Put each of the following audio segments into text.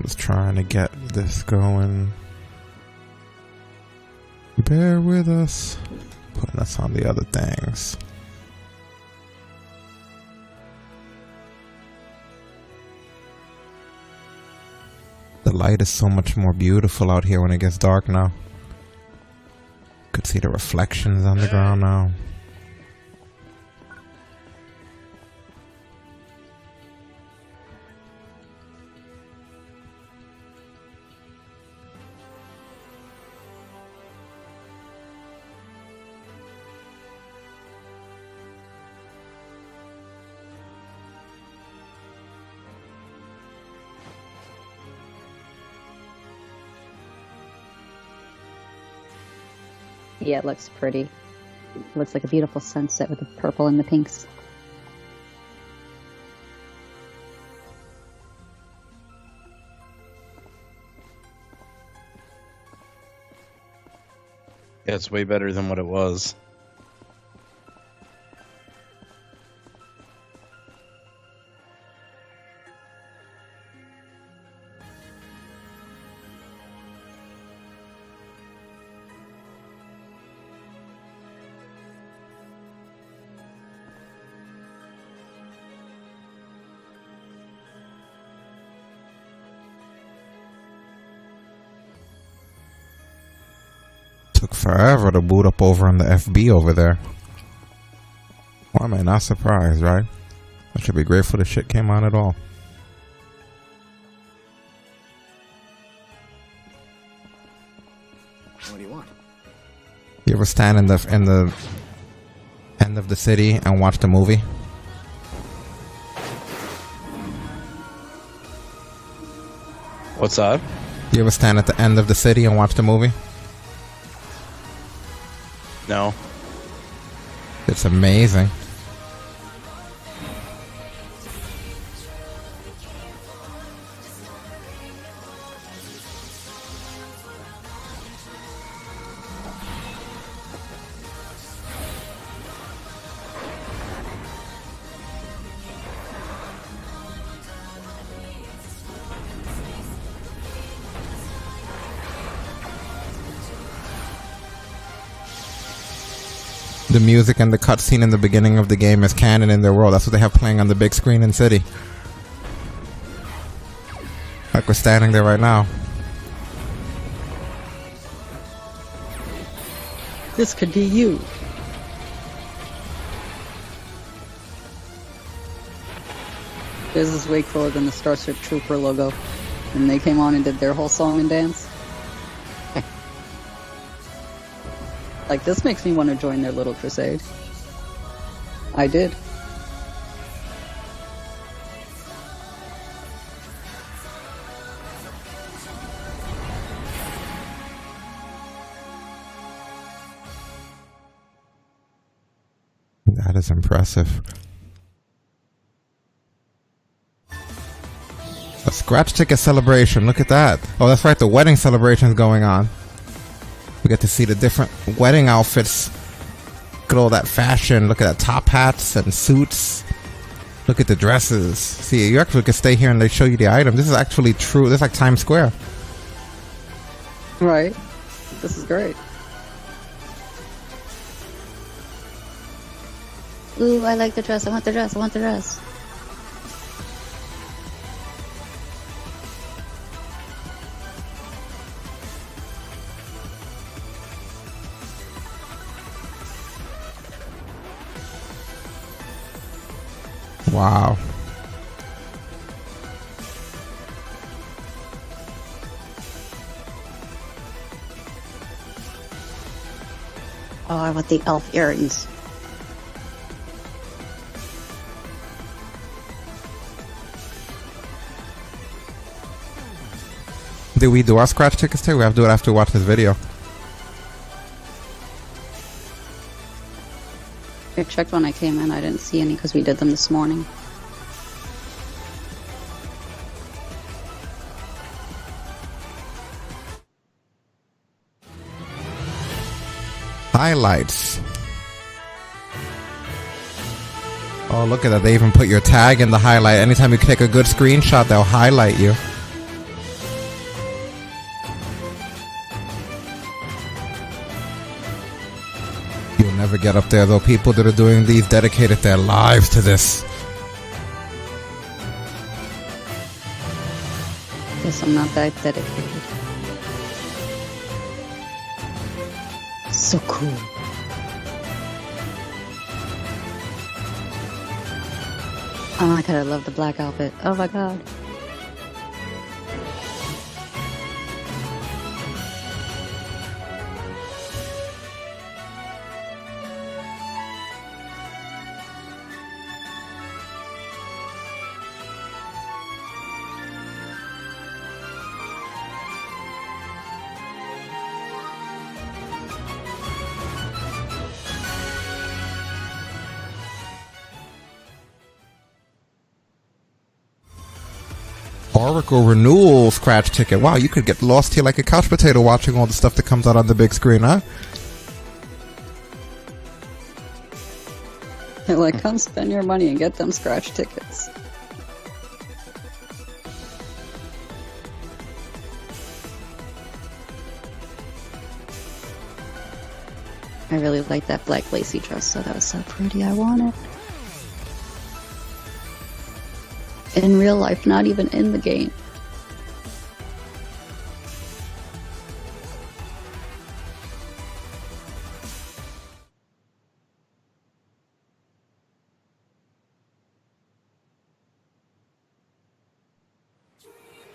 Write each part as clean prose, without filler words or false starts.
Just trying to get this going. Bear with us. Putting us on the other things. The light is so much more beautiful out here when it gets dark now. Could see the reflections on the ground now. Yeah, it looks pretty. It looks like a beautiful sunset with the purple and the pinks. Yeah, it's way better than what it was. Took forever to boot up over on the FB over there. Why am I not surprised, right? I should be grateful the shit came on at all. What do you want? You ever stand in the end of the city and watch the movie? What's that? You ever stand at the end of the city and watch the movie? No. It's amazing. The music and the cutscene in the beginning of the game is canon in their world. That's what they have playing on the big screen in City. Like we're standing there right now. This could be you. This is way cooler than the Starship Trooper logo. And they came on and did their whole song and dance. Like, this makes me want to join their little crusade. I did. That is impressive. A scratch ticket celebration. Look at that. Oh, that's right. The wedding celebration is going on. We get to see the different wedding outfits. Look at all that fashion. Look at that top hats and suits. Look at the dresses. See, you actually could stay here and they show you the item. This is actually true. This is like Times Square. Right. This is great. Ooh, I like the dress. I want the dress. I want the dress. Wow. Oh, I want the elf earrings. Did we do our scratch tickets too? We have to do it after we watch this video. I checked when I came in. I didn't see any because we did them this morning. Highlights. Oh, look at that. They even put your tag in the highlight. Anytime you take a good screenshot, they'll highlight you. never get up there though. People that are doing these dedicated their lives to this. Guess I'm not that dedicated. So cool. Oh my god, I love the black outfit. Oh my god. Oracle renewal scratch ticket. Wow, you could get lost here like a couch potato watching all the stuff that comes out on the big screen, huh? They're like, come spend your money and get them scratch tickets. I really like that black lacy dress, so that was so pretty. I want it. In real life, not even in the game.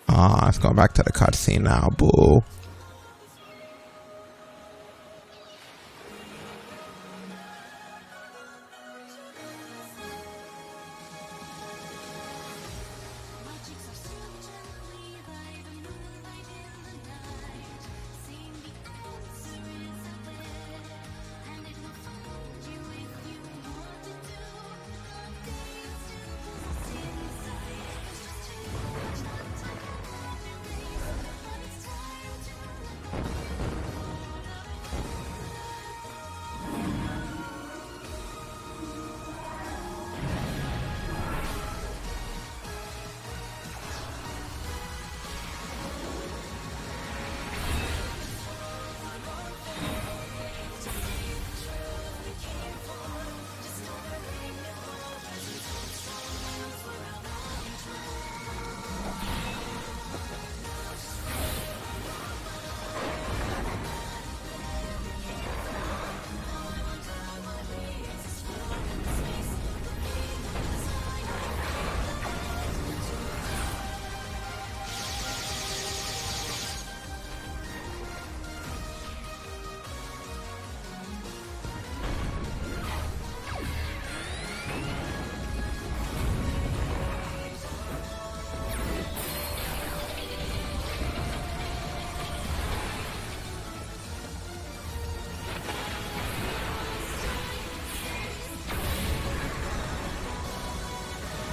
Ah, let's go back to the cutscene now, boo.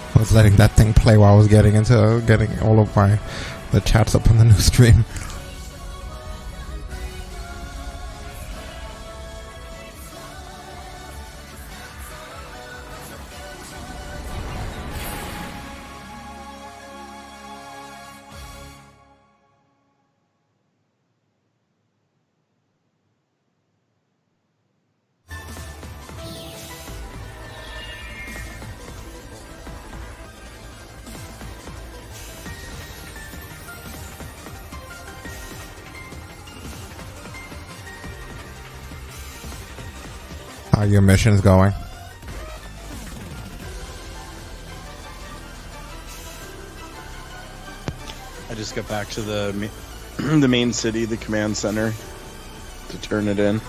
I was letting that thing play while I was getting all of the chats up on the new stream. How are your missions going? I just got back to the the main city, the command center, to turn it in.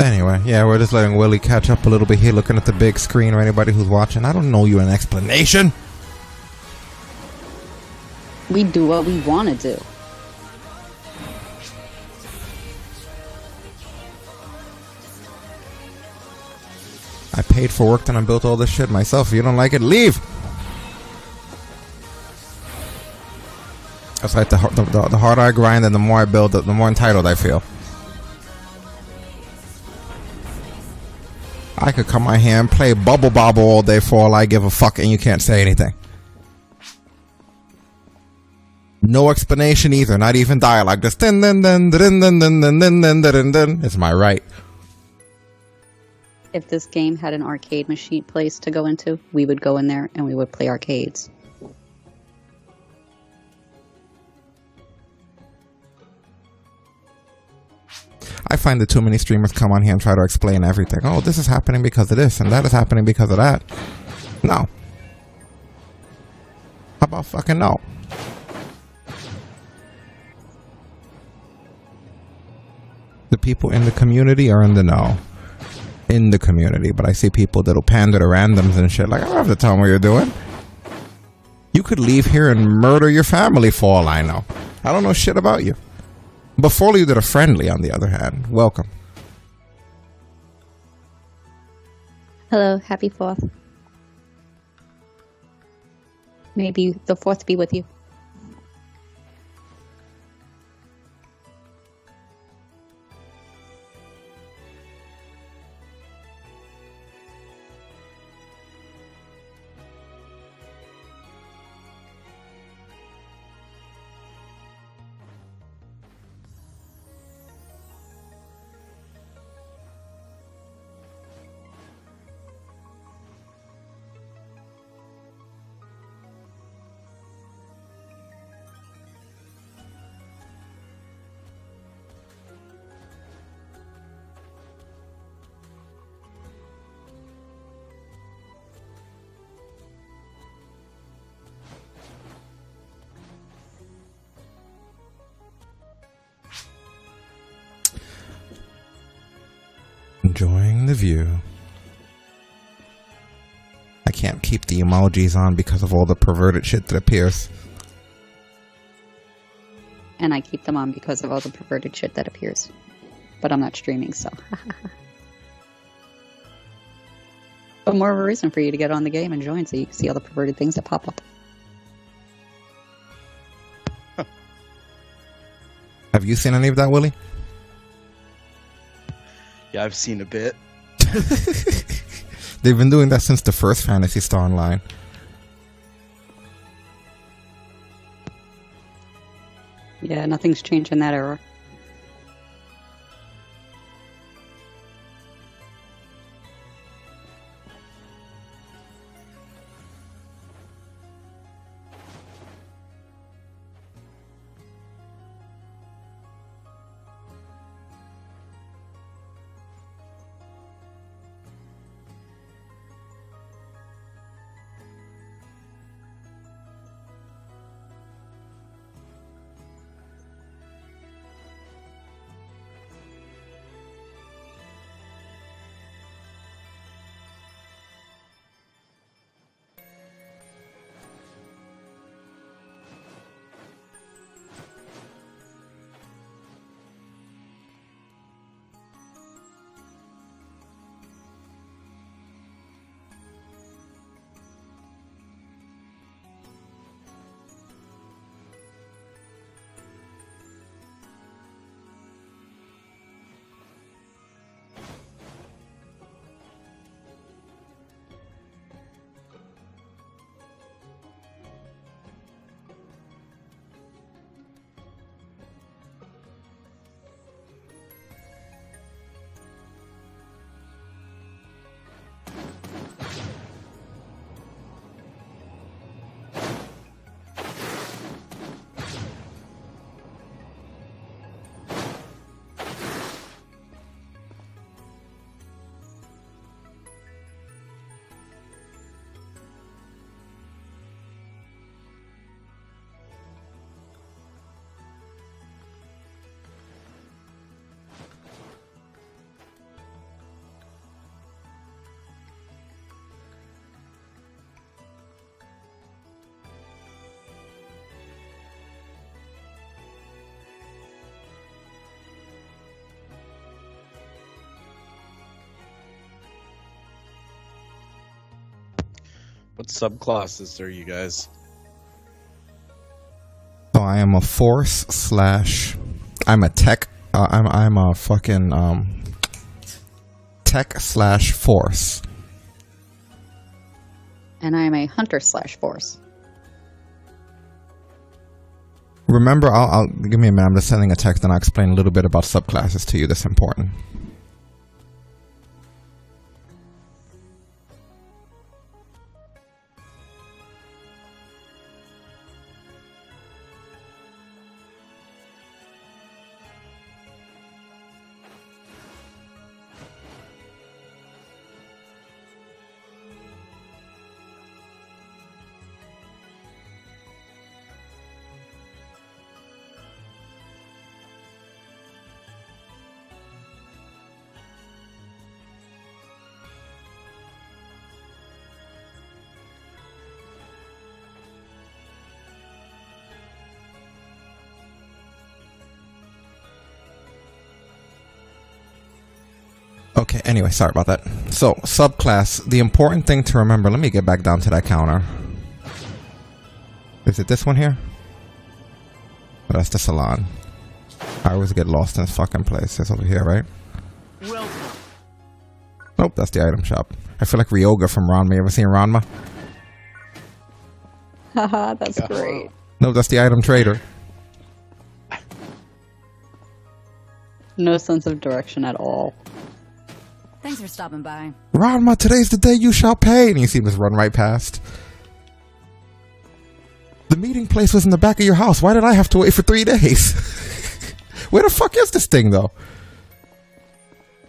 Anyway, yeah, we're just letting Willy catch up a little bit here, looking at the big screen, or anybody who's watching. I don't know you an explanation. We do what we want to do. I paid for work and I built all this shit myself. If you don't like it, leave. It's like the harder I grind and the more I build, the more entitled I feel. I could come out here and play Bubble Bobble all day for all I give a fuck, and you can't say anything. No explanation either, not even dialogue. Just dun dun dun dun dun dun dun dun dun dun dun. It's my right. If this game had an arcade machine place to go into, we would go in there and we would play arcades. I find that too many streamers come on here and try to explain everything. Oh, this is happening because of this, and that is happening because of that. No. How about fucking no? The people in the community are in the know. In the community, but I see people that'll pander to randoms and shit. Like, I don't have to tell them what you're doing. You could leave here and murder your family for all I know. I don't know shit about you. Before you did a friendly, on the other hand. Welcome. Hello, happy 4th. Maybe the 4th be with you. Enjoying the view. I can't keep the emojis on because of all the perverted shit that appears. And I keep them on because of all the perverted shit that appears. But I'm not streaming, so. But more of a reason for you to get on the game and join so you can see all the perverted things that pop up. Have you seen any of that, Willy? Yeah, I've seen a bit. They've been doing that since the first Phantasy Star Online. Yeah, nothing's changed in that era. What subclasses are you guys? So I am a force slash. I'm a tech. I'm a fucking tech slash force. And I am a hunter/force. Remember, I'll give me a minute. I'm just sending a text and I'll explain a little bit about subclasses to you. That's important. Okay, anyway, sorry about that. So, subclass, the important thing to remember, let me get back down to that counter. Is it this one here? Oh, that's the salon. I always get lost in this fucking place. It's over here, right? Nope, that's the item shop. I feel like Ryoga from Ranma. You ever seen Ranma? Haha, that's great. Nope, that's the item trader. No sense of direction at all. Thanks for stopping by. Ranma, today's the day you shall pay. And you see this run right past. The meeting place was in the back of your house. Why did I have to wait for 3 days? Where the fuck is this thing, though?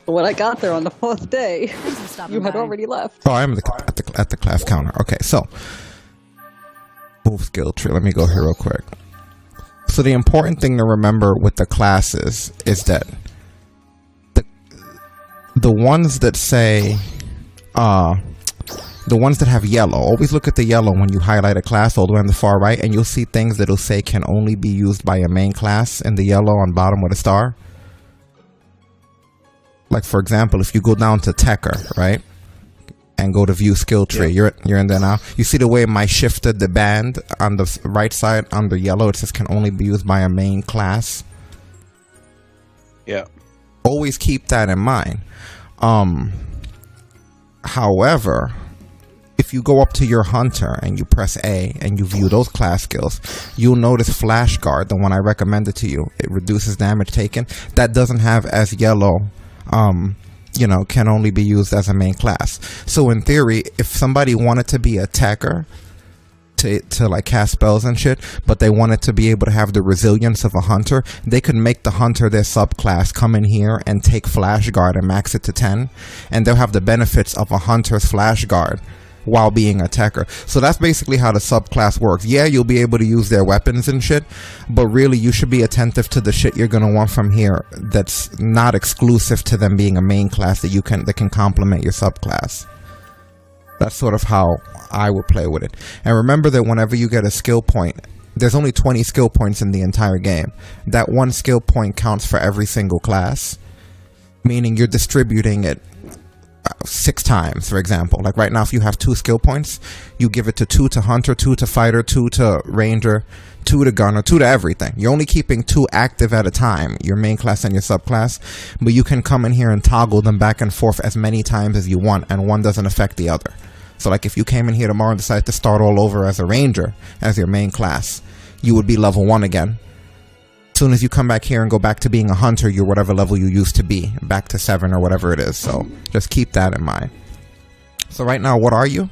When I got there on the 4th day, Thanks for stopping you had by. already left. Oh, I'm at the class counter. Okay, so move skill tree. Let me go here real quick. So the important thing to remember with the classes is that the ones that say, the ones that have yellow, always look at the yellow when you highlight a class all the way on the far right, and you'll see things that'll say can only be used by a main class in the yellow on bottom with a star. Like, for example, if you go down to Techer, right, and go to view skill tree, you're in there now. You see the way I shifted the band on the right side under yellow, it says can only be used by a main class. Yeah. Always keep that in mind. However, if you go up to your hunter and you press A and you view those class skills, you'll notice Flash Guard, the one I recommended to you. It reduces damage taken. That doesn't have as yellow, you know, can only be used as a main class. So in theory, if somebody wanted to be a attacker to like cast spells and shit, but they wanted to be able to have the resilience of a hunter, they could make the hunter their subclass, come in here and take Flash Guard and max it to 10, and they'll have the benefits of a hunter's Flash Guard while being a attacker. So that's basically how the subclass works. Yeah, you'll be able to use their weapons and shit, but really you should be attentive to the shit you're gonna want from here that's not exclusive to them being a main class that can complement your subclass. That's sort of how I would play with it. And remember that whenever you get a skill point, there's only 20 skill points in the entire game. That one skill point counts for every single class, meaning you're distributing it 6 times, for example. Like right now, if you have 2 skill points, you give it to 2 to hunter, 2 to fighter, 2 to ranger, 2 to gunner, 2 to everything. You're only keeping 2 active at a time, your main class and your subclass, but you can come in here and toggle them back and forth as many times as you want, and one doesn't affect the other. So like if you came in here tomorrow and decided to start all over as a ranger, as your main class, you would be level 1 again. As soon as you come back here and go back to being a hunter, you're whatever level you used to be, back to 7 or whatever it is. So just keep that in mind. So right now, what are you?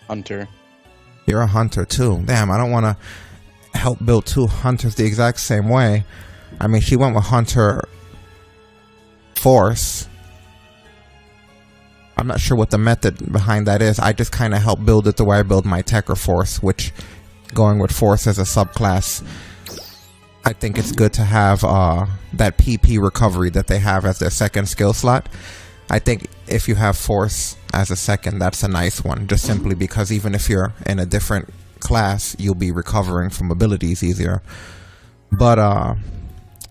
Hunter. You're a hunter too. Damn, I don't want to help build 2 hunters the exact same way. I mean, she went with hunter force. I'm not sure what the method behind that is. I just kind of help build it the way I build my Techer force, which going with force as a subclass, I think it's good to have that PP recovery that they have as their second skill slot. I think if you have force as a second, that's a nice one, just simply because even if you're in a different class, you'll be recovering from abilities easier. But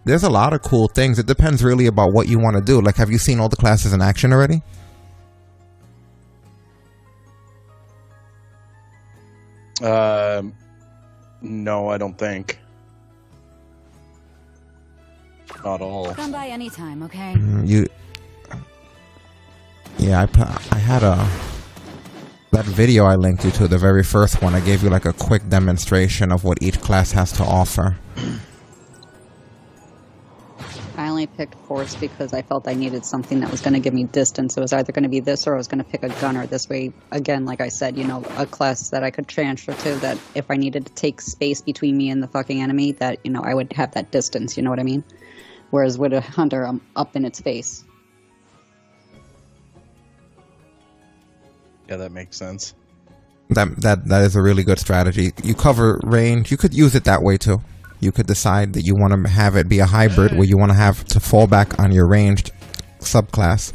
there's a lot of cool things. It depends really about what you want to do. Like, have you seen all the classes in action already? No, I don't think. Not all. Come by anytime, okay? Yeah, I had that video I linked you to, the very first one. I gave you like a quick demonstration of what each class has to offer. I only picked Force because I felt I needed something that was going to give me distance. It was either going to be this or I was going to pick a gunner. This way, again, like I said, you know, a class that I could transfer to, that if I needed to take space between me and the fucking enemy, that, you know, I would have that distance, you know what I mean? Whereas with a hunter, I'm up in its face. Yeah, that makes sense. That is a really good strategy. You cover range. You could use it that way too. You could decide that you want to have it be a hybrid where you want to have to fall back on your ranged subclass,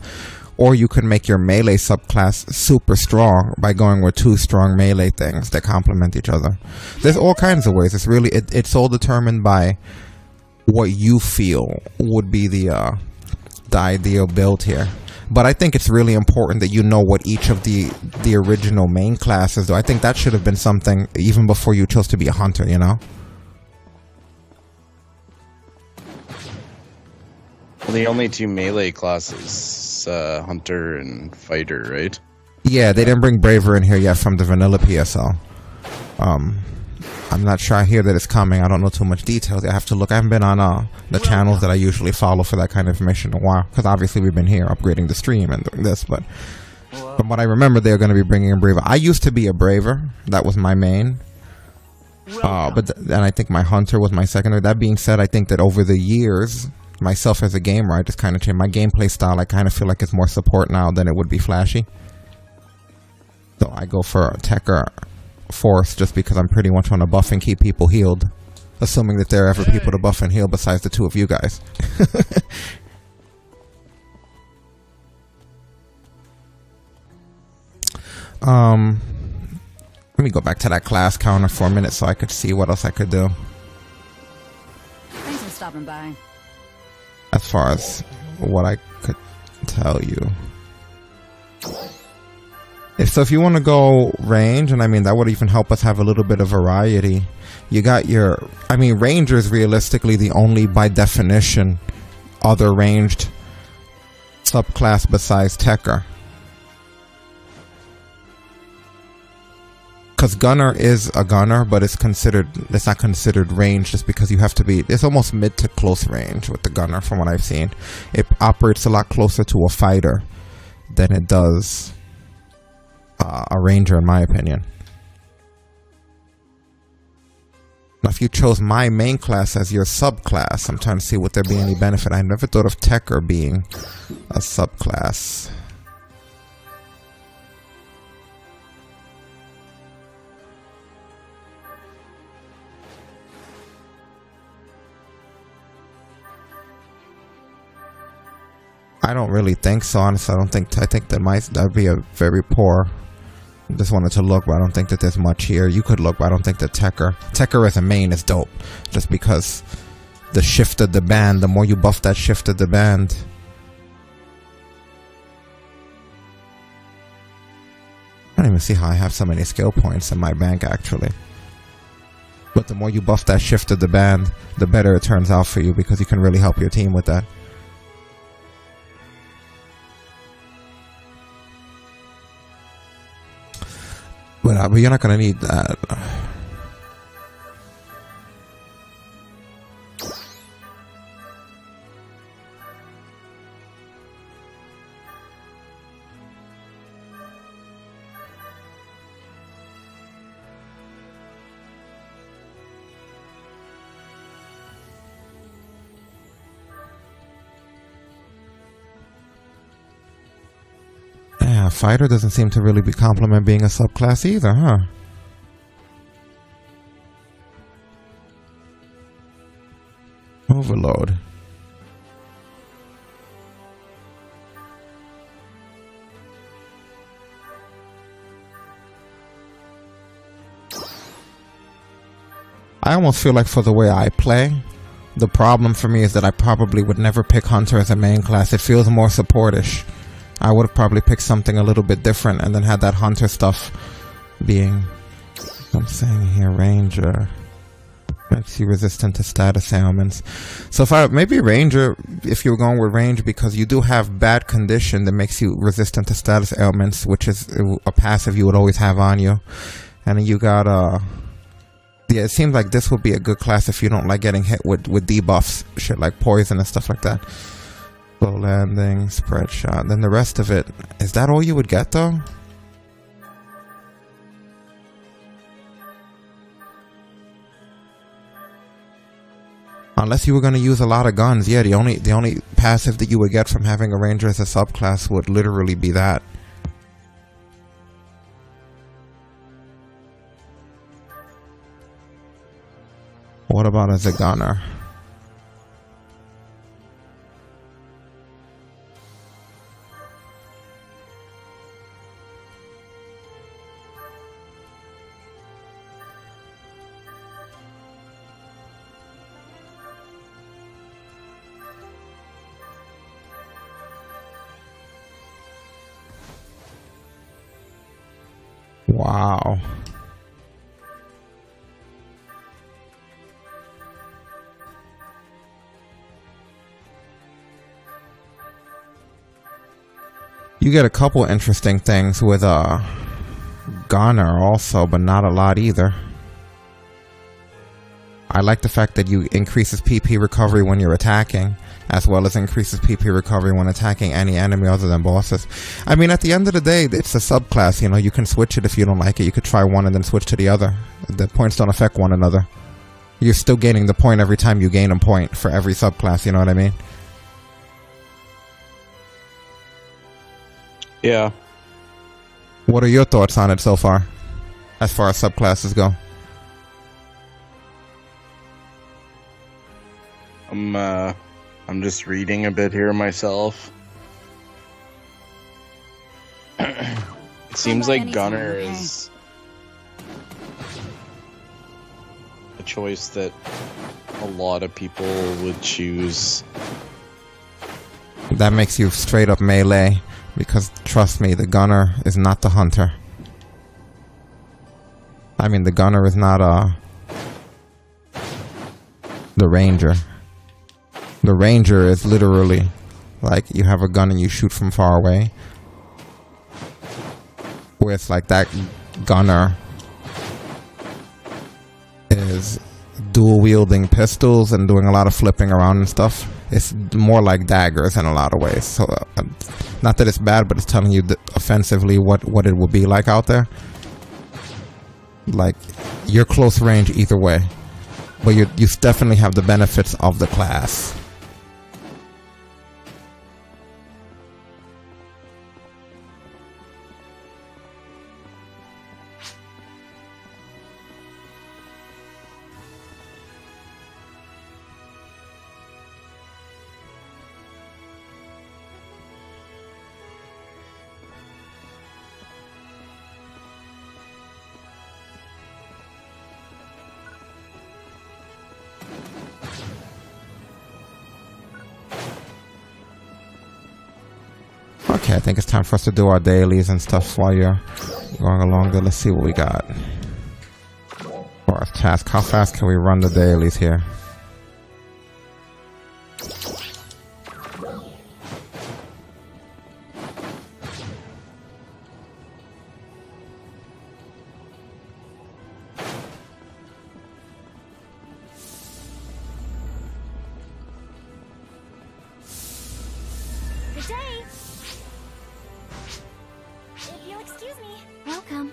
or you could make your melee subclass super strong by going with 2 strong melee things that complement each other. There's all kinds of ways. It's really it's all determined by what you feel would be the ideal build here. But I think it's really important that you know what each of the original main classes do. I think that should have been something even before you chose to be a hunter, you know? Well, the only 2 melee classes, hunter and fighter, right? Yeah, they didn't bring Braver in here yet from the vanilla PSL. I'm not sure I hear that it's coming. I don't know too much details. I have to look. I haven't been on the channels that I usually follow for that kind of information in a while. Because obviously we've been here upgrading the stream and doing this. But from what I remember, they're going to be bringing in Braver. I used to be a Braver. That was my main. And I think my Hunter was my secondary. That being said, I think that over the years, myself as a gamer, I just kind of changed my gameplay style. I kind of feel like it's more support now than it would be flashy. So I go for a tech or Force just because I'm pretty much on a buff and keep people healed, assuming that there are ever people to buff and heal besides the 2 of you guys. Let me go back to that class counter for a minute so I could see what else I could do. Thanks for stopping by. As far as what I could tell you. If you want to go range, and I mean that would even help us have a little bit of variety. You got your, I mean, Ranger is realistically the only, by definition, other ranged subclass besides Tekker. Because Gunner is a Gunner, but it's not considered range just because you have to be, it's almost mid to close range with the Gunner from what I've seen. It operates a lot closer to a fighter than it does a Ranger, in my opinion. Now, if you chose my main class as your subclass, I'm trying to see would there be any benefit. I never thought of Tekker being a subclass. I don't really think so, honestly. I think that would be a very poor. Just wanted to look, but I don't think that there's much here. You could look, but I don't think that Tekker as a main is dope. Just because the shift of the band, the more you buff that shift of the band. I don't even see how I have so many skill points in my bank, actually. But the more you buff that shift of the band, the better it turns out for you, because you can really help your team with that. But you're not going to need that. Yeah, fighter doesn't seem to really be compliment being a subclass either, huh? Overload. I almost feel like for the way I play, the problem for me is that I probably would never pick Hunter as a main class. It feels more supportish. I would have probably picked something a little bit different and then had that Hunter stuff being some saying here, Ranger makes you resistant to status ailments. So maybe Ranger, if you were going with Ranger, because you do have bad condition that makes you resistant to status ailments, which is a passive you would always have on you. And then you got yeah, it seems like this would be a good class if you don't like getting hit with debuffs, shit like poison and stuff like that. Slow landing, spread shot. Then the rest of it, is that all you would get though? Unless you were going to use a lot of guns, yeah, the only passive that you would get from having a Ranger as a subclass would literally be that. What about as a gunner? Wow. You get a couple interesting things with Gunner also, but not a lot either. I like the fact that you increases PP recovery when you're attacking, as well as increases PP recovery when attacking any enemy other than bosses. I mean, at the end of the day, it's a subclass, you know, you can switch it if you don't like it. You could try one and then switch to the other. The points don't affect one another. You're still gaining the point every time you gain a point for every subclass, you know what I mean? Yeah. What are your thoughts on it so far, as subclasses go? I'm just reading a bit here myself. It seems like Gunner is a choice that a lot of people would choose. That makes you straight up melee, because trust me, the Gunner is not the Hunter. I mean, the Gunner is not the Ranger. The Ranger is literally like you have a gun and you shoot from far away. Where it's like that Gunner is dual wielding pistols and doing a lot of flipping around and stuff. It's more like daggers in a lot of ways. So not that it's bad, but it's telling you offensively what it would be like out there. Like, you're close range either way, but you definitely have the benefits of the class. Okay, I think it's time for us to do our dailies and stuff while you're going along there. Let's see what we got. For our task, how fast can we run the dailies here? Good day. If you'll excuse me. Welcome.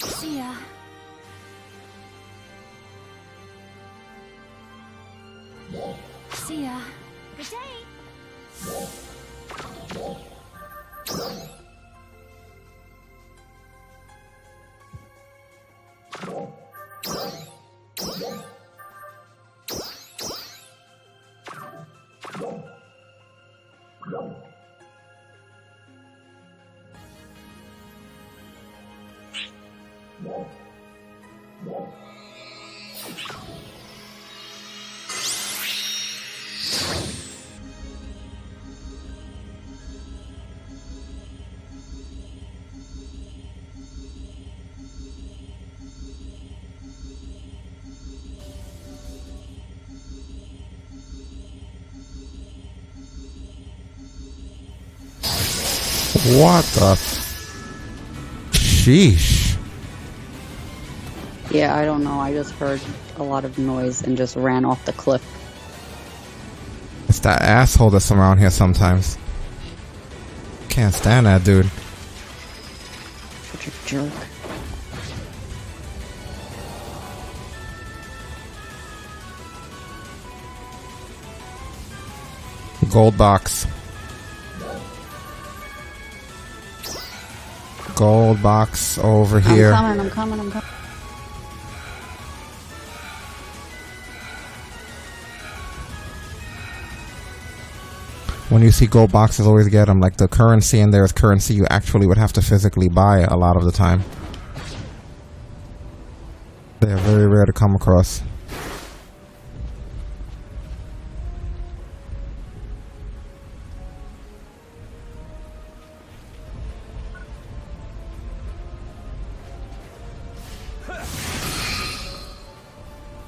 See ya. See ya. Good day. What the? Sheesh. Yeah, I don't know. I just heard a lot of noise and just ran off the cliff. It's that asshole that's around here sometimes. Can't stand that dude. Such a jerk. Gold box. Gold box over here. I'm coming. When you see gold boxes, always get them. Like the currency in there is currency you actually would have to physically buy a lot of the time. They are very rare to come across.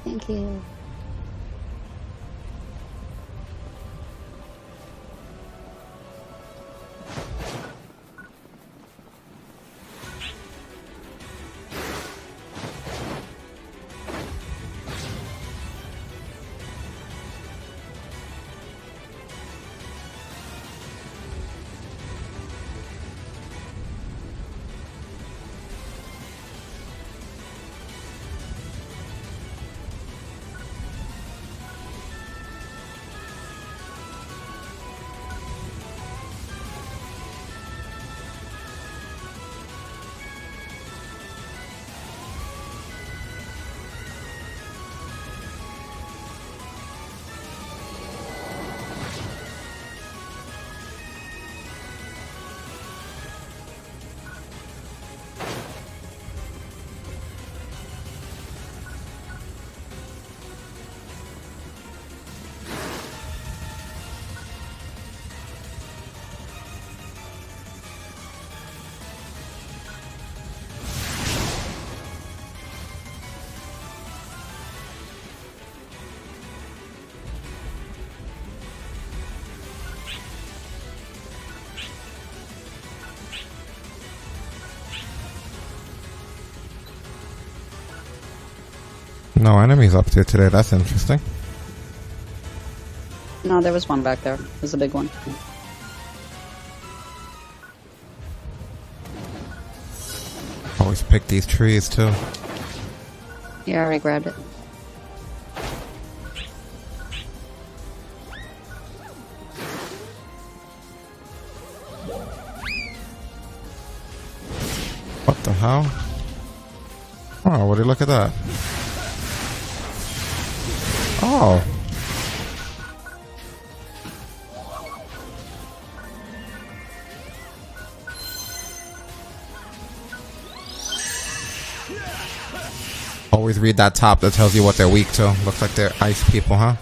Thank you. No enemies up there today. That's interesting. No, there was one back there. It was a big one. Always pick these trees too. Yeah, I already grabbed it. What the hell? Oh, would you look at that? Oh. Always read that top that tells you what they're weak to. Looks like they're ice people, huh?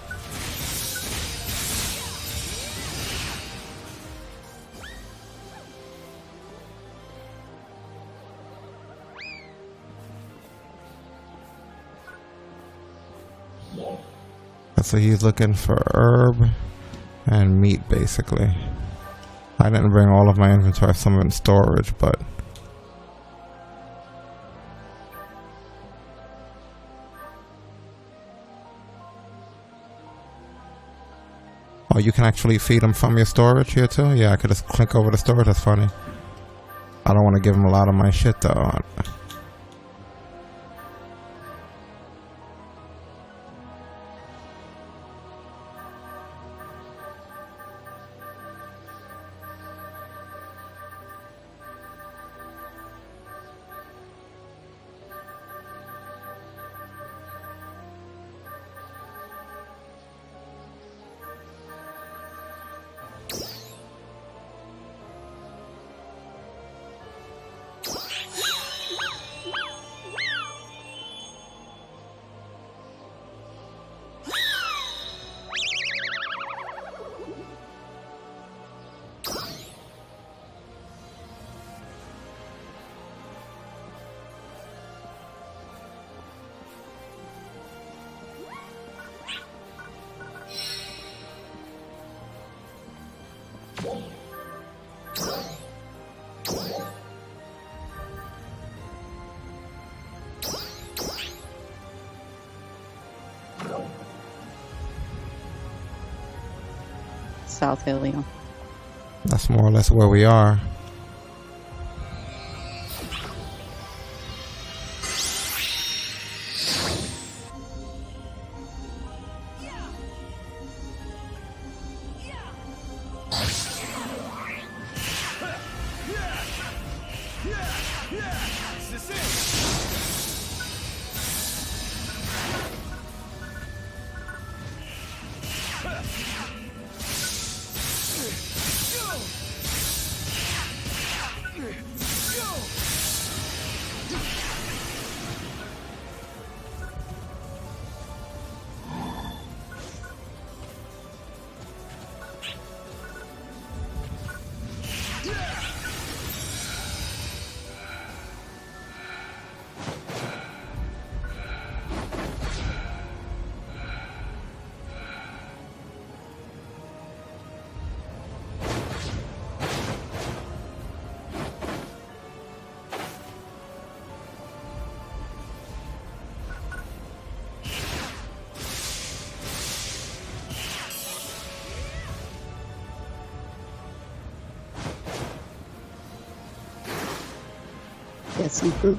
So he's looking for herb and meat, basically. I didn't bring all of my inventory, some of it in storage, but... Oh, you can actually feed them from your storage here too? Yeah, I could just click over the storage, that's funny. I don't want to give them a lot of my shit though. South Helium. That's more or less where we are. Get some food.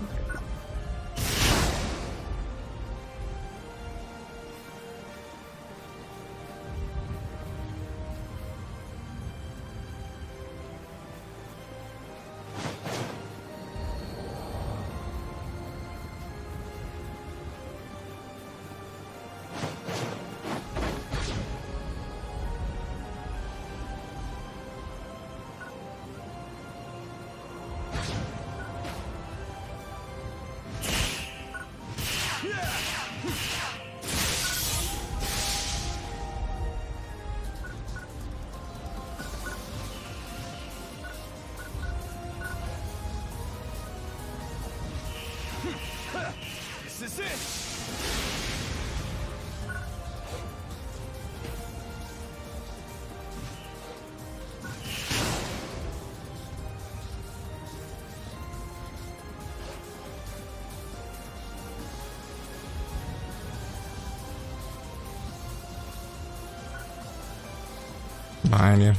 This is it! Behind you.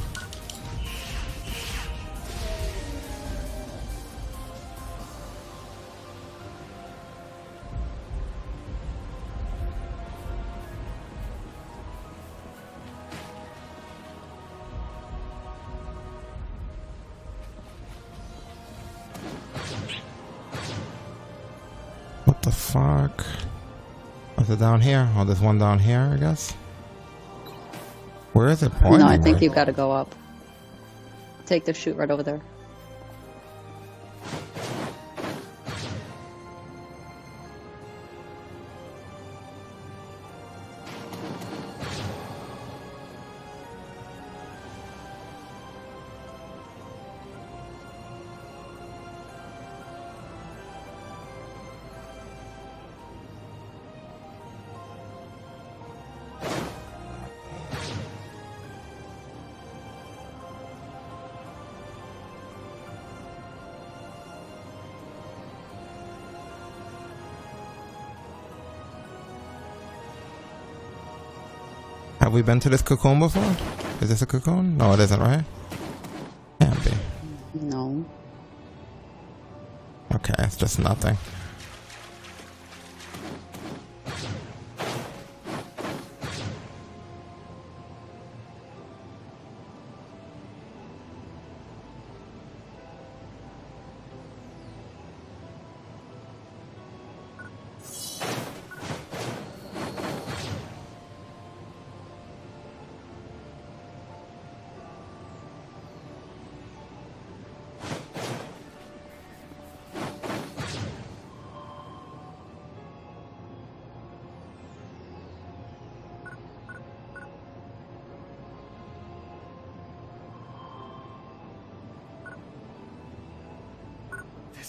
What the fuck? Was it down here? Oh, there's one down here, I guess. Where is it pointing? No, I think you gotta go up. Take the chute right over there. Have we been to this cocoon before? Is this a cocoon? No, it isn't, right? Can't be. No. Okay, it's just nothing.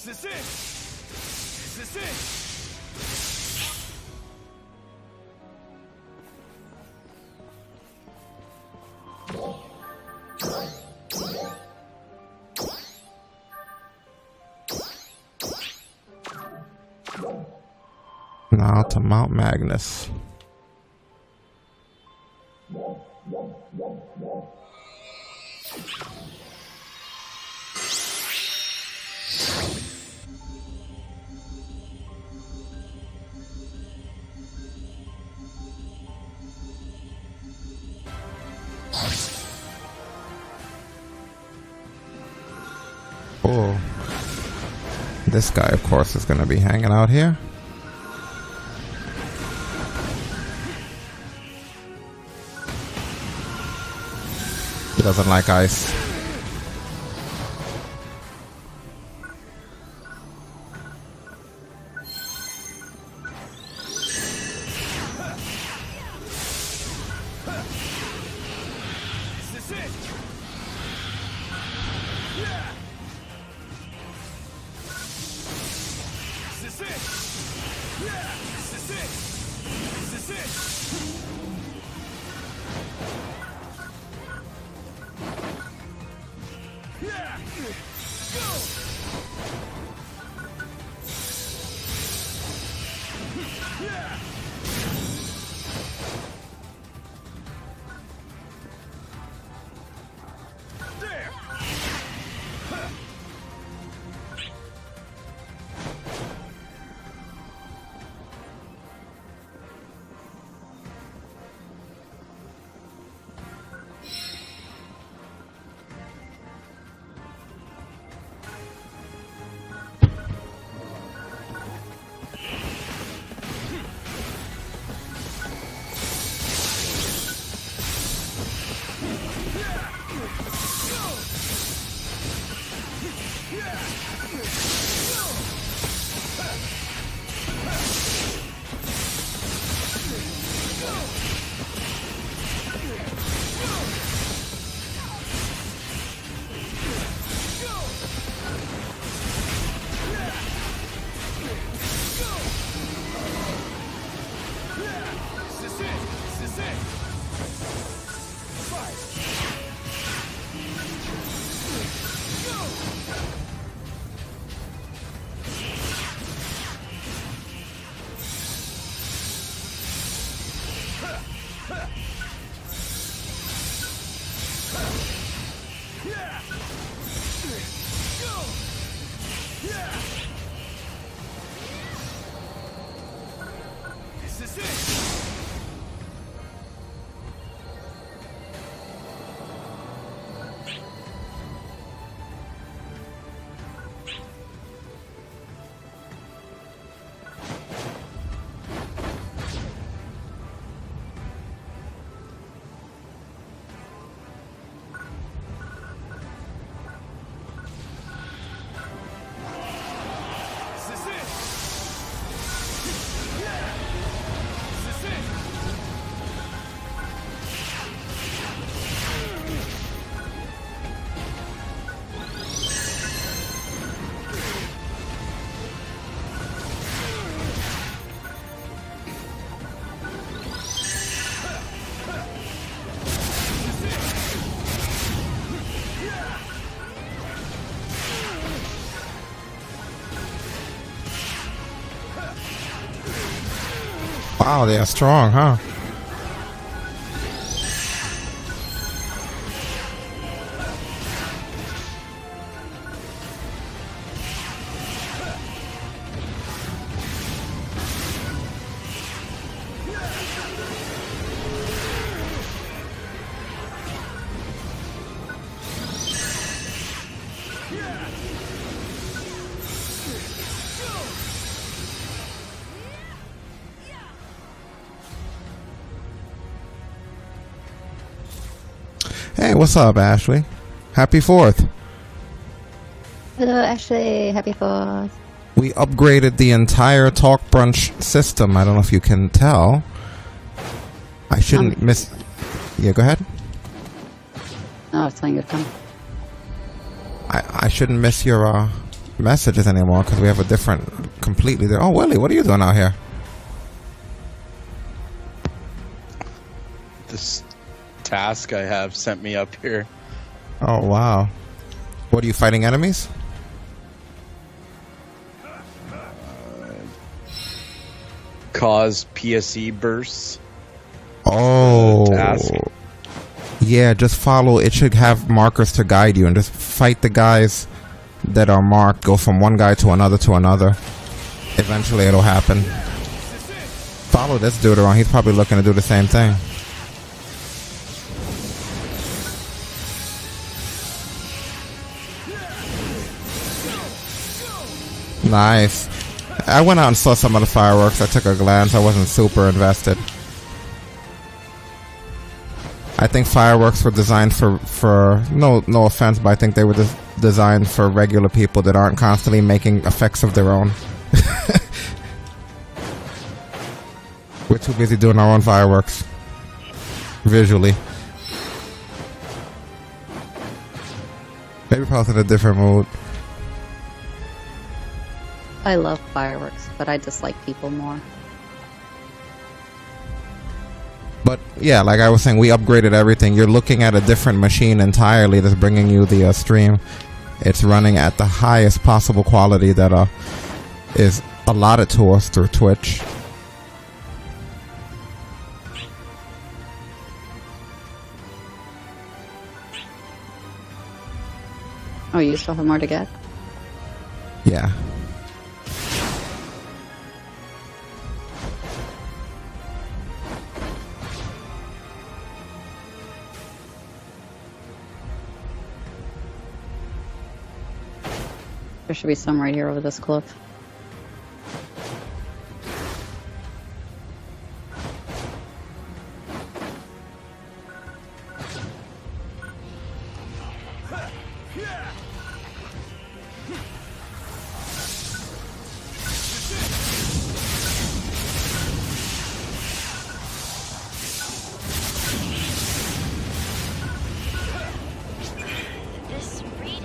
This is it! This is it! Now to Mount Magnus. Oh. This guy, of course, is going to be hanging out here. He doesn't like ice. This is it. Yeah. This is it. Yeah. This is it. This is it. Yeah. Go. Yeah. There. This is it. This is it. Fight. Yeah. Go. Yeah. This is it. This is it. Yeah. This is it. Wow, they are strong, huh? Hey, what's up, Ashley? Happy 4th. Hello, Ashley. Happy 4th. We upgraded the entire TalkBrunch system. I don't know if you can tell. I shouldn't miss... Yeah, go ahead. Oh, I was telling you to come. I shouldn't miss your messages anymore because we have a different... Completely... Oh, Willy, what are you doing out here? This task I have sent me up here. Oh, wow. What, are you fighting enemies? Cause PSE bursts. Oh. Task. Yeah, just follow. It should have markers to guide you, and just fight the guys that are marked. Go from one guy to another to another. Eventually it'll happen. Follow this dude around. He's probably looking to do the same thing. Nice. I went out and saw some of the fireworks. I took a glance. I wasn't super invested. I think fireworks were designed for no offense, but I think they were designed for regular people that aren't constantly making effects of their own. We're too busy doing our own fireworks visually. Maybe probably in a different mood. I love fireworks, but I dislike people more. But yeah, like I was saying, we upgraded everything. You're looking at a different machine entirely that's bringing you the stream. It's running at the highest possible quality that is allotted to us through Twitch. Oh, you still have more to get? Yeah. There should be some right here over this cliff. This reading.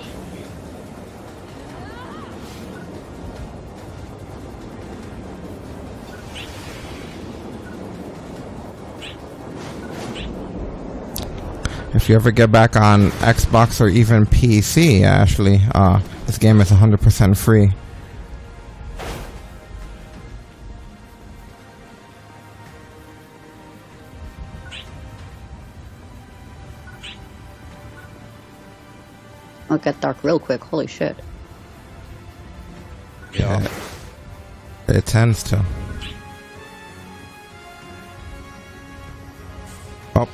If you ever get back on Xbox or even PC, Ashley, this game is 100% free. It'll get dark real quick. Holy shit. Yeah. It tends to. Oh.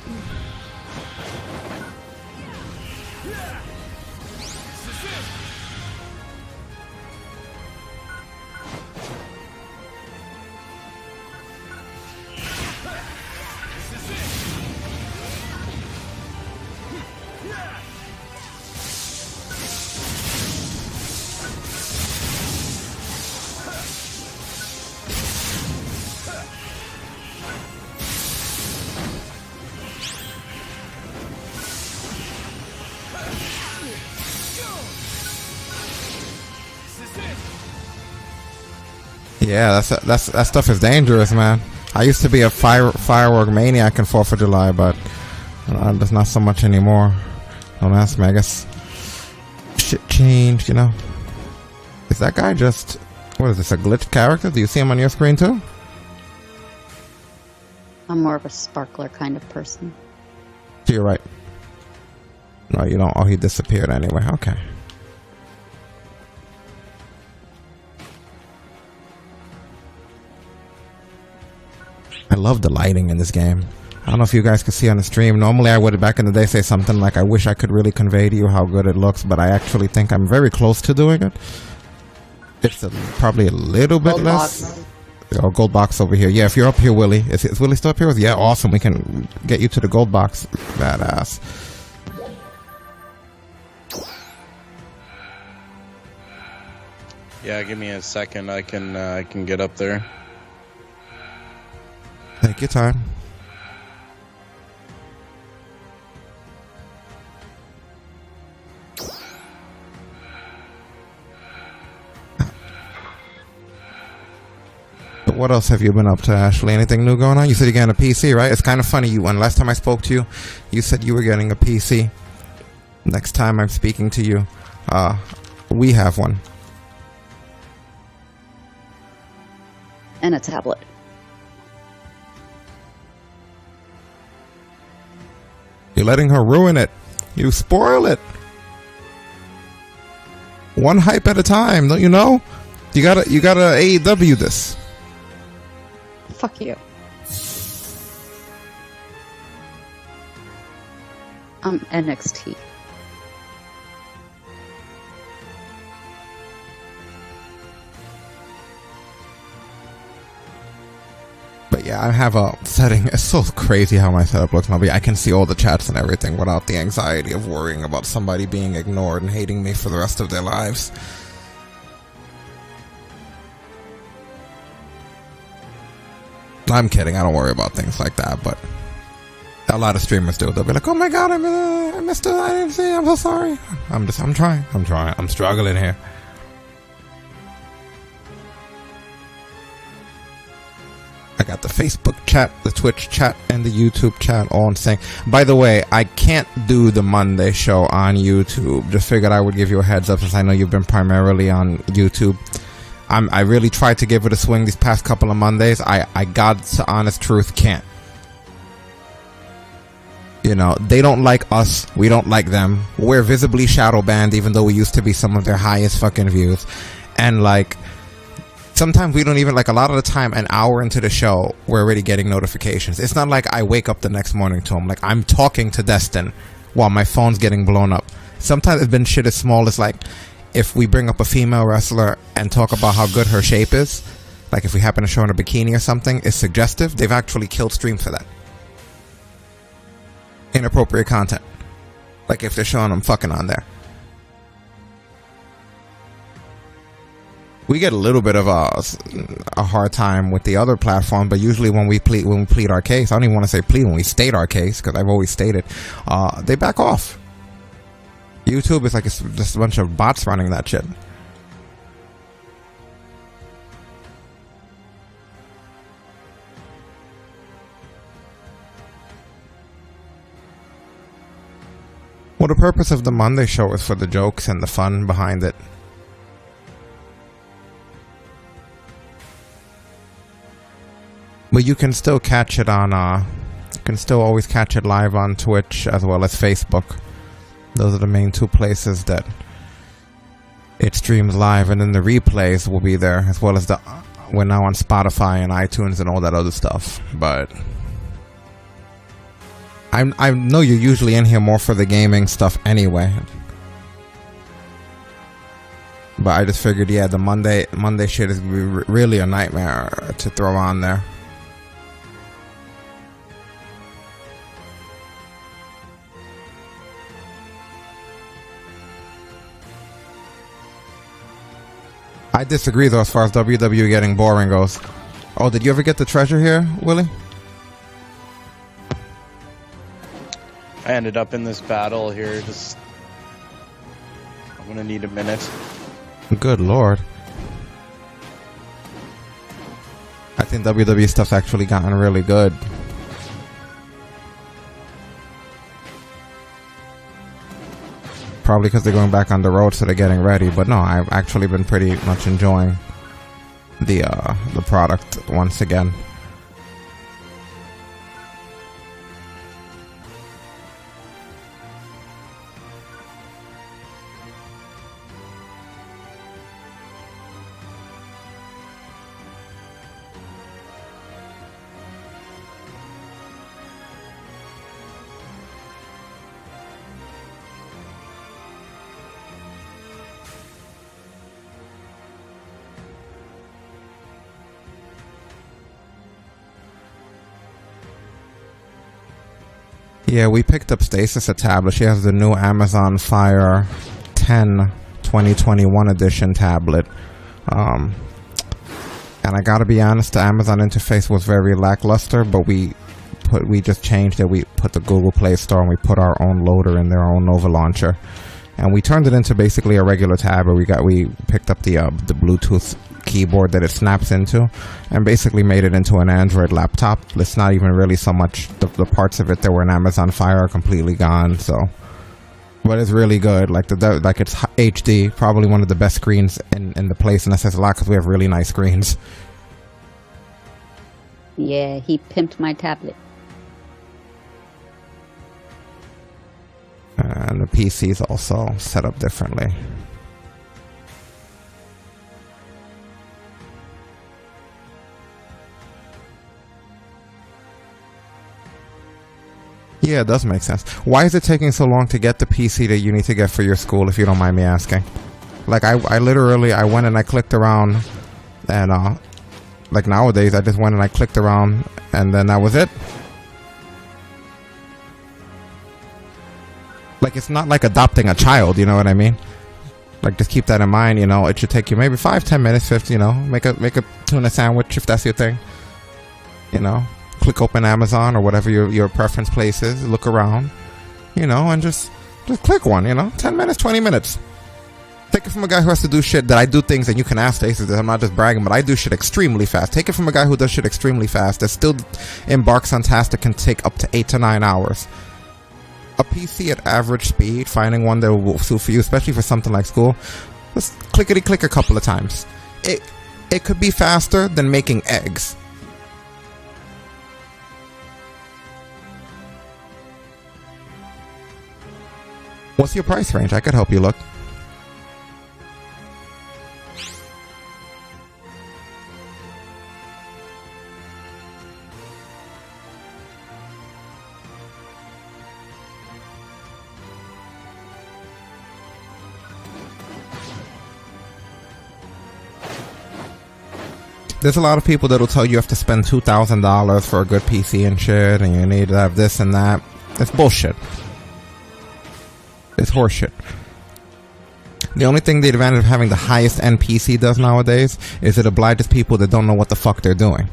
Yeah, that stuff is dangerous, man. I used to be a firework maniac in 4th of July, but there's not so much anymore. Don't ask me. I guess shit changed, you know. Is that guy just... What is this, a glitched character? Do you see him on your screen too? I'm more of a sparkler kind of person. You're right. No, you don't. Oh, he disappeared anyway. Okay. I love the lighting in this game. I don't know if you guys can see on the stream. Normally I would, back in the day, say something like, I wish I could really convey to you how good it looks, but I actually think I'm very close to doing it. It's probably a little bit less. Oh, gold box over here. Yeah, if you're up here, Willy. Is Willy still up here? Yeah, awesome. We can get you to the gold box. Badass. Yeah, give me a second. I can get up there. Take your time. What else have you been up to, Ashley? Anything new going on? You said you're getting a PC, right? It's kind of funny. When last time I spoke to you, you said you were getting a PC. Next time I'm speaking to you, we have one. And a tablet. You're letting her ruin it. You spoil it. One hype at a time, don't you know? You gotta AEW this. Fuck you. NXT. But yeah, I have a setting. It's so crazy how my setup looks now. But yeah, I can see all the chats and everything without the anxiety of worrying about somebody being ignored and hating me for the rest of their lives. I'm kidding. I don't worry about things like that. But a lot of streamers do. They'll be like, "Oh my god, I missed it. I didn't see. I'm so sorry." I'm trying. I'm struggling here. I got the Facebook chat, the Twitch chat, and the YouTube chat all in sync. By the way, I can't do the Monday show on YouTube. Just figured I would give you a heads up since I know you've been primarily on YouTube. I really tried to give it a swing these past couple of Mondays. I God's honest truth can't. You know, they don't like us. We don't like them. We're visibly shadow banned, even though we used to be some of their highest fucking views. And like, sometimes we don't even, like, a lot of the time, an hour into the show, we're already getting notifications. It's not like I wake up the next morning to them. Like, I'm talking to Destin while my phone's getting blown up. Sometimes it's been shit as small as, like, if we bring up a female wrestler and talk about how good her shape is, like if we happen to show her in a bikini or something, it's suggestive. They've actually killed streams for that. Inappropriate content. Like if they're showing them fucking on there. We get a little bit of a hard time with the other platform, but usually when we plead our case, I don't even want to say plead, when we state our case, because I've always stated, they back off. YouTube is like just a bunch of bots running that shit. Well, the purpose of the Monday show is for the jokes and the fun behind it. But you can still catch it on, you can still always catch it live on Twitch as well as Facebook. Those are the main two places that it streams live, and then the replays will be there, as well as we're now on Spotify and iTunes and all that other stuff. But I know you're usually in here more for the gaming stuff anyway. But I just figured, yeah, the Monday shit is really a nightmare to throw on there. I disagree though as far as WWE getting boring goes. Oh, did you ever get the treasure here, Willie? I ended up in this battle here. Just, I'm gonna need a minute. Good lord. I think WWE stuff's actually gotten really good. Probably because they're going back on the road, so they're getting ready. But no, I've actually been pretty much enjoying the product once again. Yeah, we picked up Stasis a tablet. She has the new Amazon Fire 10 2021 edition tablet. And I gotta be honest, the Amazon interface was very lackluster, but we just changed it. We put the Google Play Store and we put our own loader in there, our own Nova launcher. And we turned it into basically a regular tab, we picked up the Bluetooth keyboard that it snaps into and basically made it into an Android laptop. It's not even really so much the parts of it that were in Amazon Fire are completely gone, so. But it's really good. Like it's HD, probably one of the best screens in the place, and that says a lot because we have really nice screens. Yeah, he pimped my tablet. the PC is also set up differently. Yeah, it does make sense. Why is it taking so long to get the PC that you need to get for your school, if you don't mind me asking? Like, I literally, I went and I clicked around, and, like nowadays, I just went and I clicked around, and then that was it. Like, it's not like adopting a child, you know what I mean? Like, just keep that in mind, you know, it should take you maybe 5-10 minutes, 50, you know, make a tuna sandwich if that's your thing, you know? Click open Amazon or whatever your preference place is, look around, you know, and just click one, you know, 10 minutes, 20 minutes. Take it from a guy who has to do shit that I do things, and you can ask Stasis that I'm not just bragging, but I do shit extremely fast. Take it from a guy who does shit extremely fast that still embarks on tasks that can take up to 8 to 9 hours. A PC at average speed, finding one that will suit for you, especially for something like school, just clickety click a couple of times. It could be faster than making eggs. What's your price range? I could help you look. There's a lot of people that will tell you have to spend $2,000 for a good PC and shit, and you need to have this and that. It's bullshit. It's horseshit. The only thing the advantage of having the highest end PC does nowadays is it obliges people that don't know what the fuck they're doing.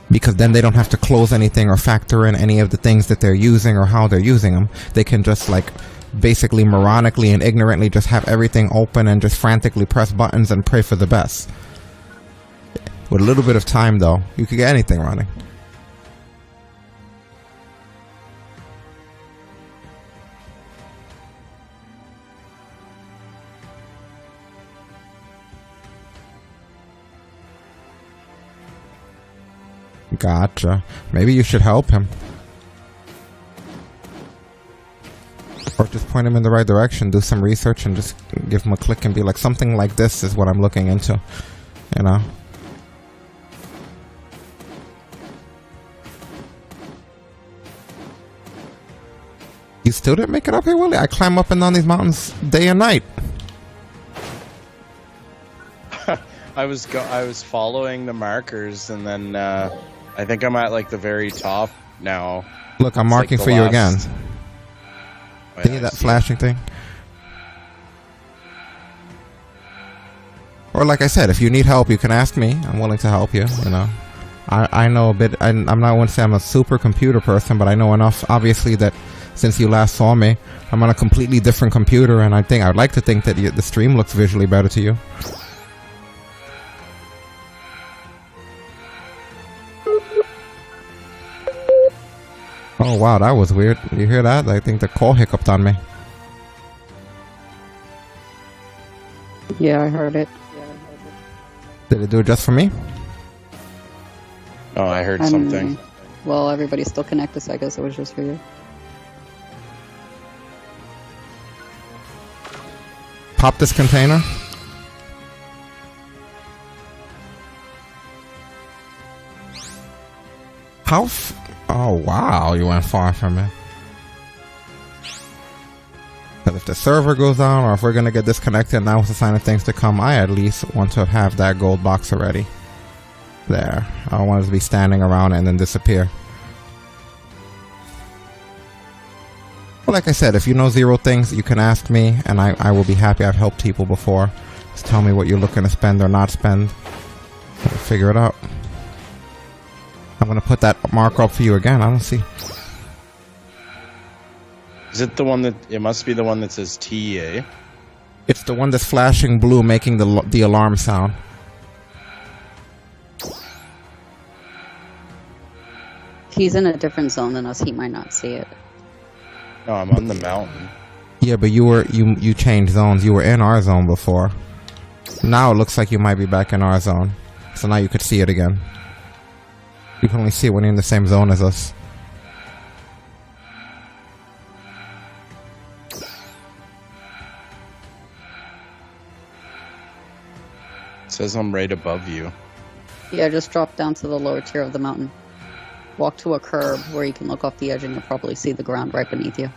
Because then they don't have to close anything or factor in any of the things that they're using or how they're using them. They can just like basically moronically and ignorantly just have everything open and just frantically press buttons and pray for the best. With a little bit of time though, you could get anything running. Gotcha. Maybe you should help him. Or just point him in the right direction, do some research, and just give him a click and be like, something like this is what I'm looking into. You know? You still didn't make it up here, Willy? I climb up and down these mountains day and night. I was following the markers, and then I think I'm at like the very top now. Look, I'm marking like for you again. Oh, See that flashing thing? Or like I said, if you need help, you can ask me. I'm willing to help you, you know. I know a bit. I'm not going to say I'm a super computer person, but I know enough, obviously, that since you last saw me, I'm on a completely different computer, and I'd like to think that the stream looks visually better to you. Oh wow, that was weird. You hear that? I think the call hiccuped on me. Yeah, I heard it. Did it do it just for me? Oh, I heard something. Well, everybody's still connected, so I guess it was just for you. Pop this container. How oh wow, you went far from it. But if the server goes down, or if we're gonna get disconnected, now it's a sign of things to come. I at least want to have that gold box already. There. I don't want it to be standing around and then disappear. Well, like I said, if you know zero things, you can ask me, and I will be happy. I've helped people before. Just tell me what you're looking to spend or not spend. We'll figure it out. I'm gonna put that marker up for you again. I don't see. Is it the one that... It must be the one that says T, eh? It's the one that's flashing blue, making the alarm sound. He's in a different zone than us. He might not see it. No, I'm on the mountain. Yeah, but you changed zones. You were in our zone before. Now it looks like you might be back in our zone. So now you could see it again. You can only see it when you're in the same zone as us. says I'm right above you. Yeah, just drop down to the lower tier of the mountain. Walk to a curb where you can look off the edge and you'll probably see the ground right beneath you.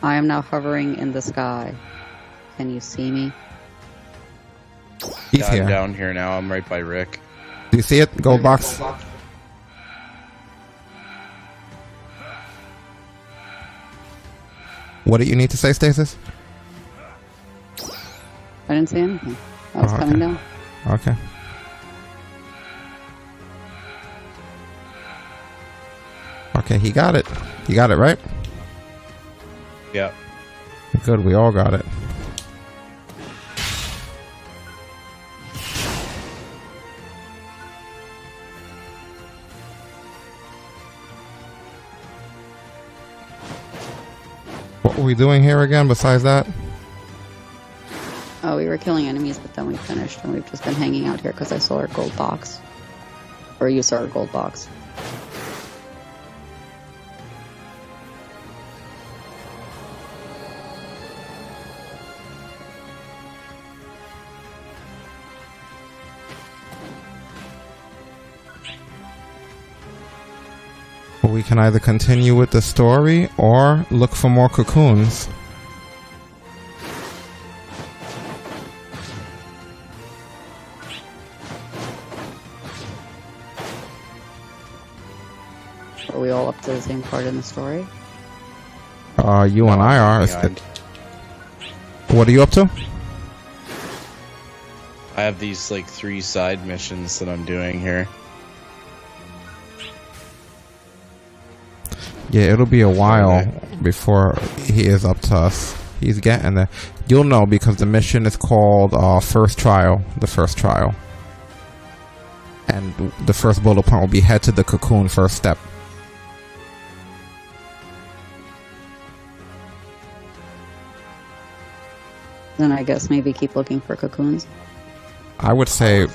I am now hovering in the sky. Can you see me? He's Yeah, I'm here. down here now. I'm right by Rick. Do you see it? Gold box. What do you need to say, Stasis? I didn't see anything. I was Oh, coming okay. down. Okay. Okay, he got it. You got it, right? Yeah. Good, we all got it. What were we doing here again besides that? Oh, we were killing enemies, but then we finished, and we've just been hanging out here because I saw our gold box. Or you saw our gold box. We can either continue with the story or look for more cocoons. Are we all up to the same part in the story? You and I are. Behind. What are you up to? I have these like 3 side missions that I'm doing here. Yeah, it'll be a while before he is up to us. He's getting there. You'll know because the mission is called First Trial. The First Trial. And the first bullet point will be head to the cocoon first step. Then I guess maybe keep looking for cocoons. I would say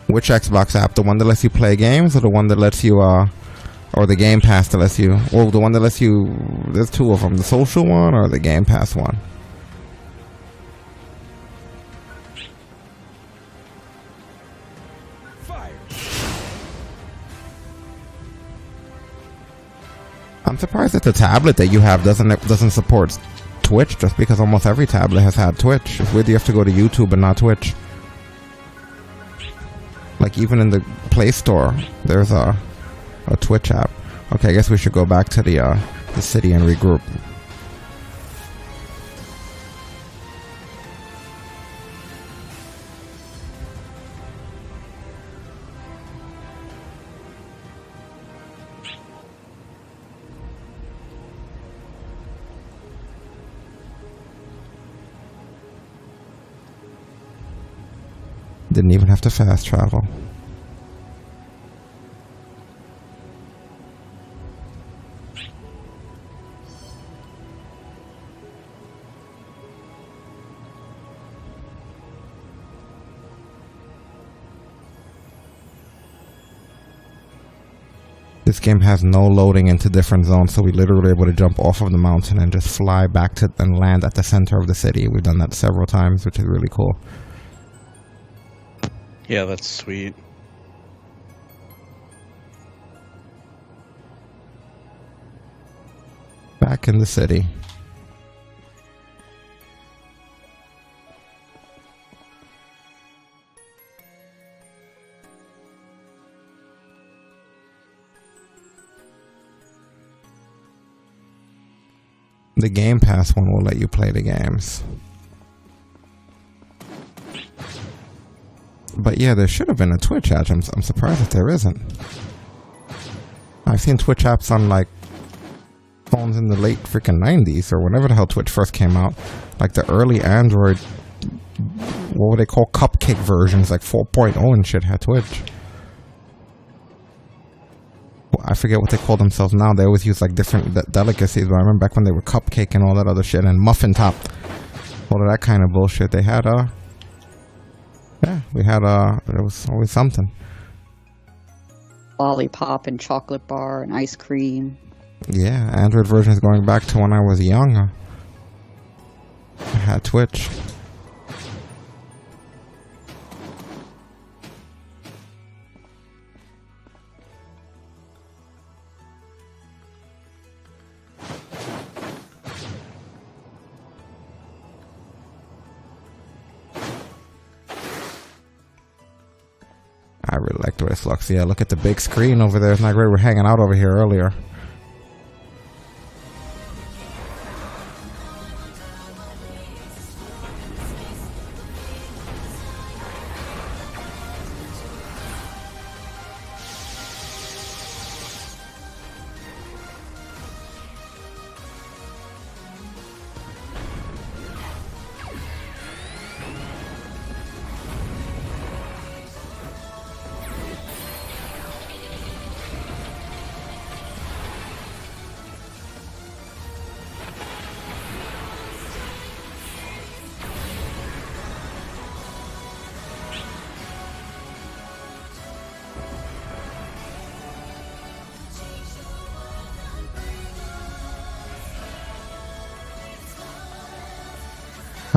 which Xbox app? The one that lets you play games or the one that lets you or the Game Pass that lets you, well, the one that lets you, there's 2 of them, the social one or the Game Pass one? Fire. I'm surprised that the tablet that you have doesn't support Twitch, just because almost every tablet has had Twitch. It's weird you have to go to YouTube and not Twitch. Like even in the Play Store, there's a Twitch app. Okay, I guess we should go back to the city and regroup. Didn't even have to fast travel. This game has no loading into different zones, so we literally able to jump off of the mountain and just fly back to and land at the center of the city. We've done that several times, which is really cool. Yeah, that's sweet. Back in the city. The Game Pass one will let you play the games. But yeah, there should have been a Twitch app. I'm surprised that there isn't. I've seen Twitch apps on like phones in the late freaking 90s or whenever the hell Twitch first came out. Like the early Android, what would they call cupcake versions, like 4.0 and shit had Twitch. I forget what they call themselves now. They always use like different delicacies, but I remember back when they were cupcake and all that other shit and muffin top, all of that kind of bullshit. They had yeah, we had there was always something. Lollipop and chocolate bar and ice cream. Yeah, Android version is going back to when I was young. I had Twitch. I really like the way this looks. Yeah, look at the big screen over there. It's not great. We were hanging out over here earlier.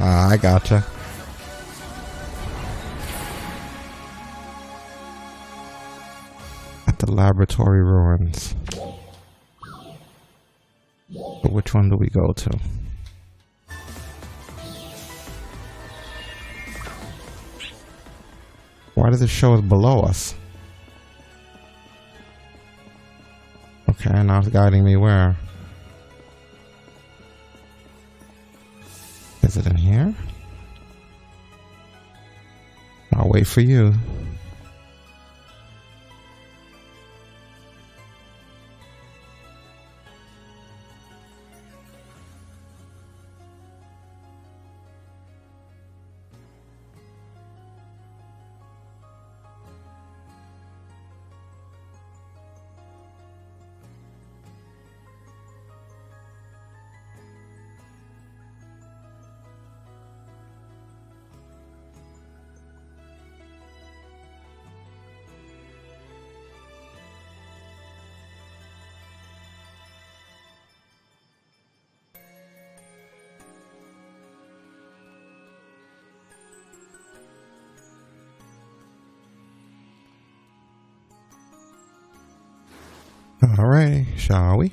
I gotcha. At the laboratory ruins. But which one do we go to? Why does it show us below us? Okay, now it's guiding me where? Is it in here? I'll wait for you. Alright, shall we?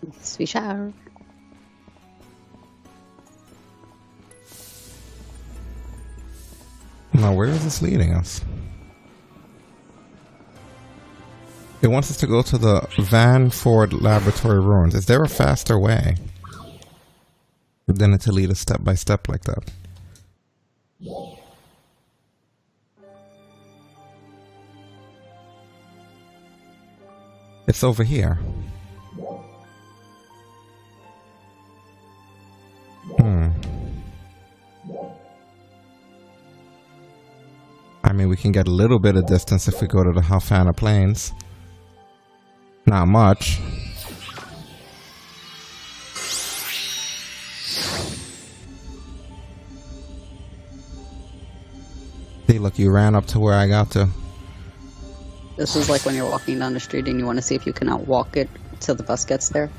Yes, we shall. Now, where is this leading us? It wants us to go to the Van Ford Laboratory Ruins. Is there a faster way than it to lead us step by step like that? It's over here. I mean, we can get a little bit of distance if we go to the Halfana Plains. Not much. See, look, you ran up to where I got to. This is like when you're walking down the street and you want to see if you can outwalk it till the bus gets there.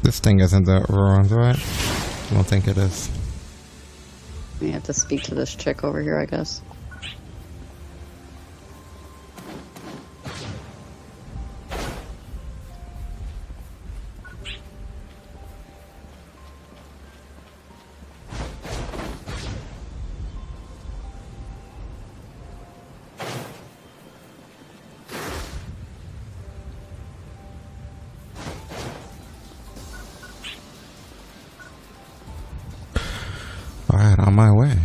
This thing isn't the ruins, right? I don't think it is. You have to speak to this chick over here, I guess. Alright, on my way.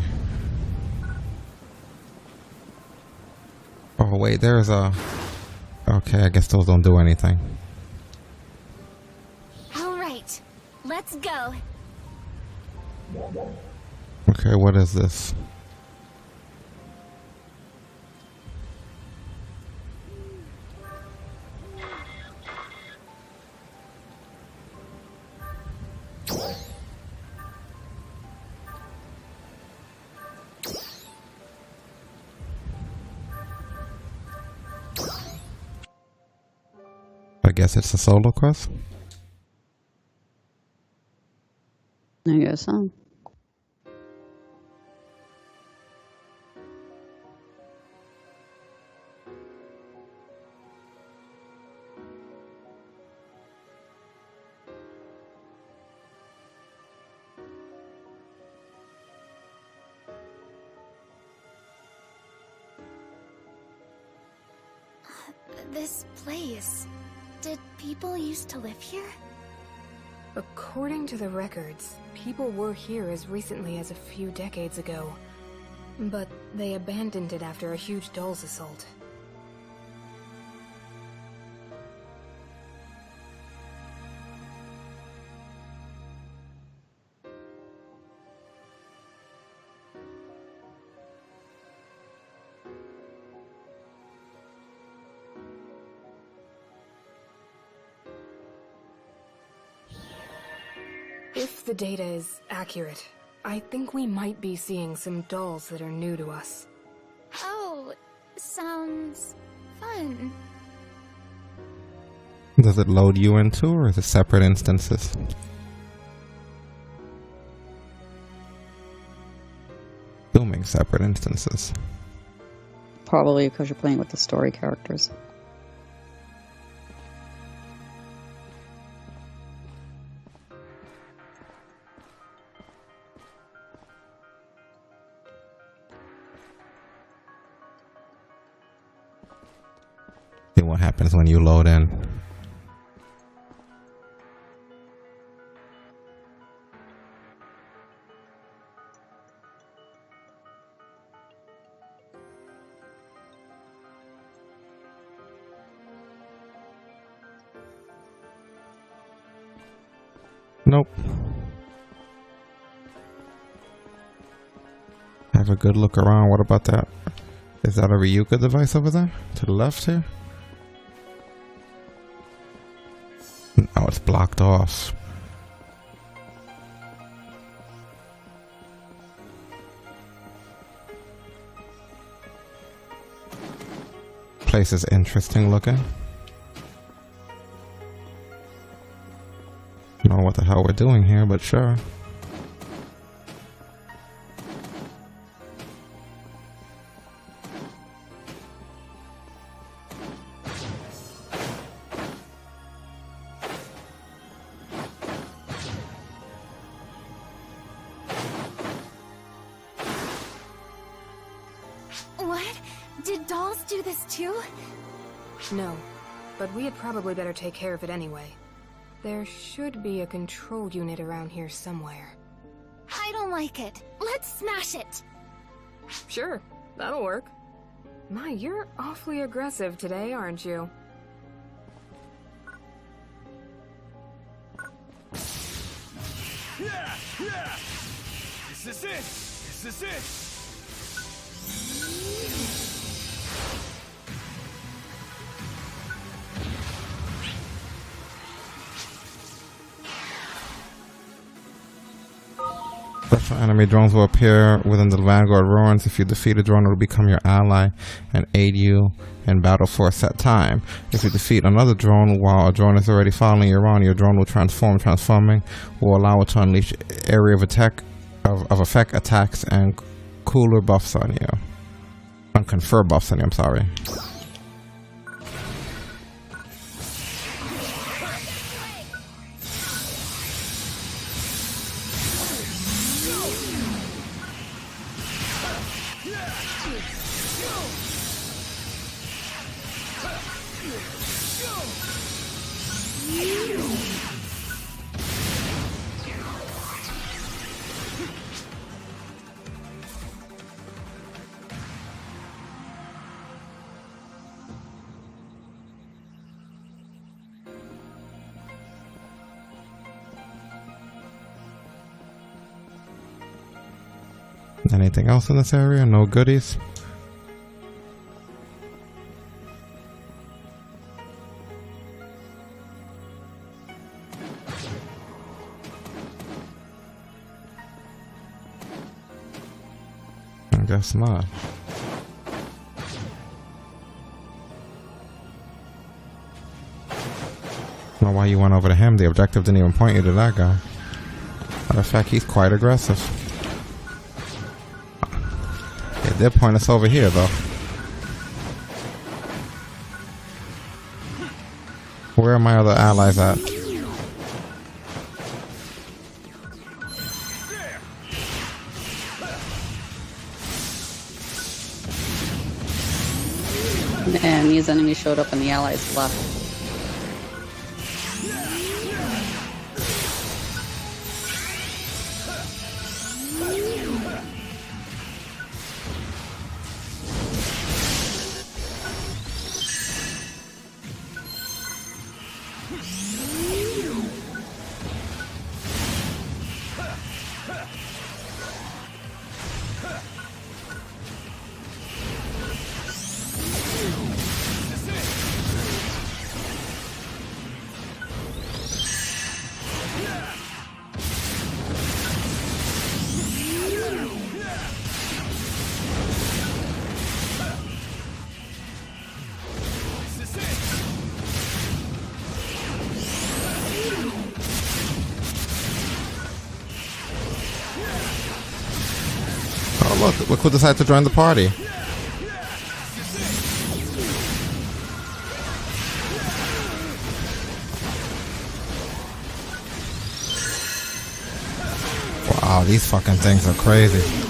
Oh wait, there's a... Okay, I guess those don't do anything. All right, let's go. Okay, what is this? I guess it's a solo quest? I guess so. This place. Did people used to live here? According to the records, people were here as recently as a few decades ago. But they abandoned it after a huge Dolls assault. If the data is accurate, I think we might be seeing some dolls that are new to us. Oh, sounds fun. Does it load you into, or is it separate instances? Assuming separate instances. Probably because you're playing with the story characters. See what happens when you load in. Nope. Have a good look around. What about that? Is that a Ryuka device over there? To the left here? Oh, it's blocked off. Place is interesting looking. Don't know what the hell we're doing here, but sure. Did dolls do this too? No, but we had probably better take care of it anyway. There should be a control unit around here somewhere. I don't like it. Let's smash it. Sure, that'll work. My, you're awfully aggressive today, aren't you? Yeah, yeah. This is it. This is it. Special enemy drones will appear within the Vanguard ruins. If you defeat a drone, it will become your ally and aid you in battle for a set time. If you defeat another drone while a drone is already following you around, your drone will transform. Transforming will allow it to unleash area of effect attacks and cooler buffs on you. And confer buffs on you, I'm sorry. Anything else in this area? No goodies? I guess not. I don't know why you went over to him. The objective didn't even point you to that guy. Matter of fact, he's quite aggressive. It did point us over here, though. Where are my other allies at? And these enemies showed up and the allies left. Look who decided to join the party. Wow, these fucking things are crazy.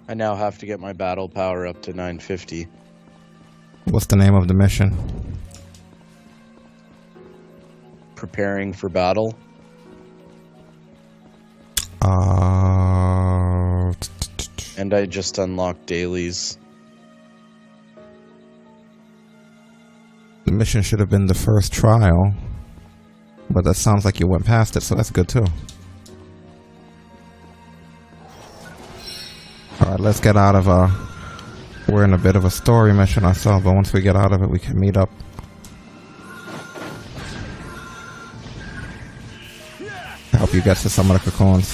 I now have to get my battle power up to 950. What's the name of the mission? Preparing for battle. And I just unlocked dailies. The mission should have been the first trial, but that sounds like you went past it, so that's good too. Alright, let's get out of we're in a bit of a story mission ourselves, but once we get out of it, we can meet up. Help you get to some of the cocoons.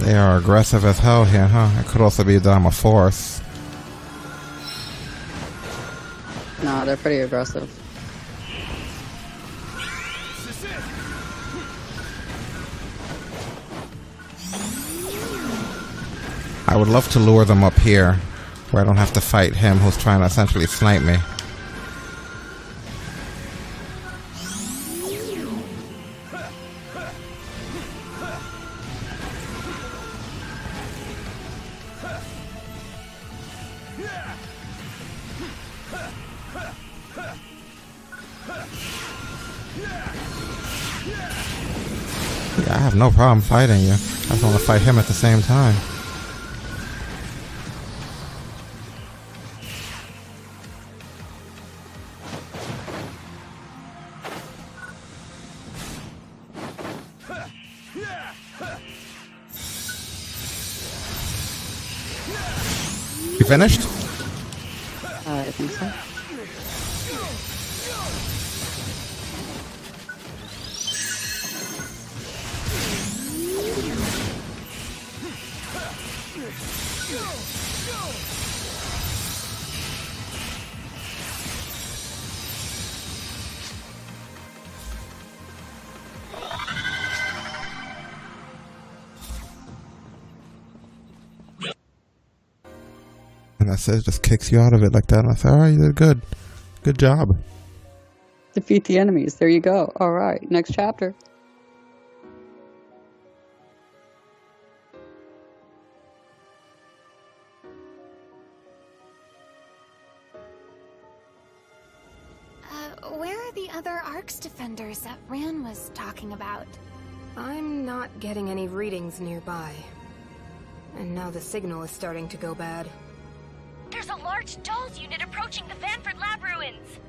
They are aggressive as hell here, huh? It could also be that I'm a force. No, they're pretty aggressive. I would love to lure them up here, where I don't have to fight him who's trying to essentially snipe me. Yeah, I have no problem fighting you. I just want to fight him at the same time. You finished? I think so. And that's it, just kicks you out of it like that. And I said, alright, you did good. Good job. Defeat the enemies. There you go. All right. Next chapter. Where are the other Arcs defenders that Ran was talking about? I'm not getting any readings nearby. And now the signal is starting to go bad. There's a large dolls unit approaching the Vanford lab ruins.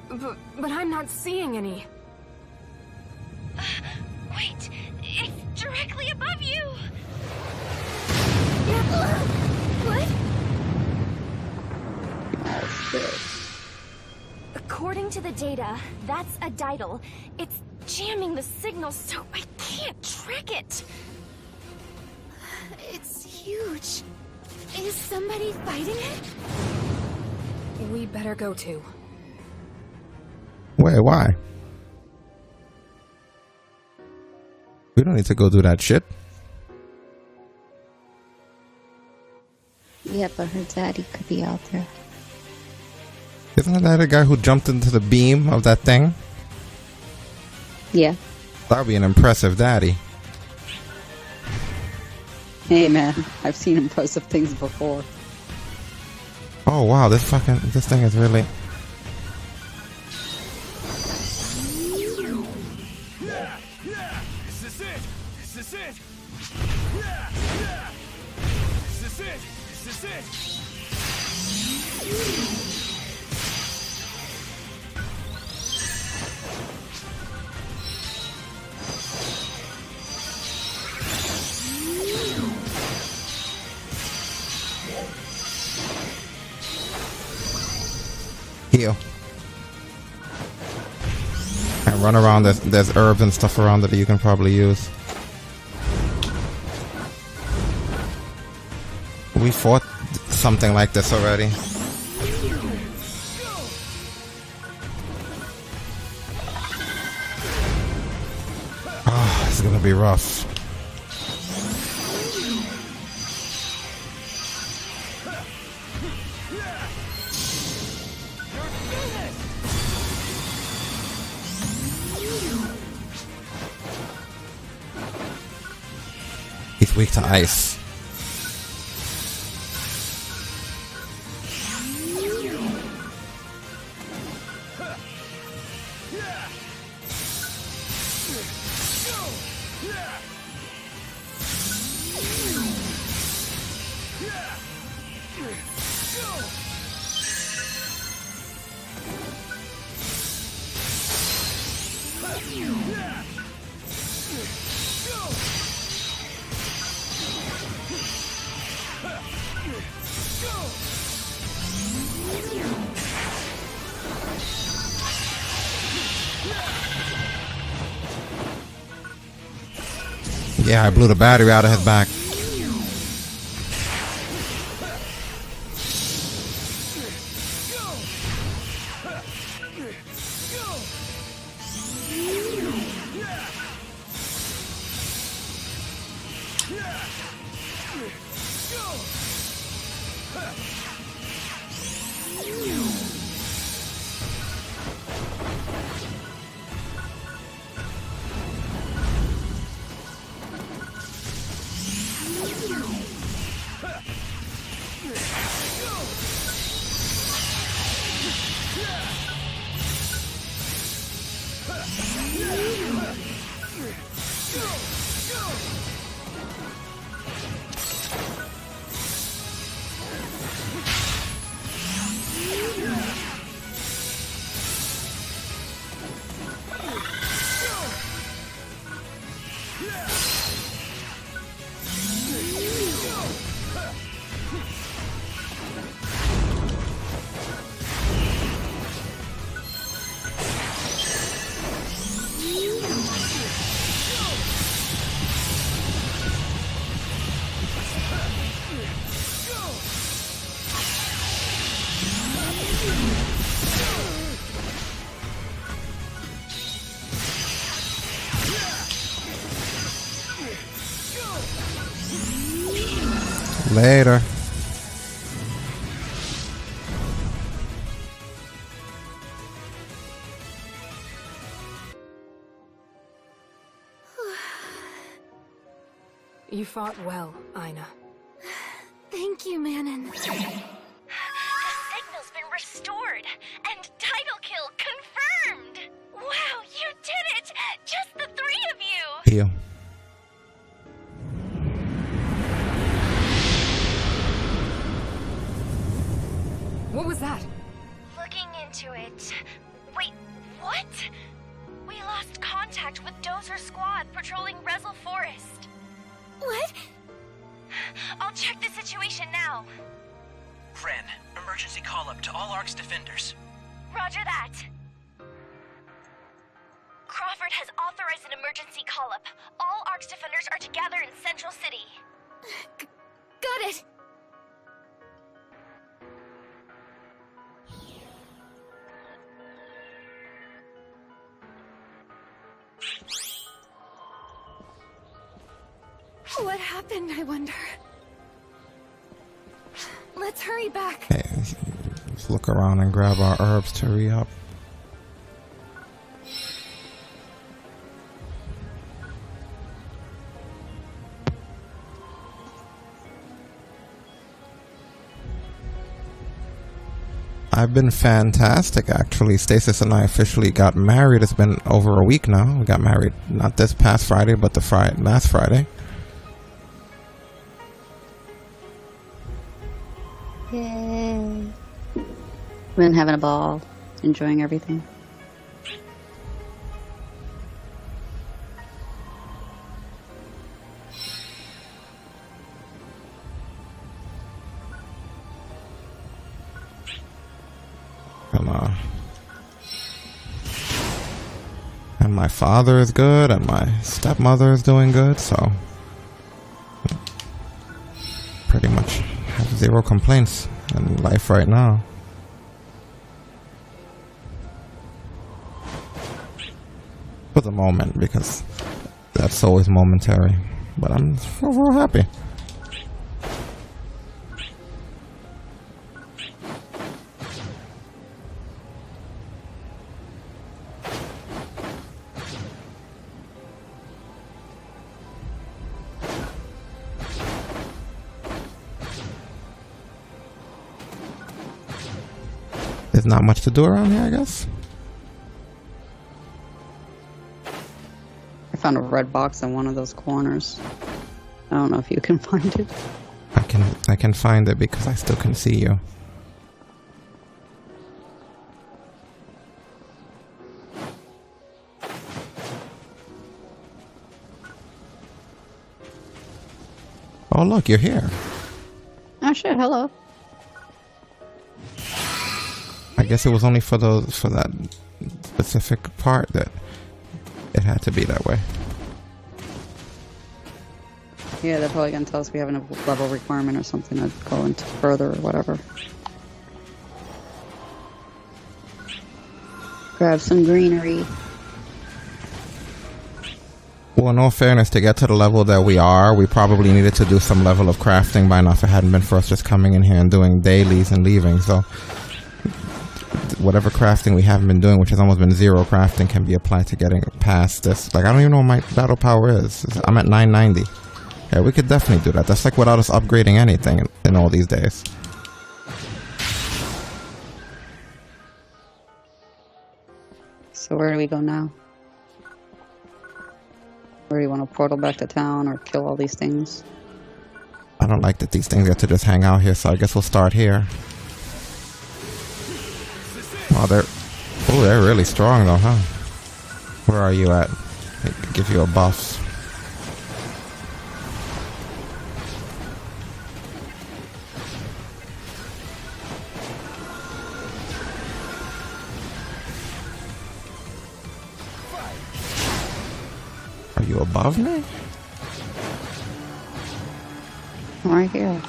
But I'm not seeing any. Wait, it's directly above you. What? Oh, shit. According to the data, that's a Didal. It's jamming the signal so I can't track it. It's huge. Is somebody fighting it? We better go too. Wait, why? We don't need to go do that shit. Yeah, but her daddy could be out there. Isn't that the guy who jumped into the beam of that thing? Yeah. That would be an impressive daddy. Hey, man. I've seen impressive things before. Oh wow, this thing is really... This is it! This is it! This is it! This is it! Heal. And run around, there's herbs and stuff around it that you can probably use. We fought something like this already. Oh, this is gonna be rough. He's weak to ice. Yeah, I blew the battery out of his back. Later. You fought well, Aina. Thank you, Manon. The signal's been restored, and title kill confirmed! Wow, you did it! Just the three of you! Heal. What was that? Looking into it... Wait, what? We lost contact with Dozer Squad patrolling Rezel Forest. What? I'll check the situation now. Ren, emergency call-up to all ARC's defenders. Roger that. Crawford has authorized an emergency call-up. All ARC's defenders are to gather in Central City. Got it! What happened, I wonder? Let's hurry back. Hey, let's look around and grab our herbs to re-up. I've been fantastic, actually. Stasis and I officially got married. It's been over a week now. We got married not this past Friday, but the last Friday. Yay. Been having a ball, enjoying everything. And my father is good, and my stepmother is doing good, so pretty much have zero complaints in life right now. For the moment, because that's always momentary. But I'm overall happy. There's not much to do around here, I guess. I found a red box in one of those corners. I don't know if you can find it. I can find it because I still can see you. Oh look, you're here. Oh shit, hello. I guess it was only for that specific part that it had to be that way. Yeah, they're probably gonna tell us we have a level requirement or something to go into further or whatever. Grab some greenery. Well, in all fairness, to get to the level that we are, we probably needed to do some level of crafting by now if it hadn't been for us just coming in here and doing dailies and leaving. So, whatever crafting we haven't been doing, which has almost been zero crafting, can be applied to getting past this. Like, I don't even know what my battle power is. I'm at 990. Yeah, we could definitely do that. That's like without us upgrading anything in all these days. So where do we go now? Where do you want to portal back to town or kill all these things? I don't like that these things get to just hang out here, so I guess we'll start here. Oh, they're really strong though, huh? Where are you at? They give you a buff. Are you above me? Right here.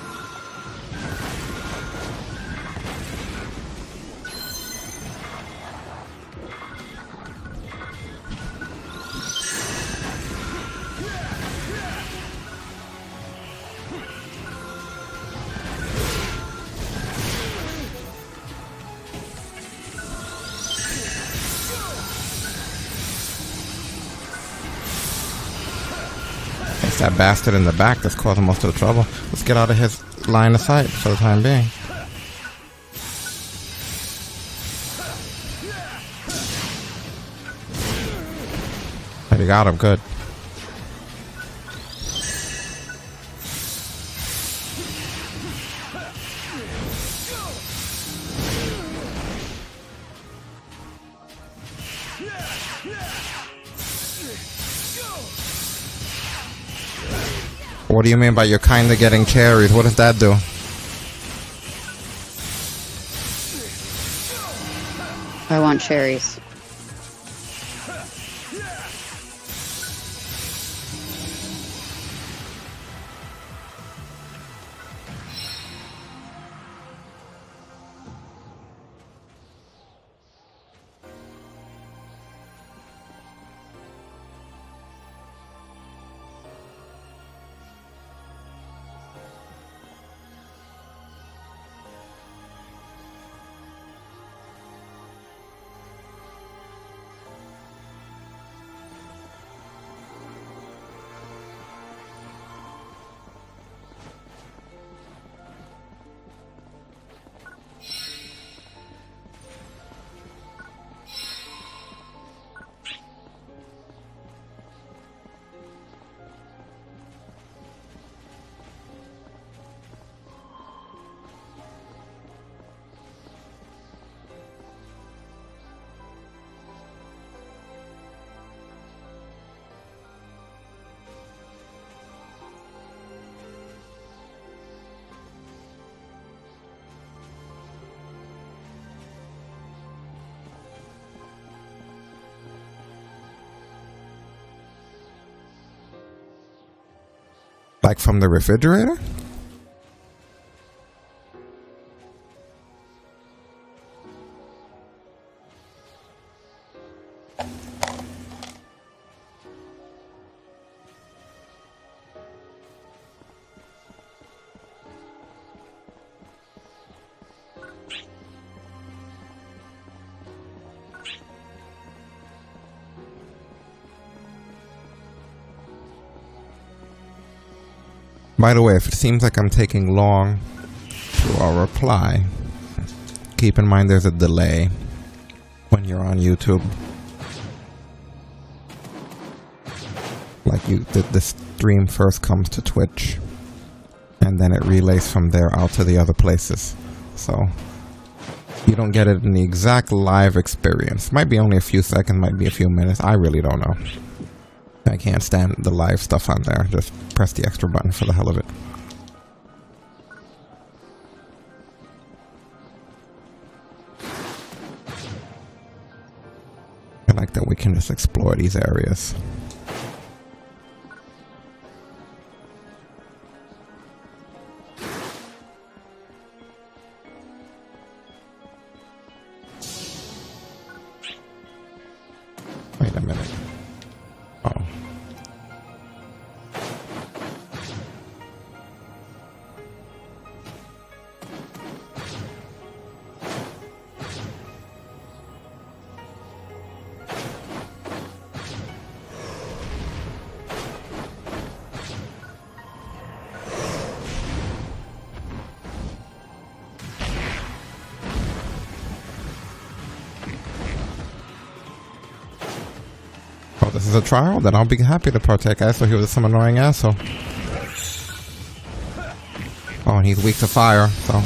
It's that bastard in the back that's causing most of the trouble. Let's get out of his line of sight for the time being. There, you got him. Good. What do you mean by you're kinda getting cherries? What does that do? I want cherries. Like from the refrigerator? By the way, if it seems like I'm taking long to reply, keep in mind there's a delay when you're on YouTube. Like the stream first comes to Twitch, and then it relays from there out to the other places. So you don't get it in the exact live experience. Might be only a few seconds, might be a few minutes. I really don't know. I can't stand the live stuff on there. Just press the extra button for the hell of it. I like that we can just explore these areas. this is a trial, then I'll be happy to partake. I thought he was some annoying asshole. Oh, and he's weak to fire, so.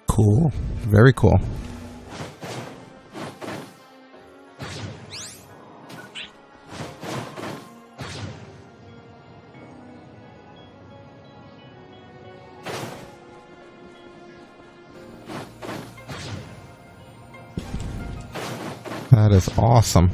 Cool. Very cool. That is awesome.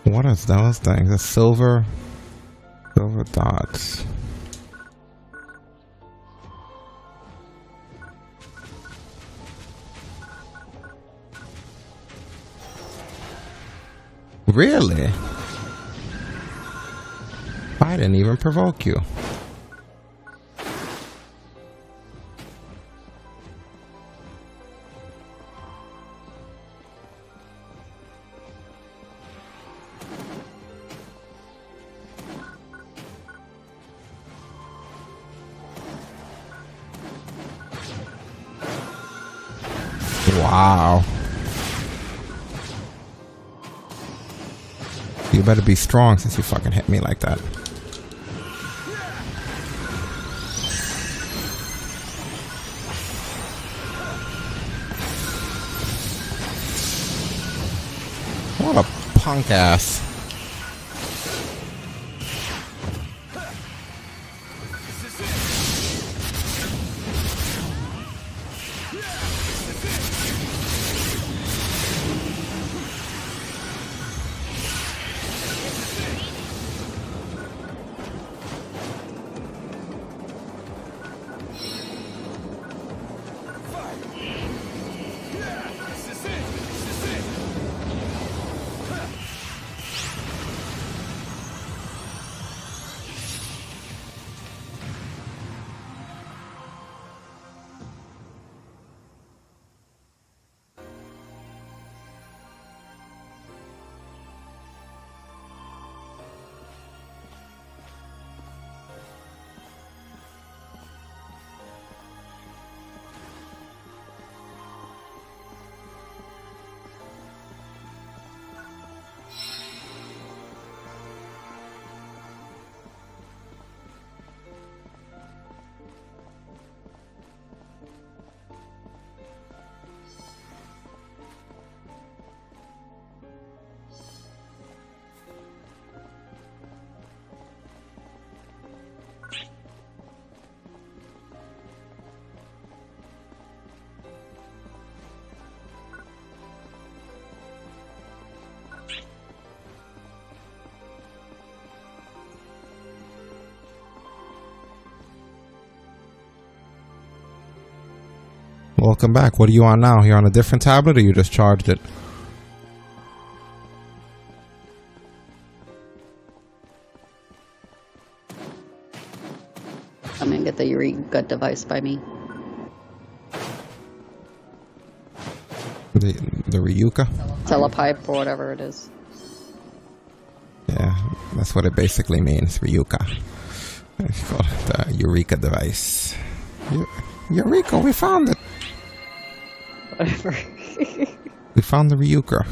What is those things? The silver dots. Really? I didn't even provoke you. Wow. You better be strong since you fucking hit me like that. What a punk ass. Welcome back. What are you on now? You're on a different tablet or you just charged it? I'm gonna get the Yuri gut device by me. The Ryuka? Telepipe or whatever it is. Yeah, that's what it basically means, Ryuka. It's called the Eureka device. Eureka, we found it! Whatever. We found the Ryuka.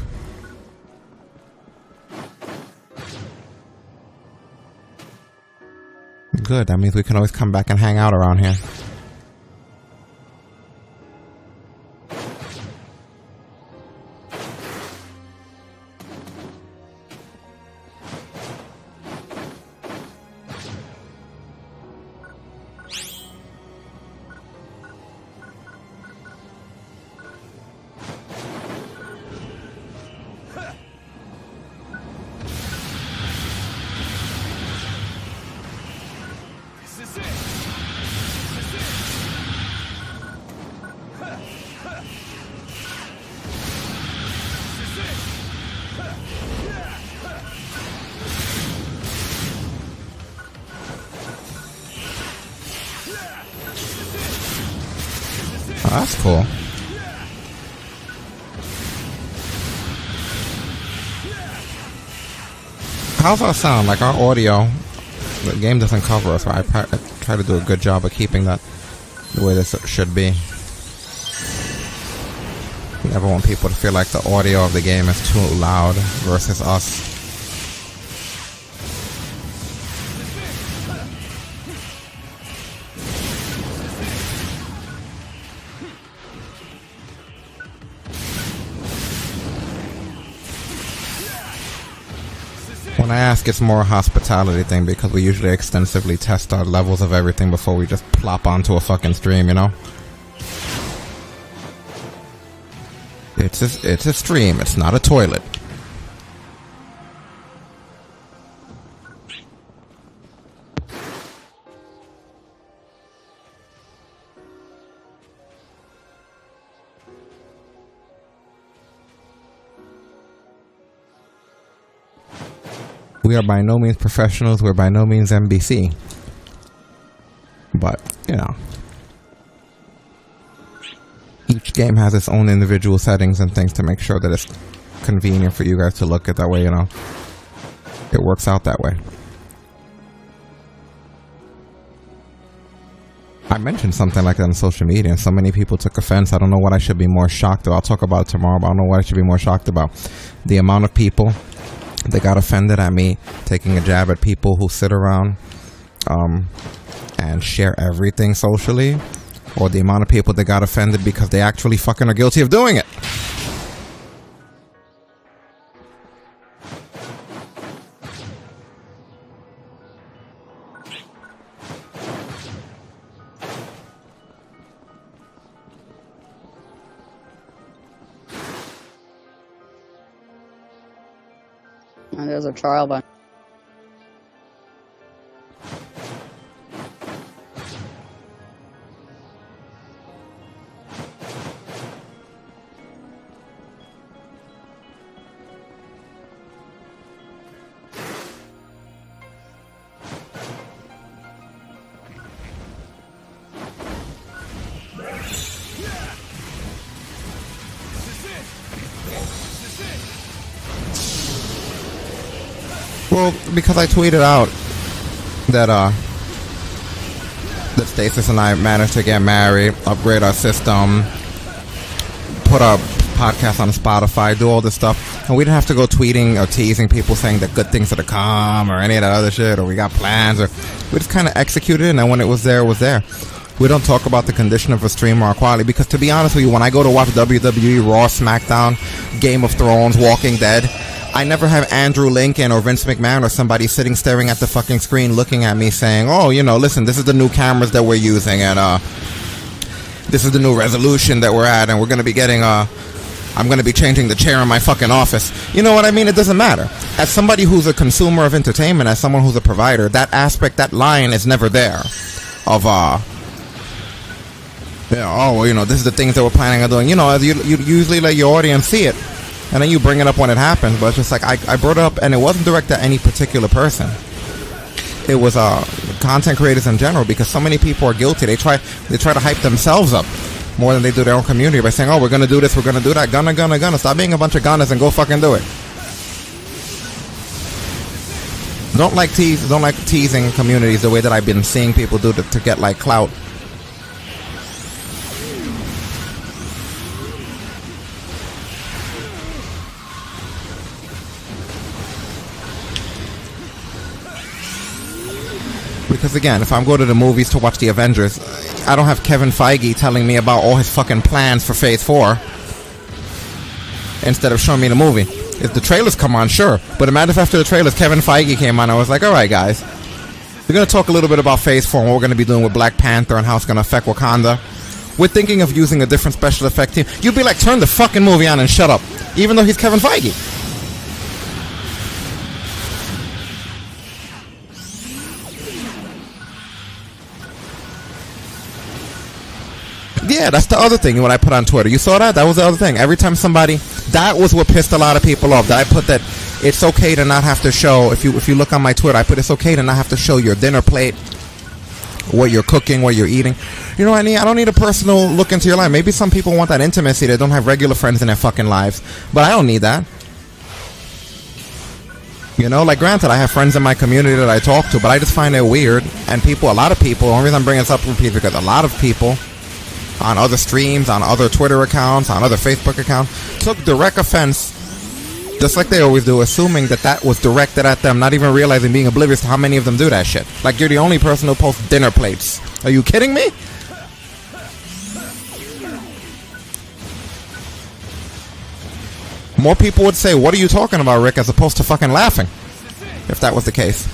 Good, that means we can always come back and hang out around here. Oh, that's cool. How's our sound? Like our audio, the game doesn't cover us, so I try to do a good job of keeping that the way this should be. You never want people to feel like the audio of the game is too loud versus us. When I ask, it's more a hospitality thing because we usually extensively test our levels of everything before we just plop onto a fucking stream, you know? It's a stream, it's not a toilet. We are by no means professionals, we're by no means NBC. But, you know. Each game has its own individual settings and things to make sure that it's convenient for you guys to look at that way, you know. It works out that way. I mentioned something like that on social media and so many people took offense. I don't know what I should be more shocked about. I'll talk about it tomorrow, but I don't know what I should be more shocked about. The amount of people that got offended at me taking a jab at people who sit around and share everything socially, or the amount of people that got offended because they actually fucking are guilty of doing it. And there's a trial button. Well, because I tweeted out that that Stasis and I managed to get married, upgrade our system, put our podcast on Spotify, do all this stuff, and we didn't have to go tweeting or teasing people saying that good things are to come or any of that other shit, or we got plans, or we just kind of executed it, and then when it was there, it was there. We don't talk about the condition of a stream or our quality, because to be honest with you, when I go to watch WWE, Raw, SmackDown, Game of Thrones, Walking Dead, I never have Andrew Lincoln or Vince McMahon or somebody sitting staring at the fucking screen looking at me saying, oh, you know, listen, this is the new cameras that we're using, and this is the new resolution that we're at, and we're going to be getting I'm going to be changing the chair in my fucking office. You know what I mean? It doesn't matter. As somebody who's a consumer of entertainment, as someone who's a provider, that aspect, that line is never there of, this is the things that we're planning on doing. You know, you usually let your audience see it, and then you bring it up when it happens. But it's just like, I brought it up, and it wasn't directed at any particular person. It was content creators in general, because so many people are guilty. They try to hype themselves up more than they do their own community by saying, oh, we're going to do this, we're going to do that, gonna. Stop being a bunch of gunners and go fucking do it. Don't like teasing communities the way that I've been seeing people do to get like clout. Because again, if I'm going to the movies to watch the Avengers, I don't have Kevin Feige telling me about all his fucking plans for Phase 4 instead of showing me the movie. If the trailers come on, sure. But imagine if after the trailers, Kevin Feige came on, I was like, alright guys, we're going to talk a little bit about Phase 4 and what we're going to be doing with Black Panther and how it's going to affect Wakanda. We're thinking of using a different special effect team. You'd be like, turn the fucking movie on and shut up. Even though he's Kevin Feige. Yeah, that's the other thing when I put on Twitter. You saw that? That was the other thing. Every time somebody... That was what pissed a lot of people off. That I put that it's okay to not have to show... If you look on my Twitter, I put it's okay to not have to show your dinner plate, what you're cooking, what you're eating. You know what I mean? I don't need a personal look into your life. Maybe some people want that intimacy. They don't have regular friends in their fucking lives. But I don't need that. You know, like granted, I have friends in my community that I talk to, but I just find it weird. And people, a lot of people, the only reason I'm bringing this up with people because a lot of people... on other streams, on other Twitter accounts, on other Facebook accounts, took direct offense, just like they always do, assuming that was directed at them, not even realizing, being oblivious to how many of them do that shit. Like, you're the only person who posts dinner plates. Are you kidding me? More people would say, what are you talking about, Rick, as opposed to fucking laughing, if that was the case.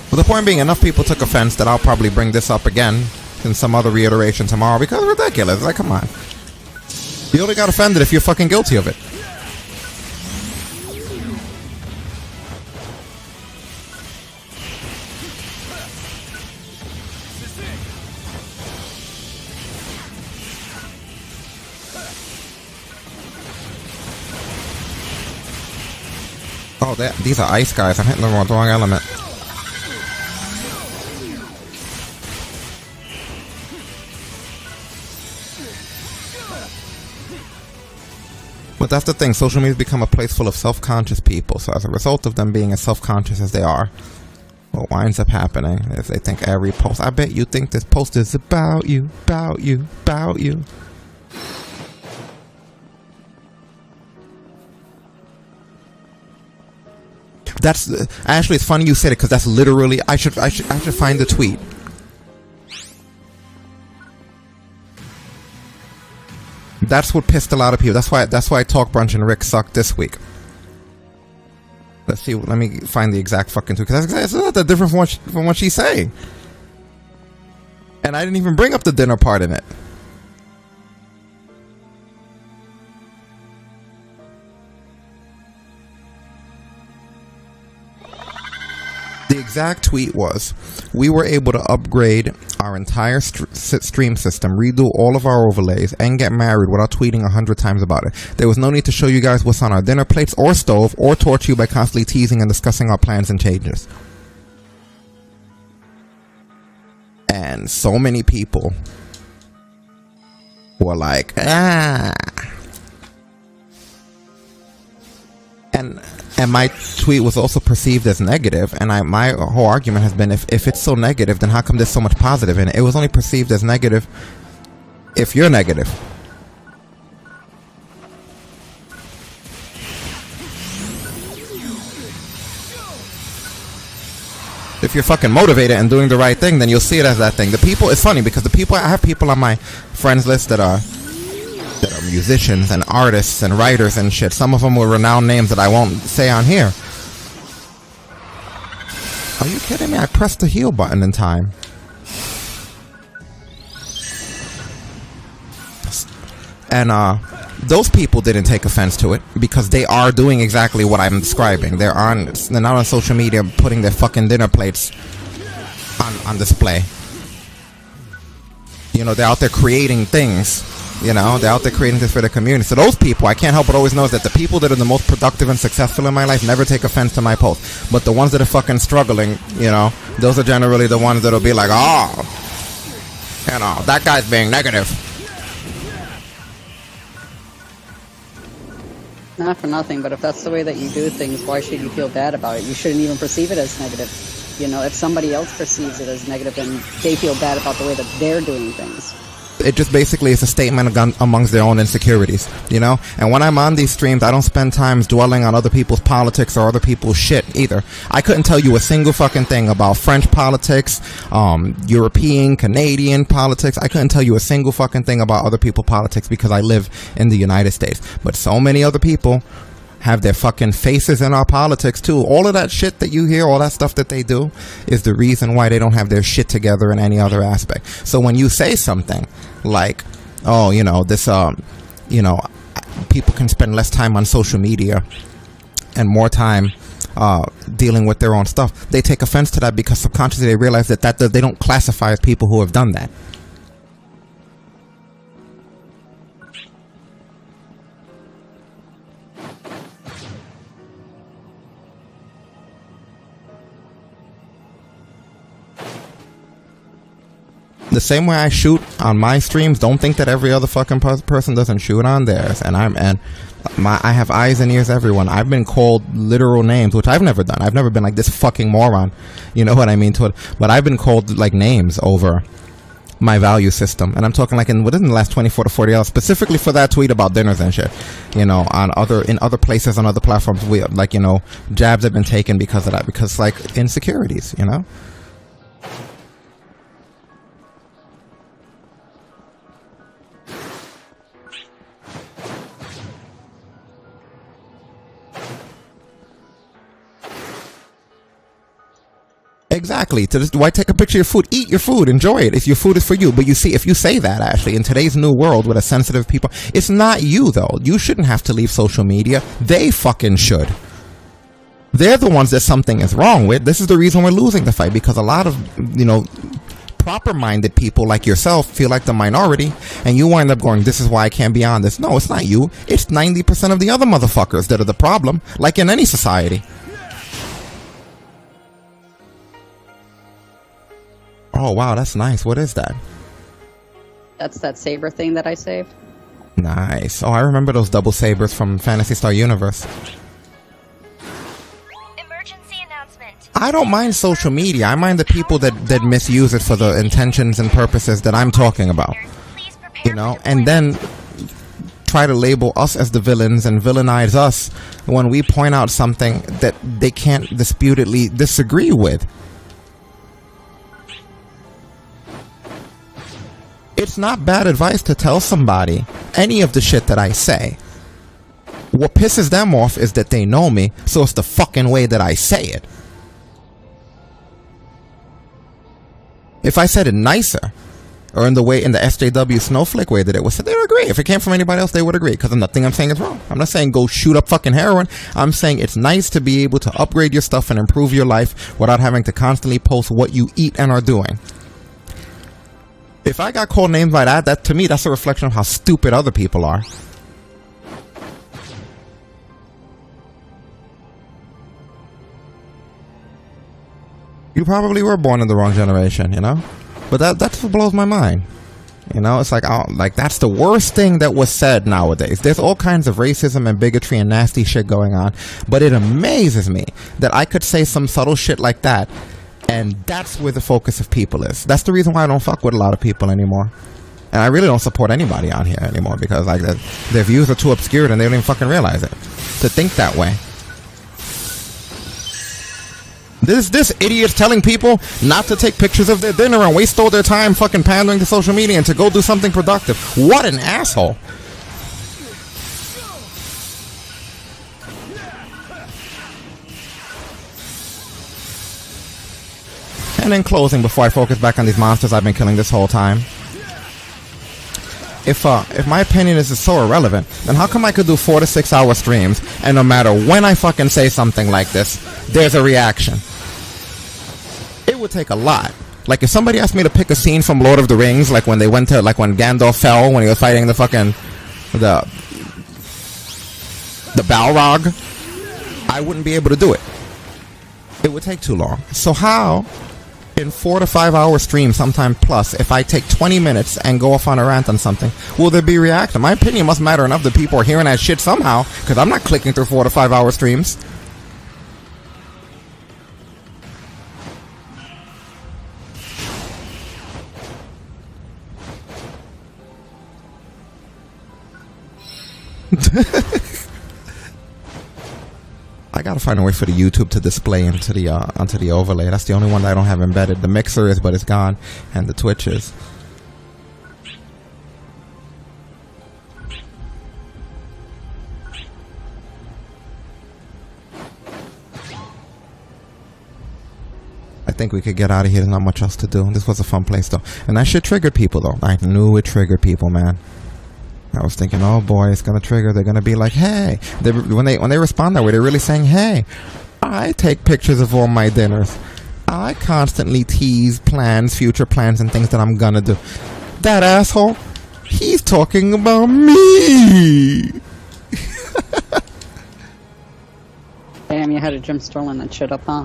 But the point being, enough people took offense that I'll probably bring this up again in some other reiteration tomorrow because it's ridiculous. Like, come on. You only got offended if you're fucking guilty of it. Oh, these are ice guys. I'm hitting the wrong element. But that's the thing, social media has become a place full of self-conscious people. So as a result of them being as self-conscious as they are, what winds up happening is they think every post, I bet you think this post is about you, about you, about you. That's actually, it's funny you said it because that's literally, I should find the tweet. That's what pissed a lot of people. That's why TalkBrunch and Rick sucked this week. Let's see. Let me find the exact fucking tweet because that's not that different from what she's saying. And I didn't even bring up the dinner part in it. The exact tweet was, we were able to upgrade our entire stream system, redo all of our overlays, and get married without tweeting 100 times about it. There was no need to show you guys what's on our dinner plates or stove, or torture you by constantly teasing and discussing our plans and changes. And so many people were like, ah. And my tweet was also perceived as negative, and my whole argument has been, if it's so negative, then how come there's so much positive in it? It was only perceived as negative if you're negative. If you're fucking motivated and doing the right thing, then you'll see it as that thing. The people, it's funny because I have people on my friends list that are musicians and artists and writers and shit. Some of them were renowned names that I won't say on here. Are you kidding me? I pressed the heal button in time. And those people didn't take offense to it because they are doing exactly what I'm describing. They're not on social media putting their fucking dinner plates on display. You know, they're out there creating things. You know, they're out there creating this for the community. So those people, I can't help but always know that the people that are the most productive and successful in my life never take offense to my post. But the ones that are fucking struggling, you know, those are generally the ones that'll be like, oh, you know, that guy's being negative. Not for nothing, but if that's the way that you do things, why should you feel bad about it? You shouldn't even perceive it as negative. You know, if somebody else perceives it as negative, then they feel bad about the way that they're doing things. It just basically is a statement amongst their own insecurities, you know? And when I'm on these streams, I don't spend time dwelling on other people's politics or other people's shit either. I couldn't tell you a single fucking thing about French politics, European, Canadian politics. I couldn't tell you a single fucking thing about other people's politics because I live in the United States. But so many other people have their fucking faces in our politics too. All of that shit that you hear, all that stuff that they do, is the reason why they don't have their shit together in any other aspect. So when you say something like, oh, you know, this, you know, people can spend less time on social media and more time dealing with their own stuff, they take offense to that because subconsciously they realize that they don't classify as people who have done that. The same way I shoot on my streams, don't think that every other fucking person doesn't shoot on theirs. And I have eyes and ears, everyone. I've been called literal names, which I've never done. I've never been like this fucking moron. You know what I mean? But I've been called like names over my value system. And I'm talking like within the last 24 to 40 hours, specifically for that tweet about dinners and shit. You know, in other places, on other platforms, like, you know, jabs have been taken because of that. Because like insecurities, you know? Exactly. Why take a picture of your food? Eat your food. Enjoy it. If your food is for you. But you see, if you say that, actually, in today's new world with a sensitive people, it's not you, though. You shouldn't have to leave social media. They fucking should. They're the ones that something is wrong with. This is the reason we're losing the fight, because a lot of, you know, proper-minded people like yourself feel like the minority, and you wind up going, this is why I can't be on this. No, it's not you. It's 90% of the other motherfuckers that are the problem, like in any society. Oh, wow, that's nice. What is that? That's that saber thing that I saved. Nice. Oh, I remember those double sabers from Phantasy Star Universe. Emergency announcement. I don't mind social media. I mind the people that misuse it for the intentions and purposes that I'm talking about. You know, and then try to label us as the villains and villainize us when we point out something that they can't disputedly disagree with. It's not bad advice to tell somebody any of the shit that I say. What pisses them off is that they know me, so it's the fucking way that I say it. If I said it nicer, or in the SJW Snowflake way that it was said, they would agree. If it came from anybody else, they would agree, because nothing I'm saying is wrong. I'm not saying go shoot up fucking heroin. I'm saying it's nice to be able to upgrade your stuff and improve your life without having to constantly post what you eat and are doing. If I got called names like that, to me, that's a reflection of how stupid other people are. You probably were born in the wrong generation, you know? But that's what blows my mind. You know, it's like, that's the worst thing that was said nowadays. There's all kinds of racism and bigotry and nasty shit going on. But it amazes me that I could say some subtle shit like that, and that's where the focus of people is. That's the reason why I don't fuck with a lot of people anymore. And I really don't support anybody on here anymore, because like their views are too obscure and they don't even fucking realize it. To think that way. This idiot's telling people not to take pictures of their dinner and waste all their time fucking pandering to social media and to go do something productive. What an asshole. And in closing, before I focus back on these monsters I've been killing this whole time, if my opinion is so irrelevant, then how come I could do 4 to 6 hour streams and no matter when I fucking say something like this, there's a reaction? It would take a lot. Like if somebody asked me to pick a scene from Lord of the Rings, like when they went to, like when Gandalf fell when he was fighting the fucking the Balrog, I wouldn't be able to do it. It would take too long. So how in 4 to 5 hour streams, sometime plus, if I take 20 minutes and go off on a rant on something, will there be reaction? My opinion must matter enough that people are hearing that shit somehow, because I'm not clicking through 4 to 5 hour streams. I gotta find a way for the YouTube to display into the onto the overlay. That's the only one that I don't have embedded. The mixer is, but it's gone, and the Twitch is. I think we could get out of here. There's not much else to do. This was a fun place though, and that shit triggered people though. I knew it triggered people, man. I was thinking, oh boy, it's gonna trigger. They're gonna be like, hey. When they respond that way, they're really saying, hey, I take pictures of all my dinners. I constantly tease plans, future plans, and things that I'm gonna do. That asshole, he's talking about me. Damn, you had a Jim Sterling that shit up, huh?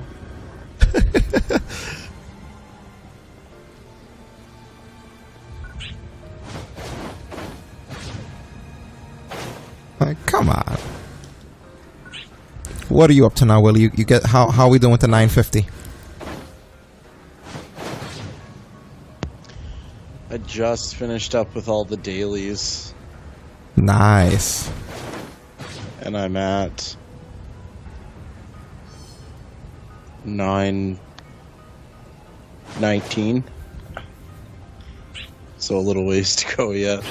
Like, come on. What are you up to now, Willie? You get how are we doing with the 950? I just finished up with all the dailies. Nice. And I'm at 919. So a little ways to go yet.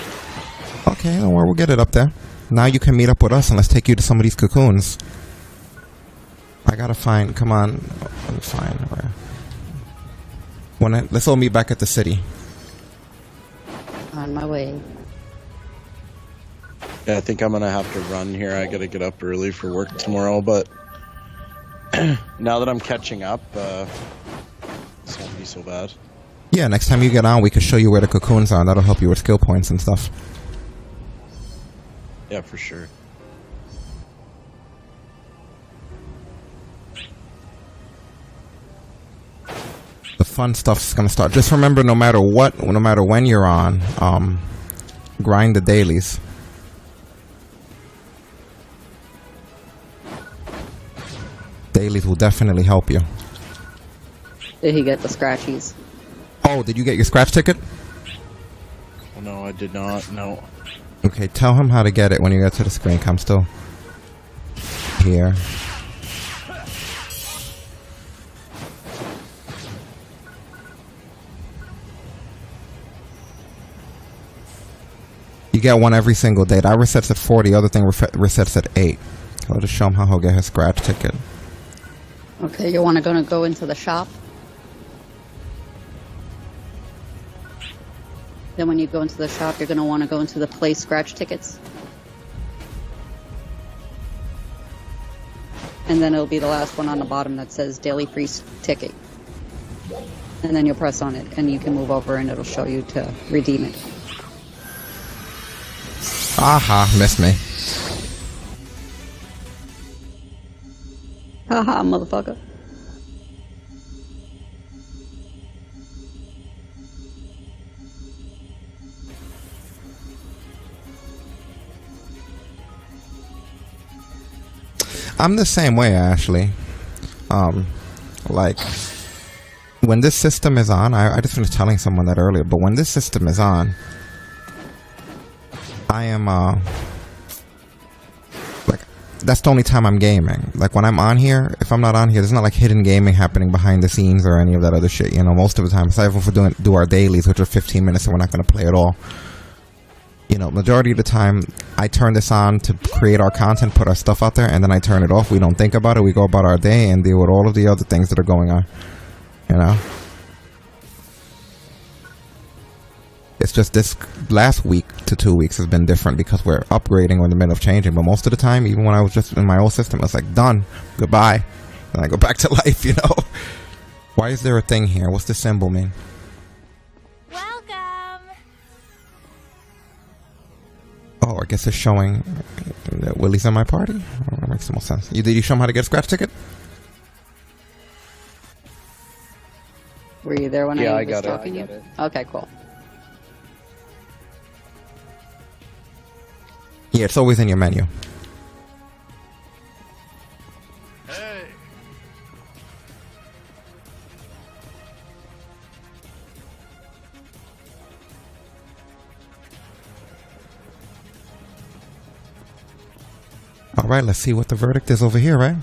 Okay, don't worry, we'll get it up there. Now you can meet up with us and let's take you to some of these cocoons. I gotta find, come on, let me find where. Let's all meet back at the city. On my way. Yeah, I think I'm gonna have to run here. I gotta get up early for work tomorrow, but now that I'm catching up, this won't be so bad. Yeah, next time you get on, we can show you where the cocoons are. That'll help you with skill points and stuff. Yeah, for sure. The fun stuff's gonna start. Just remember, no matter what, no matter when you're on, grind the dailies. Dailies will definitely help you. Did he get the scratchies? Oh, did you get your scratch ticket? Oh, no, I did not. No. Okay, tell him how to get it when you get to the screen. I'm still here. You get one every single day. That resets at 4. The other thing resets at 8. So I'll just show him how he'll get his scratch ticket. Okay, you want to go into the shop? Then when you go into the shop, you're going to want to go into the play scratch tickets. And then it'll be the last one on the bottom that says daily free ticket. And then you'll press on it and you can move over and it'll show you to redeem it. Aha, missed me. Haha, motherfucker. I'm the same way, Ashley. Like, when this system is on, I just finished telling someone that earlier, but when this system is on, I am, like, that's the only time I'm gaming. Like, when I'm on here, if I'm not on here, there's not, like, hidden gaming happening behind the scenes or any of that other shit, you know, most of the time. Aside from if we do our dailies, which are 15 minutes, and we're not going to play at all. You know, majority of the time, I turn this on to create our content, put our stuff out there, and then I turn it off. We don't think about it. We go about our day and deal with all of the other things that are going on. You know? It's just this last week to 2 weeks has been different because we're upgrading. We're in the middle of changing. But most of the time, even when I was just in my old system, it's like, done. Goodbye. And I go back to life, you know? Why is there a thing here? What's the symbol mean? Oh, I guess it's showing that Willy's in my party? Oh, that makes the most sense. Did you show him how to get a scratch ticket? Were you there when Yeah, I I was got it. talking to you? Okay, cool. Yeah, it's always in your menu. Hey. Alright, let's see what the verdict is over here, right?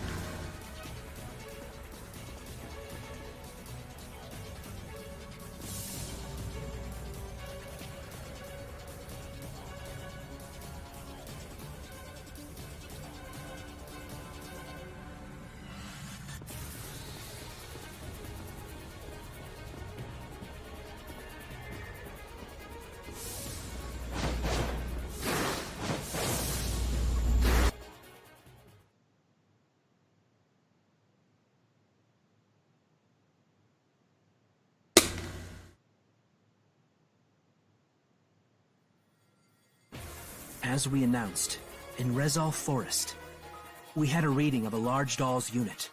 As we announced, in Rezal Forest, we had a reading of a large doll's unit.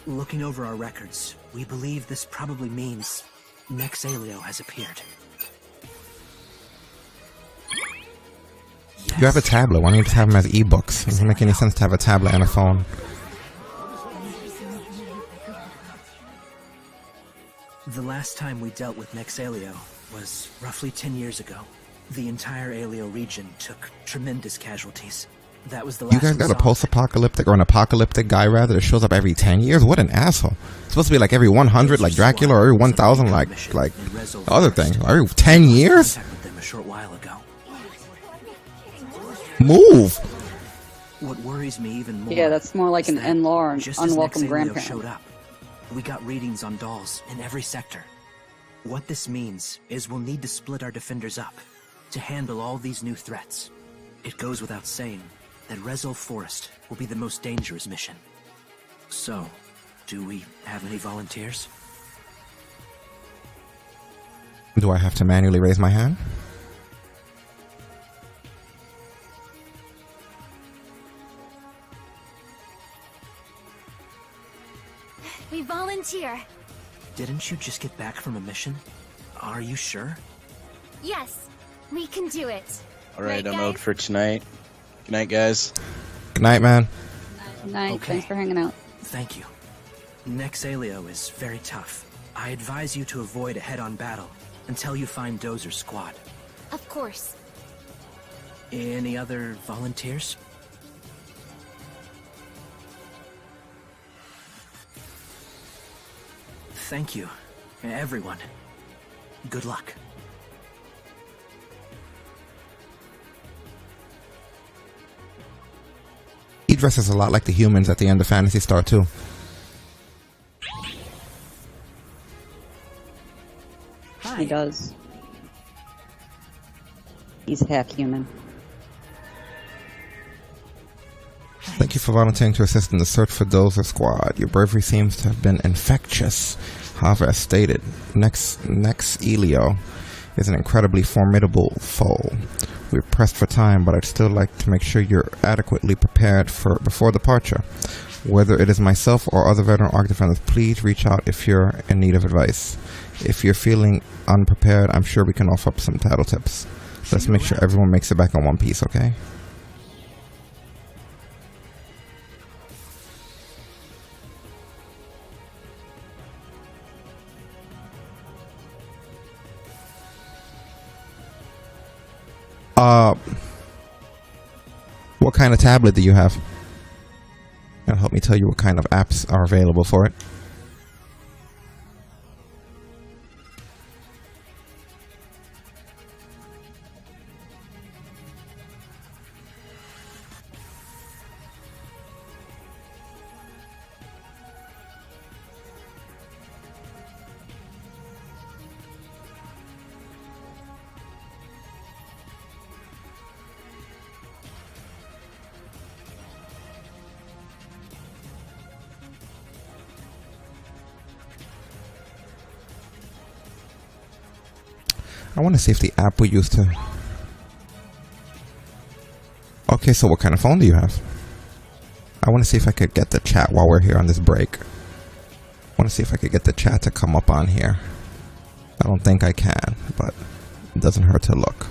Looking over our records, we believe this probably means Nexalio has appeared. Yes. You have a tablet. Why don't you just have them as ebooks? It doesn't make any sense to have a tablet and a phone. The last time we dealt with Nexalio was roughly 10 years ago. The entire Alio region took tremendous casualties. That was the last You guys got a post-apocalyptic, or an apocalyptic guy rather, that shows up every 10 years? What an asshole. It's supposed to be like every 100 like Dracula, or every 1000 like the other thing. Every 10 years? With them a short while ago. Move! What worries me even more. Yeah, that's more like an in-law, just as unwelcome Nexalio grandparent. showed up, we got readings on dolls in every sector. What this means is we'll need to split our defenders up to handle all these new threats. It goes without saying that Rezal Forest will be the most dangerous mission. So, do we have any volunteers? Do I have to manually raise my hand? We volunteer. Didn't you just get back from a mission? Are you sure? Yes, we can do it. Alright, Right, I'm out guys? for tonight. Good night, guys. Good night, man. Night. Okay. Thanks for hanging out. Thank you. Nexalio is very tough. I advise you to avoid a head-on battle until you find Dozer's squad. Of course. Any other volunteers? Thank you, everyone. Good luck. He dresses a lot like the humans at the end of Phantasy Star 2. He does. He's half human. Thank you for volunteering to assist in the search for Dozer Squad. Your bravery seems to have been infectious. However, as stated, Nexalio is an incredibly formidable foe. We're pressed for time, but I'd still like to make sure you're adequately prepared before departure. Whether it is myself or other veteran ARC defenders, please reach out if you're in need of advice. If you're feeling unprepared, I'm sure we can offer up some tattle tips. Let's make sure everyone makes it back in one piece, okay? What kind of tablet do you have? That'll help me tell you what kind of apps are available for it. I want to see if the app we used to... Okay, so what kind of phone do you have? I want to see if I could get the chat while we're here on this break. want to see if I could get the chat to come up on here. I don't think I can, but it doesn't hurt to look.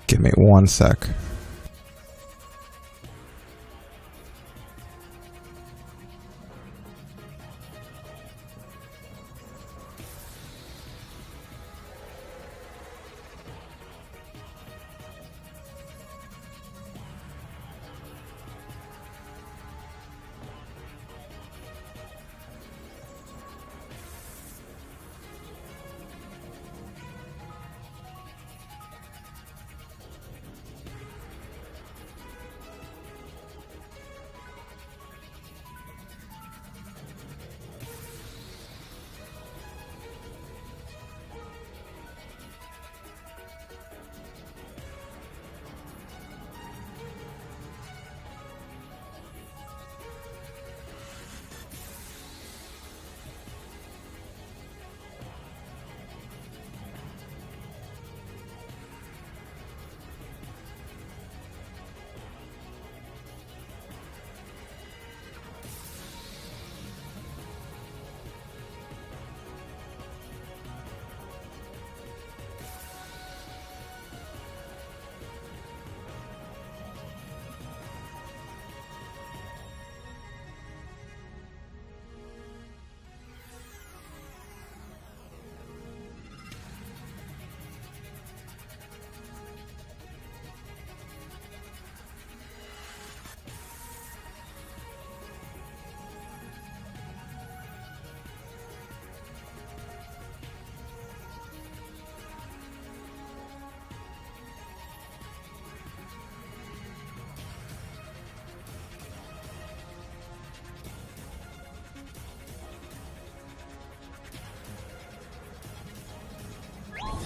Give me 1 sec.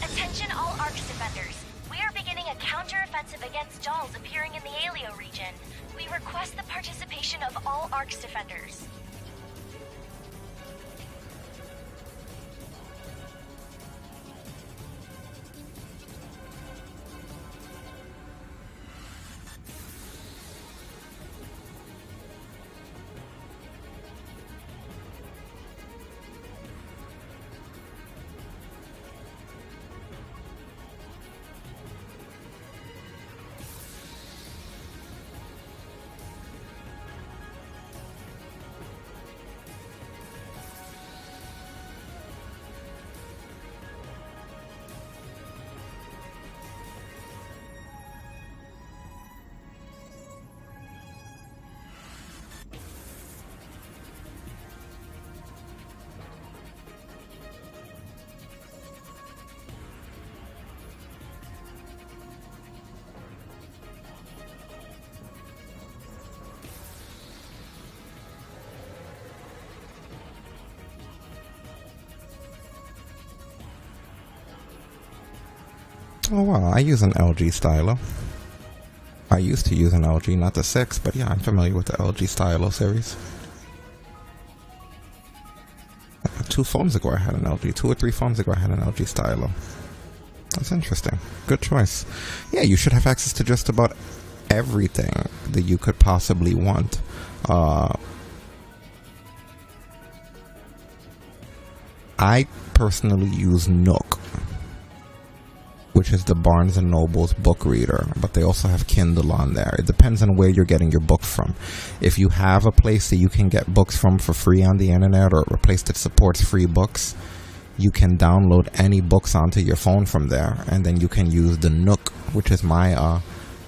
Attention all Arcs defenders. We are beginning a counter-offensive against dolls appearing in the Alio region. We request the participation of all Arcs defenders. Oh wow, I use an LG stylo. I used to use an LG, not the 6, but yeah, I'm familiar with the LG stylo series. 2 phones ago I had an LG, 2 or 3 phones ago I had an LG stylo. That's interesting. Good choice. Yeah, you should have access to just about everything that you could possibly want. I personally use Nook, which is the Barnes & Noble's book reader, but they also have Kindle on there. It depends on where you're getting your book from. If you have a place that you can get books from for free on the internet, or a place that supports free books, you can download any books onto your phone from there, and then you can use the Nook, which is my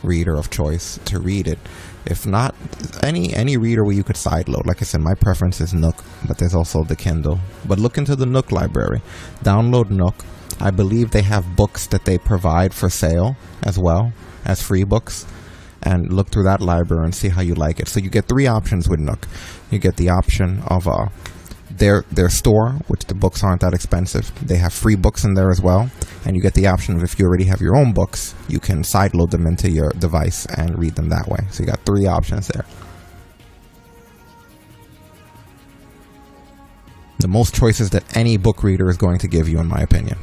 reader of choice, to read it. If not, any reader where you could sideload. Like I said, my preference is Nook, but there's also the Kindle. But look into the Nook library. Download Nook, I believe they have books that they provide for sale as well as free books, and look through that library and see how you like it. So you get 3 options with Nook. You get the option of their store, which the books aren't that expensive. They have free books in there as well, and you get the option of, if you already have your own books, you can sideload them into your device and read them that way. So you got 3 options there. The most choices that any book reader is going to give you, in my opinion.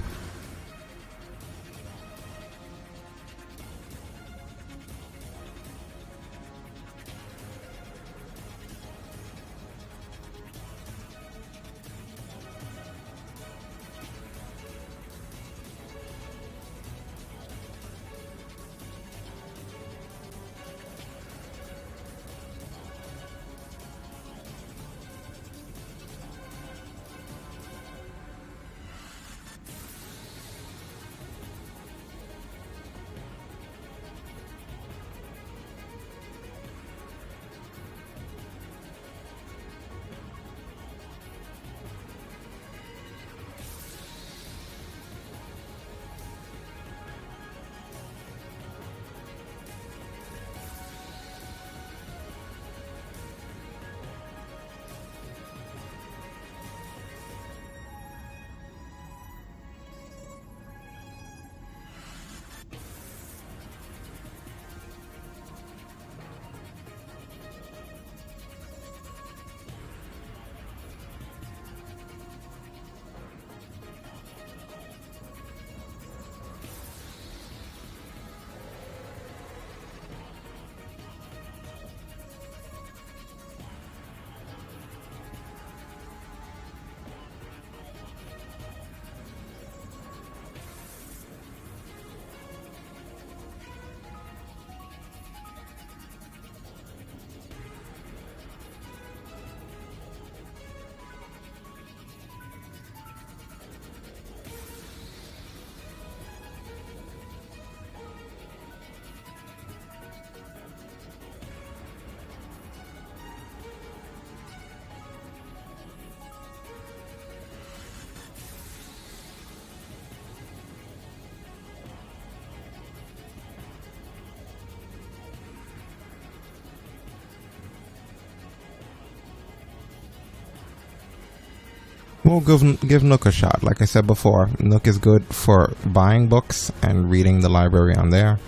We'll give Nook a shot. Like I said before, Nook is good for buying books and reading the library on there.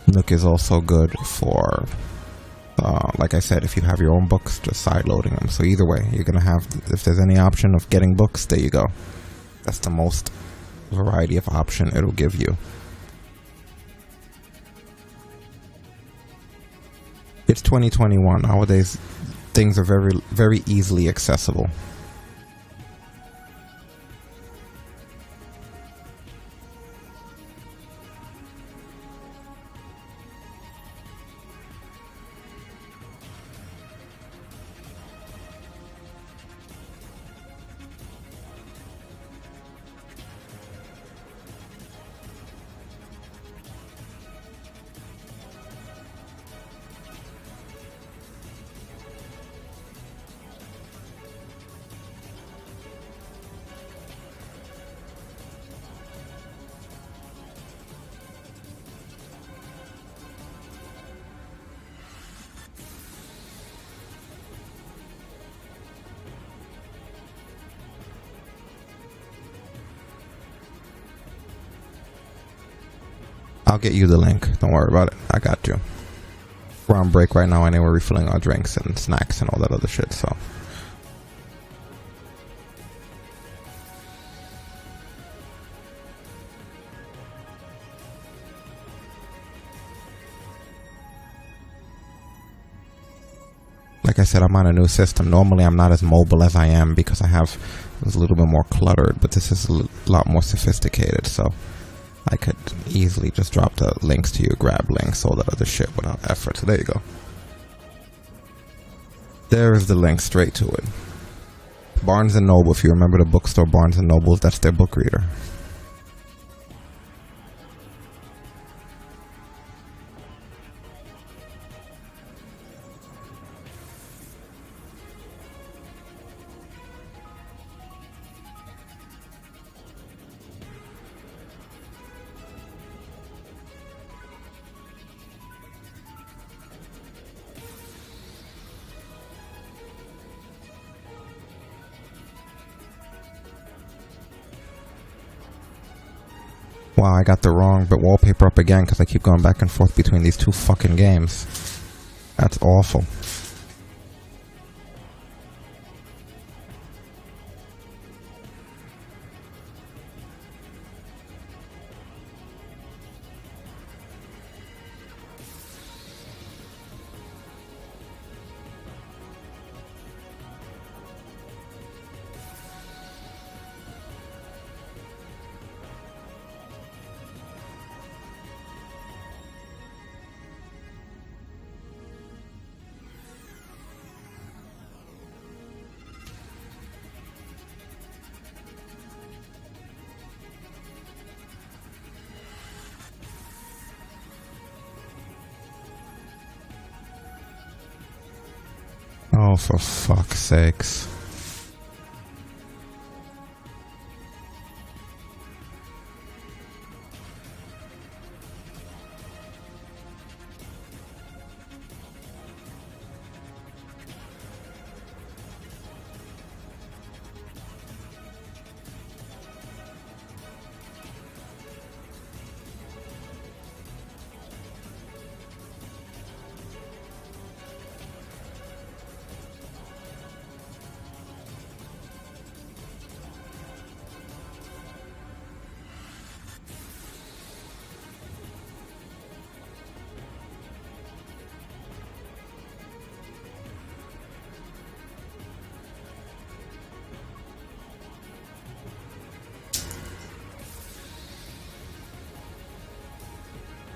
Nook is also good for, like I said, if you have your own books, just side-loading them. So either way, you're going to have, if there's any option of getting books, there you go. That's the most variety of option it'll give you. It's 2021. Nowadays, things are very, very easily accessible. I'll get you the link. Don't worry about it. I got you. We're on break right now anyway. We're refilling our drinks and snacks and all that other shit, so. Like I said, I'm on a new system. Normally I'm not as mobile as I am because it's a little bit more cluttered, but this is a lot more sophisticated, so I could easily just drop the links to your grab links, all that other shit without effort. So there you go. There is the link straight to it. Barnes & Noble, if you remember the bookstore Barnes & Noble, that's their book reader. Wow, I got the wrong but wallpaper up again because I keep going back and forth between these two fucking games. That's awful. Oh, for fuck's sakes.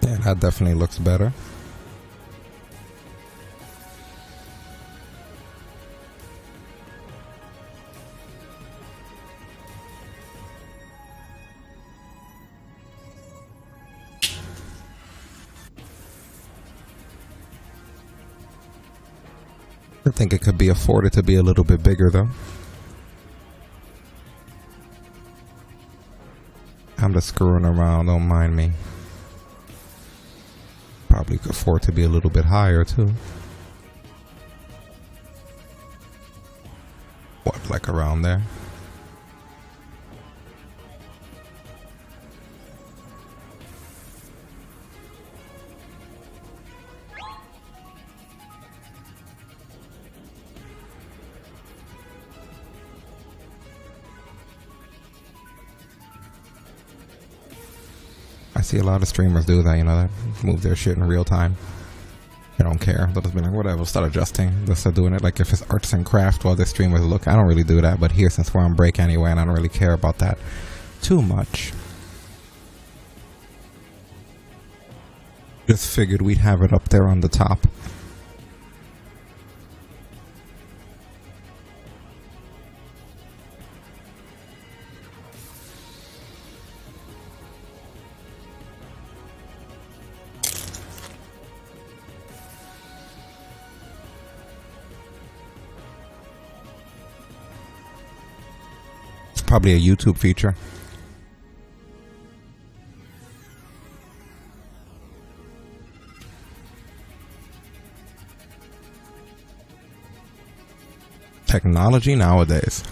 Yeah, that definitely looks better. I think it could be afforded to be a little bit bigger though. I'm just screwing around, don't mind me. Probably could afford to be a little bit higher too. What, like around there? I see a lot of streamers do that, you know, that move their shit in real time. They don't care. They'll just be like, whatever, start adjusting. They'll start doing it like if it's arts and craft while the streamers look. I don't really do that, but here, since we're on break anyway, and I don't really care about that too much. Just figured we'd have it up there on the top. Probably a YouTube feature. Technology nowadays.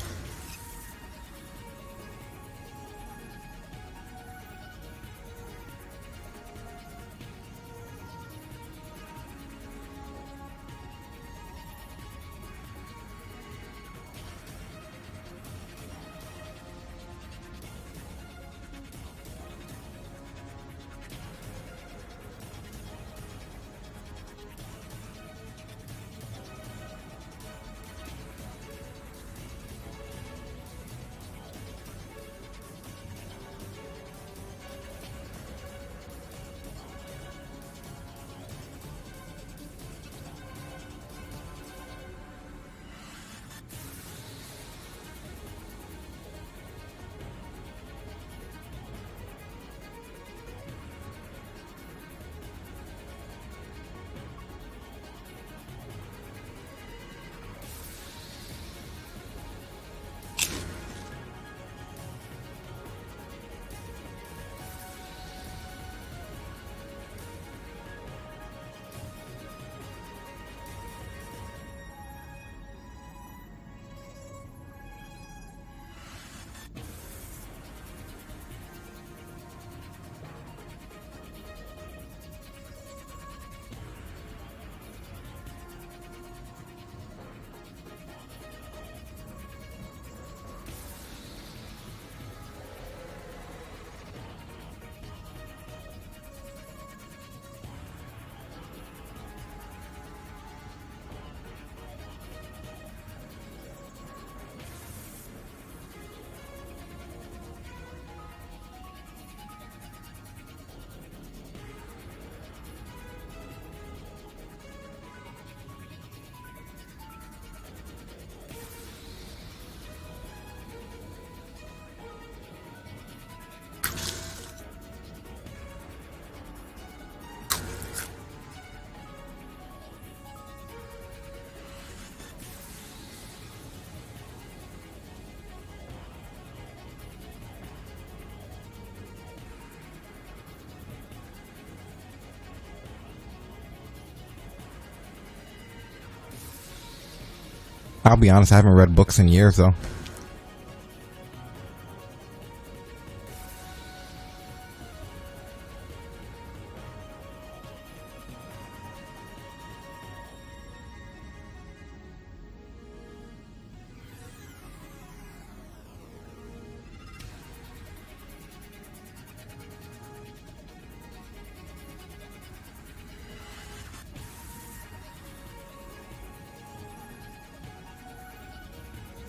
I'll be honest, I haven't read books in years though.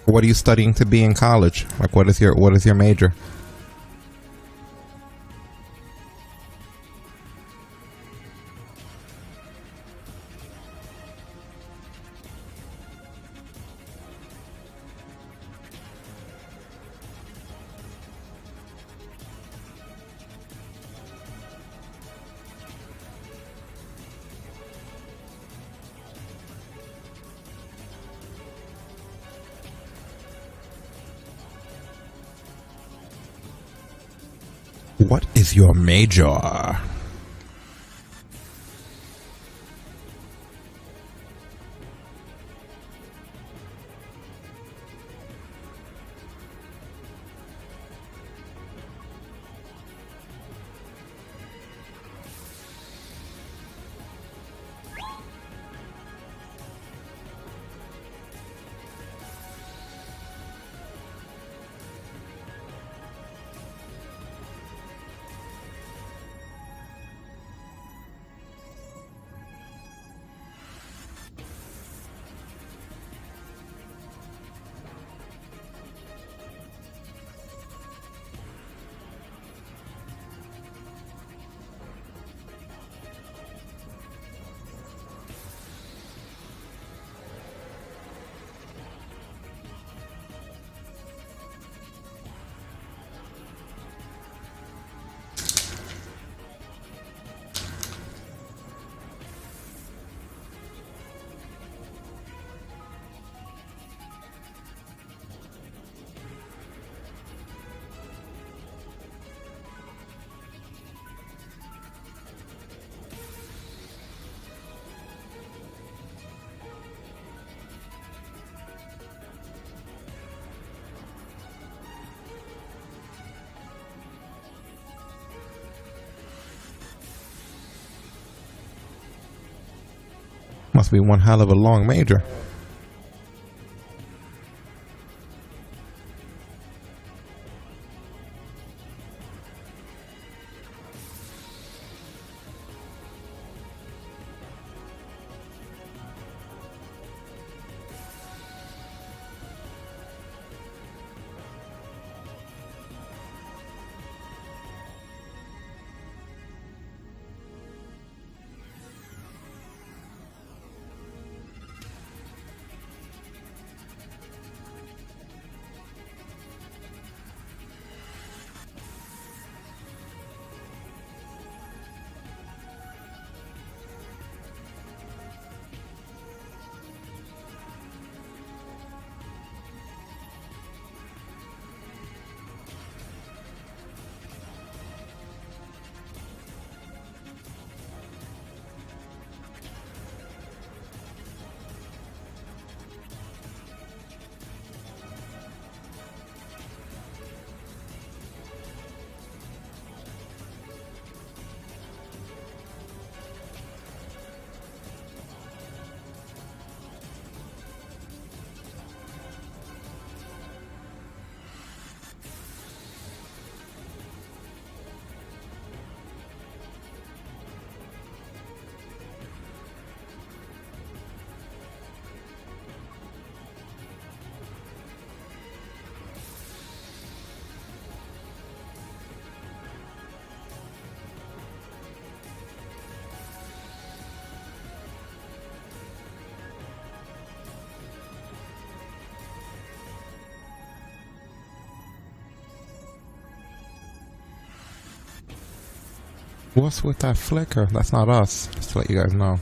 What are you studying to be in college? Like, what is your major? What is your major? Must be one hell of a long major. What's with that flicker? That's not us. Just to let you guys know.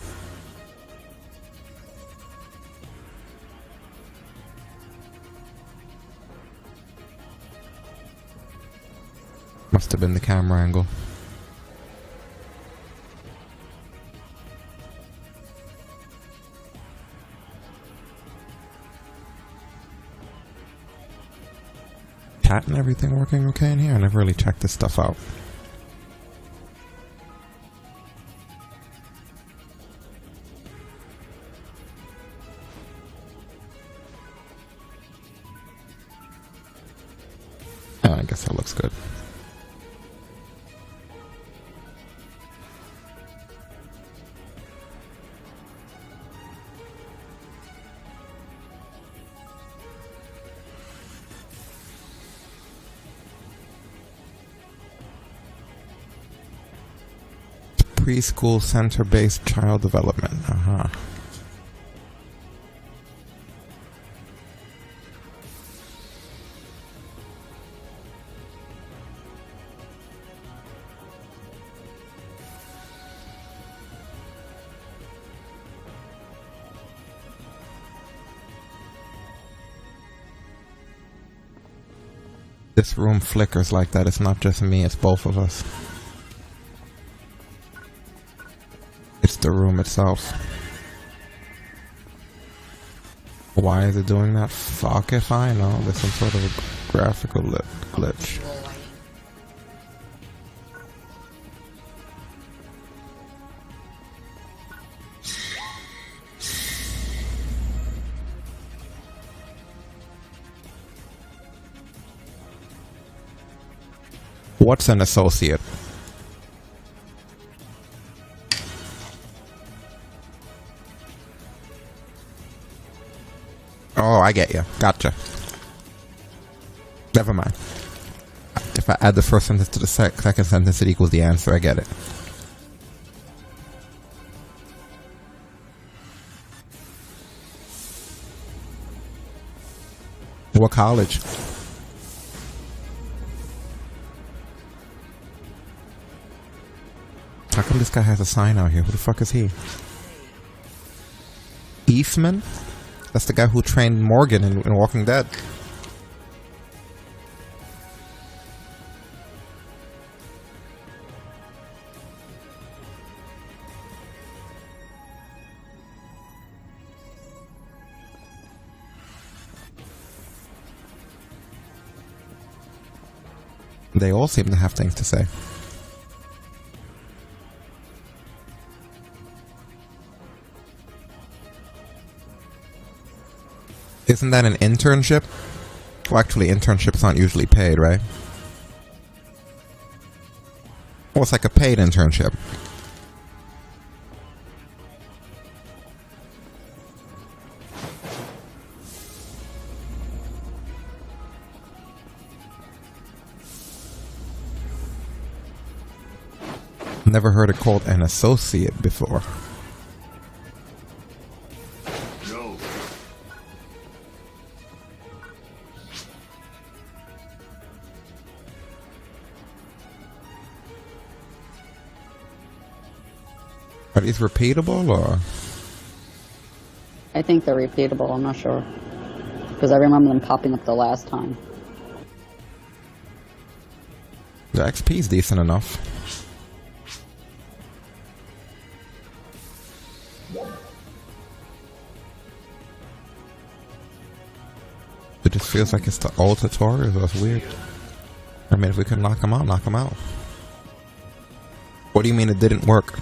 Must have been the camera angle. chat and everything working okay in here? I never really checked this stuff out. Oh, I guess that looks good. Preschool center-based child development. Uh-huh. This room flickers like that. It's not just me, it's both of us. It's the room itself. Why is it doing that? Fuck if I know. There's some sort of a graphical glitch. What's an associate? Oh, I get you. Gotcha. Never mind. If I add the first sentence to the second sentence, it equals the answer. I get it. What college? How come this guy has a sign out here? Who the fuck is he? Eastman? That's the guy who trained Morgan in Walking Dead. They all seem to have things to say. Isn't that an internship? Well, actually, internships aren't usually paid, right? Well, it's like a paid internship. Never heard it called an associate before. Are these repeatable, or? I think they're repeatable, I'm not sure. Because I remember them popping up the last time. The XP is decent enough. It just feels like it's the old tutorial, that's weird. I mean, if we could knock him out, knock him out. What do you mean it didn't work?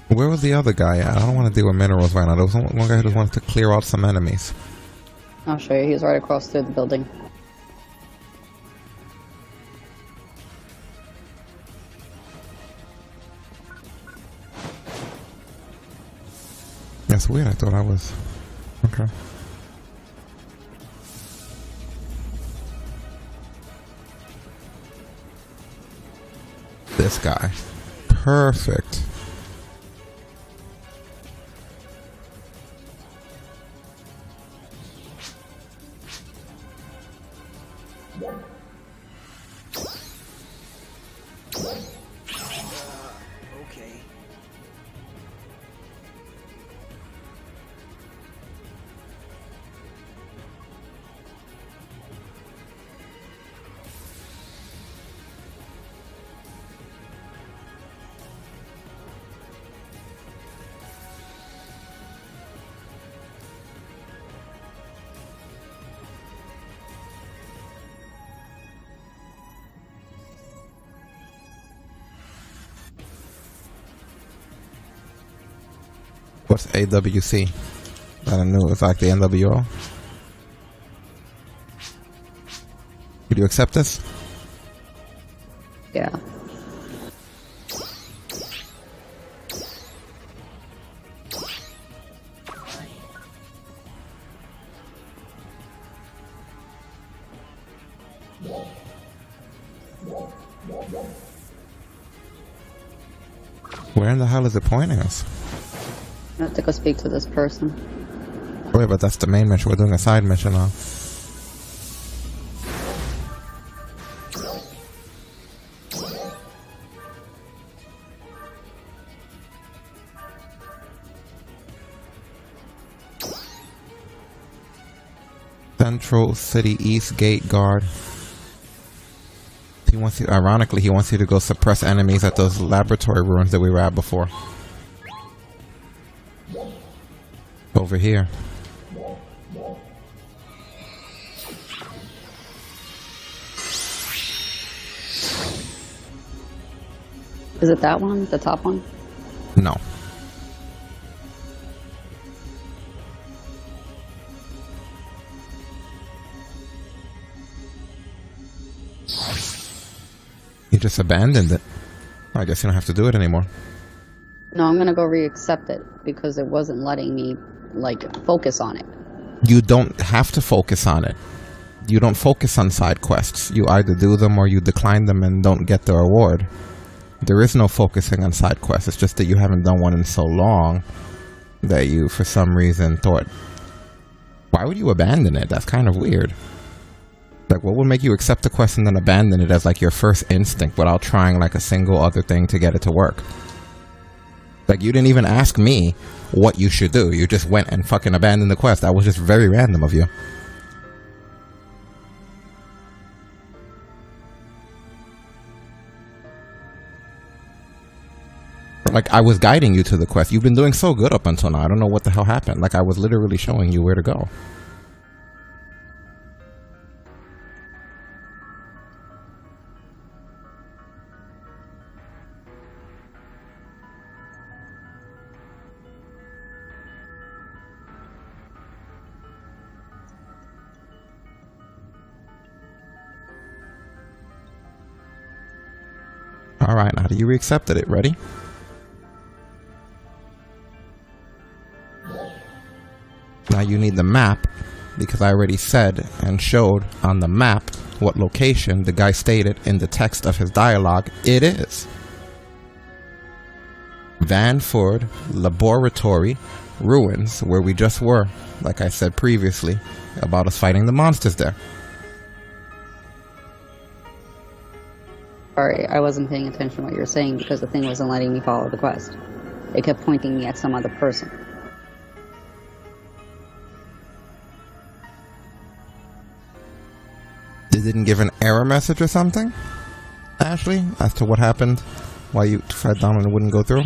Where was the other guy at? I don't want to deal with minerals right now. There was one guy who just wanted to clear out some enemies. I'll show you. He's right across through the building. That's weird. I thought I was... Okay. This guy. Perfect. Okay. What's AWC? I don't know. It's like the NWO. Could you accept this? Yeah. Where in the hell is it pointing us? I have to go speak to this person. Wait, but that's the main mission. We're doing a side mission now. Central City East Gate Guard. He wants you, ironically, he wants you to go suppress enemies at those laboratory ruins that we were at before. Over here. Is it that one? The top one? No. You just abandoned it. I guess you don't have to do it anymore. No, I'm gonna go re-accept it because it wasn't letting me, like, focus on it. You don't have to focus on it. You don't focus on side quests. You either do them or you decline them and don't get the reward. There is no focusing on side quests. It's just that you haven't done one in so long that you, for some reason, thought, why would you abandon it? That's kind of weird. Like, what would make you accept the quest and then abandon it as, like, your first instinct without trying, like, a single other thing to get it to work? Like, you didn't even ask me what you should do. You just went and fucking abandoned the quest. That was just very random of you. Like, I was guiding you to the quest. You've been doing so good up until now. I don't know what the hell happened. Like, I was literally showing you where to go. Alright, now you accepted it. Ready? Now you need the map, because I already said and showed on the map what location the guy stated in the text of his dialogue it is. Vanford Laboratory Ruins, where we just were, like I said previously, about us fighting the monsters there. Sorry, I wasn't paying attention to what you were saying because the thing wasn't letting me follow the quest. It kept pointing me at some other person. It didn't give an error message or something, Ashley, as to what happened while you tried down and it wouldn't go through?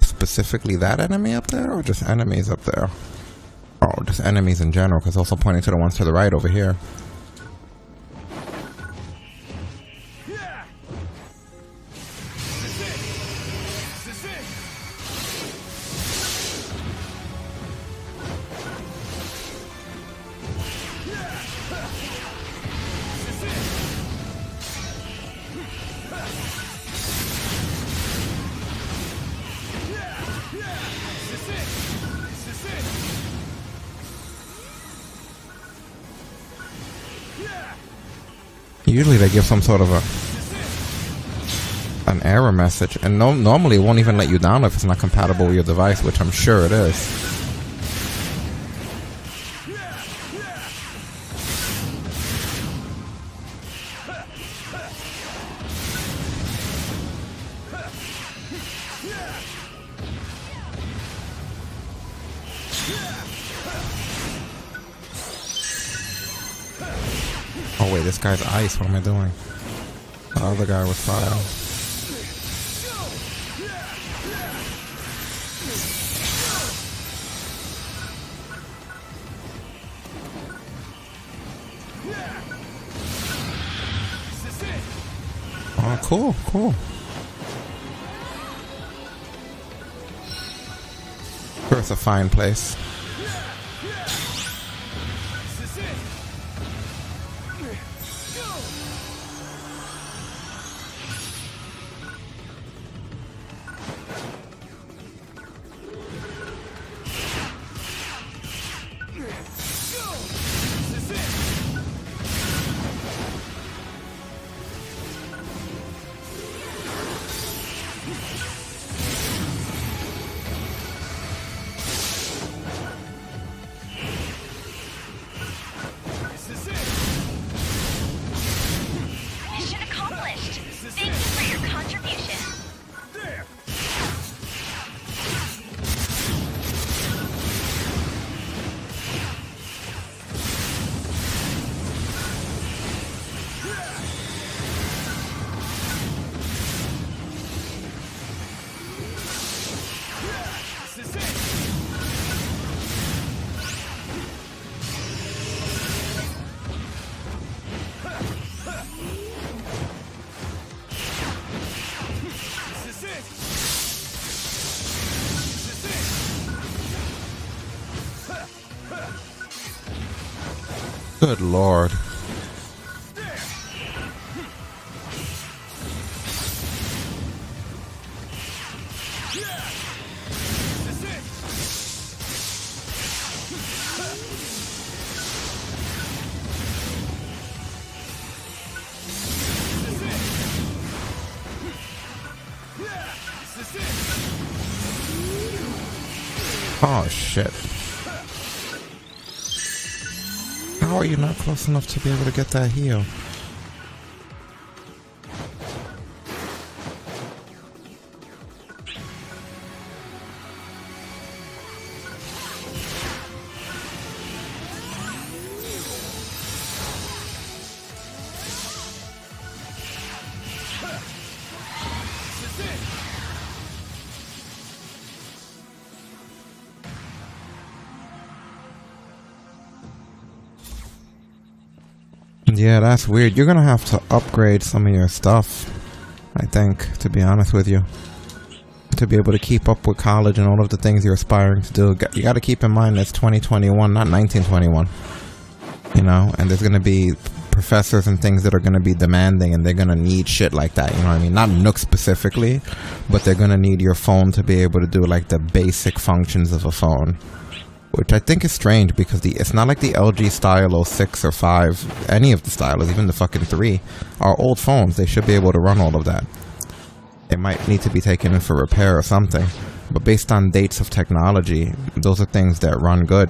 Specifically that enemy up there, or just enemies up there? Oh, just enemies in general, because also pointing to the ones to the right over here. Usually they give some sort of an error message, and normally it won't even let you down if it's not compatible with your device, which I'm sure it is. Oh wait, this guy's ice. What am I doing? The other guy was fire. Oh, cool, cool. Sure, it's a fine place. Mission accomplished. Thank you for your contribution. Good lord. Oh shit. How are you not close enough to be able to get that heal? Yeah, that's weird. You're gonna have to upgrade some of your stuff, I think, to be honest with you. To be able to keep up with college and all of the things you're aspiring to do. You gotta keep in mind it's 2021, not 1921. You know, and there's gonna be professors and things that are gonna be demanding, and they're gonna need shit like that, you know what I mean? Not Nook specifically, but they're gonna need your phone to be able to do like the basic functions of a phone. Which I think is strange because it's not like the LG Stylo 6 or 5, any of the Stylos, even the fucking 3, are old phones. They should be able to run all of that. It might need to be taken in for repair or something. But based on dates of technology, those are things that run good.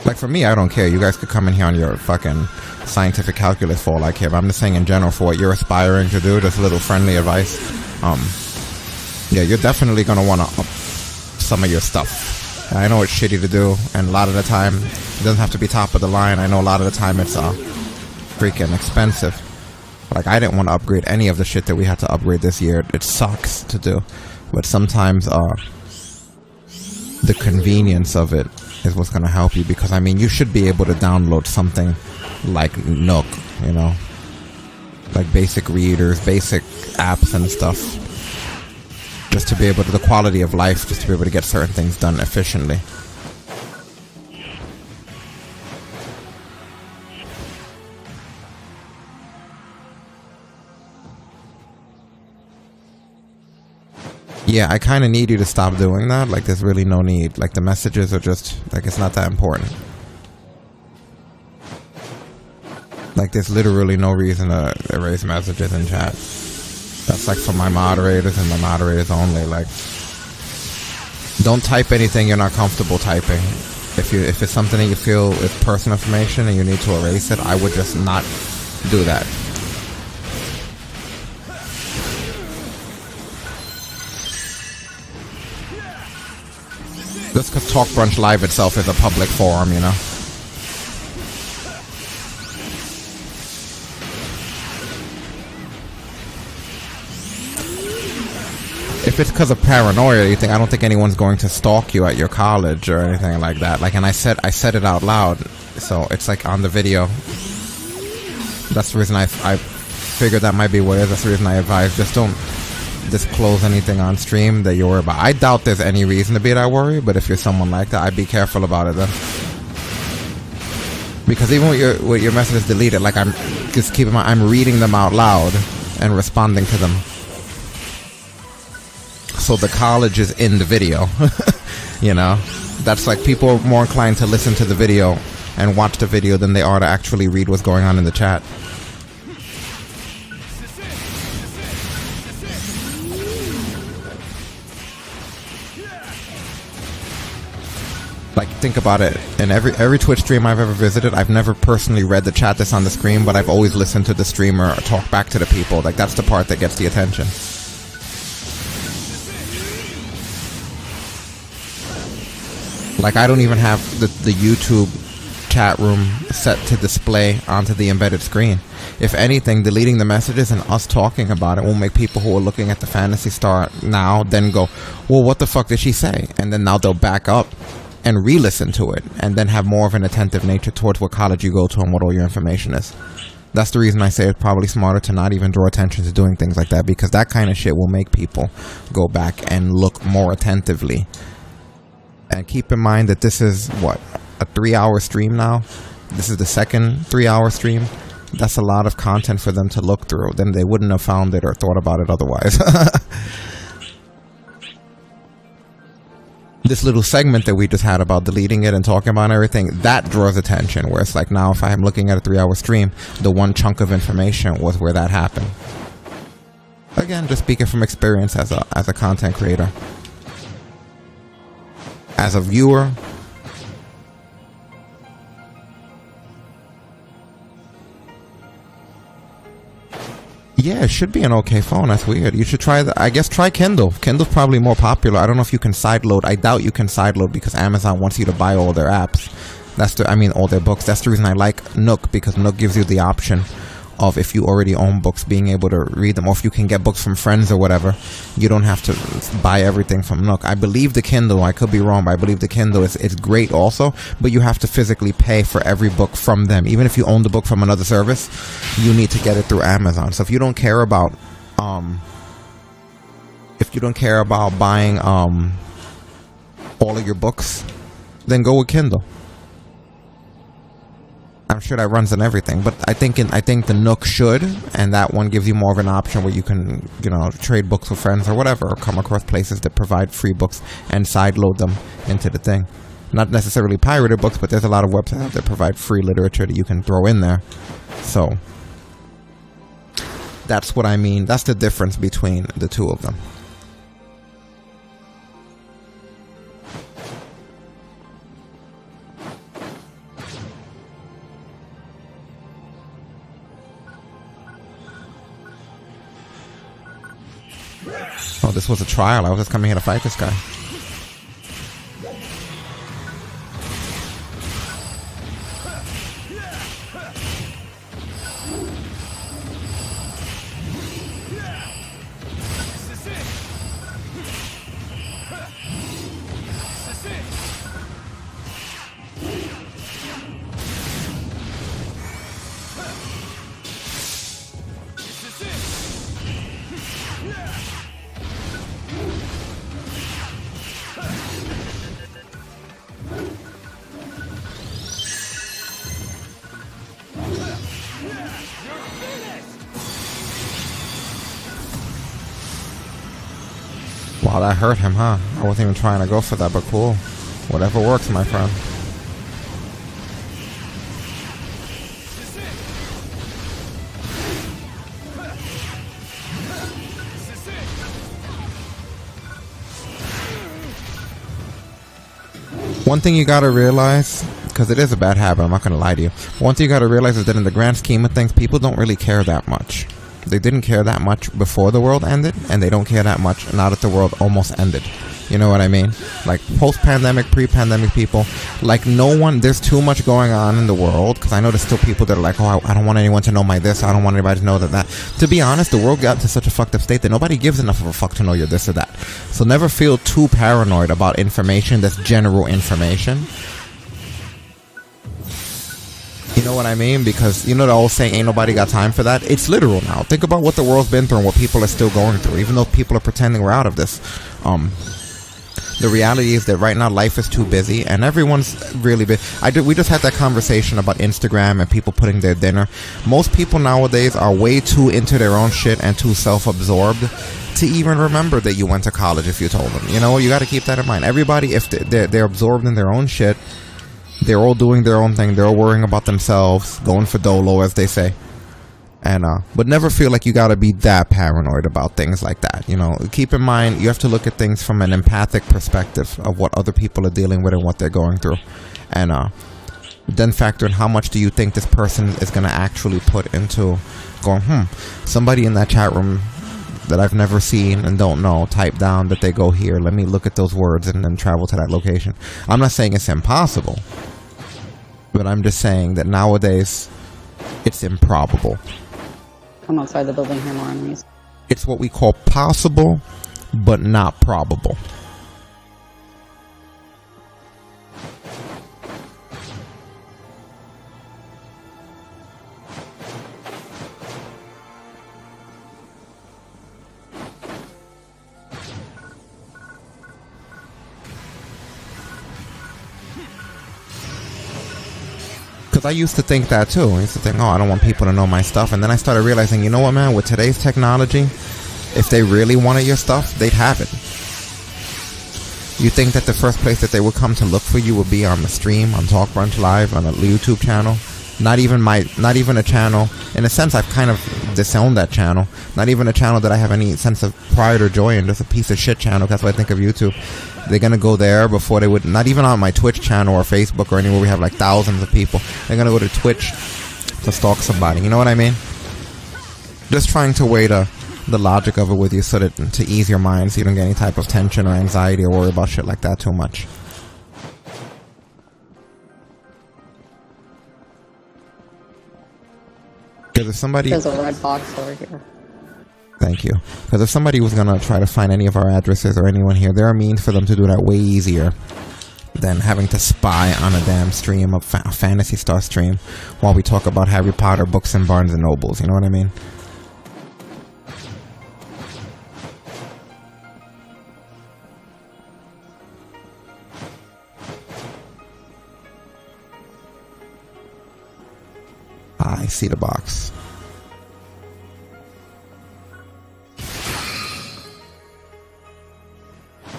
Like for me, I don't care. You guys could come in here on your fucking scientific calculus for all I care. But I'm just saying in general for what you're aspiring to do, just a little friendly advice. Yeah, you're definitely going to want to up some of your stuff. I know it's shitty to do, and a lot of the time, it doesn't have to be top of the line. I know a lot of the time it's freaking expensive. Like, I didn't want to upgrade any of the shit that we had to upgrade this year. It sucks to do. But sometimes, the convenience of it is what's going to help you. Because, I mean, you should be able to download something like Nook, you know? Like basic readers, basic apps and stuff. Just to be able to, the quality of life, just to be able to get certain things done efficiently. Yeah, I kind of need you to stop doing that. Like, there's really no need. Like, the messages are just, like, it's not that important. Like, there's literally no reason to erase messages in chat. That's like for my moderators and my moderators only. Like, don't type anything you're not comfortable typing. If it's something that you feel is personal information and you need to erase it, I would just not do that. Just because TalkBrunch Live itself is a public forum, you know. If it's because of paranoia, you think I don't think anyone's going to stalk you at your college or anything like that. Like, and I said it out loud. So it's like on the video. That's the reason I figured that might be what it is. That's the reason I advise just don't disclose anything on stream that you're worried about. I doubt there's any reason to be that worried, but if you're someone like that, I'd be careful about it then. Because even with your messages deleted, like I'm just keep in mind, I'm reading them out loud and responding to them. So the college is in the video. You know, that's like people are more inclined to listen to the video and watch the video than they are to actually read what's going on in the chat. Like, think about it. In every Twitch stream I've ever visited, I've never personally read the chat that's on the screen, but I've always listened to the streamer talk back to the people. Like, that's the part that gets the attention. Like, I don't even have the YouTube chat room set to display onto the embedded screen. If anything, deleting the messages and us talking about it will make people who are looking at the Phantasy Star now then go, well, what the fuck did she say? And then now they'll back up and re-listen to it and then have more of an attentive nature towards what college you go to and what all your information is. That's the reason I say it's probably smarter to not even draw attention to doing things like that, because that kind of shit will make people go back and look more attentively. And keep in mind that this is, what, a 3-hour stream now? This is the second 3-hour stream. That's a lot of content for them to look through. Then they wouldn't have found it or thought about it otherwise. This little segment that we just had about deleting it and talking about everything, that draws attention. Where it's like, now if I'm looking at a 3-hour stream, the one chunk of information was where that happened. Again, just speaking from experience as a content creator. As a viewer, yeah, it should be an okay phone. That's weird. You should try I guess try Kindle. Kindle's probably more popular. I don't know if you can sideload. I doubt you can sideload because Amazon wants you to buy all their apps. All their books. That's the reason I like Nook, because Nook gives you the option of, if you already own books, being able to read them, or if you can get books from friends or whatever, you don't have to buy everything from Nook. I believe the Kindle, I could be wrong, but I believe the Kindle is great also, but you have to physically pay for every book from them. Even if you own the book from another service, you need to get it through Amazon. So if you don't care about buying all of your books, then go with Kindle. I'm sure that runs on everything, but I think the Nook should, and that one gives you more of an option where you can, trade books with friends or whatever, or come across places that provide free books and sideload them into the thing. Not necessarily pirated books, but there's a lot of websites that provide free literature that you can throw in there. So that's what I mean. That's the difference between the two of them. Oh, this was a trial. I was just coming here to fight this guy. Wow, that hurt him, huh? I wasn't even trying to go for that, but cool. Whatever works, my friend. One thing you gotta realize, because it is a bad habit, I'm not gonna lie to you. One thing you gotta realize is that in the grand scheme of things, people don't really care that much. They didn't care that much before the world ended, and they don't care that much now that the world almost ended. You know what I mean? Like, post-pandemic, pre-pandemic people, like, no one, there's too much going on in the world, because I know there's still people that are like, oh, I don't want anyone to know my this, I don't want anybody to know that. To be honest, the world got to such a fucked up state that nobody gives enough of a fuck to know you're this or that. So never feel too paranoid about information that's general information. You know what I mean? Because you know the old saying, ain't nobody got time for that? It's literal now. Think about what the world's been through and what people are still going through, even though people are pretending we're out of this. The reality is that right now life is too busy and everyone's really busy. We just had that conversation about Instagram and people putting their dinner. Most people nowadays are way too into their own shit and too self-absorbed to even remember that you went to college if you told them. You know, you got to keep that in mind. Everybody, if they're absorbed in their own shit, they're all doing their own thing. They're all worrying about themselves, going for dolo, as they say. And but never feel like you got to be that paranoid about things like that. You know, keep in mind, you have to look at things from an empathic perspective of what other people are dealing with and what they're going through. And then factor in how much do you think this person is going to actually put into going, somebody in that chat room that I've never seen and don't know, type down that they go here. Let me look at those words and then travel to that location. I'm not saying it's impossible, but I'm just saying that nowadays it's improbable. Come outside the building here, more enemies. It's what we call possible, but not probable. Because I used to think that too. I used to think, oh, I don't want people to know my stuff. And then I started realizing, you know what, man? With today's technology, if they really wanted your stuff, they'd have it. You think that the first place that they would come to look for you would be on the stream, on TalkBrunch Live, on a YouTube channel? Not even a channel. In a sense, I've kind of disowned that channel. Not even a channel that I have any sense of pride or joy in. Just a piece of shit channel. That's what I think of YouTube. They're gonna go there before they would. Not even on my Twitch channel or Facebook or anywhere we have like thousands of people. They're gonna go to Twitch to stalk somebody. You know what I mean? Just trying to weigh the logic of it with you so that to ease your mind so you don't get any type of tension or anxiety or worry about shit like that too much. Because if somebody... There's a red box over here. Thank you. Because if somebody was going to try to find any of our addresses or anyone here, there are means for them to do that way easier than having to spy on a damn stream of Fantasy Star stream while we talk about Harry Potter books and Barnes and Nobles. You know what I mean? I see the box.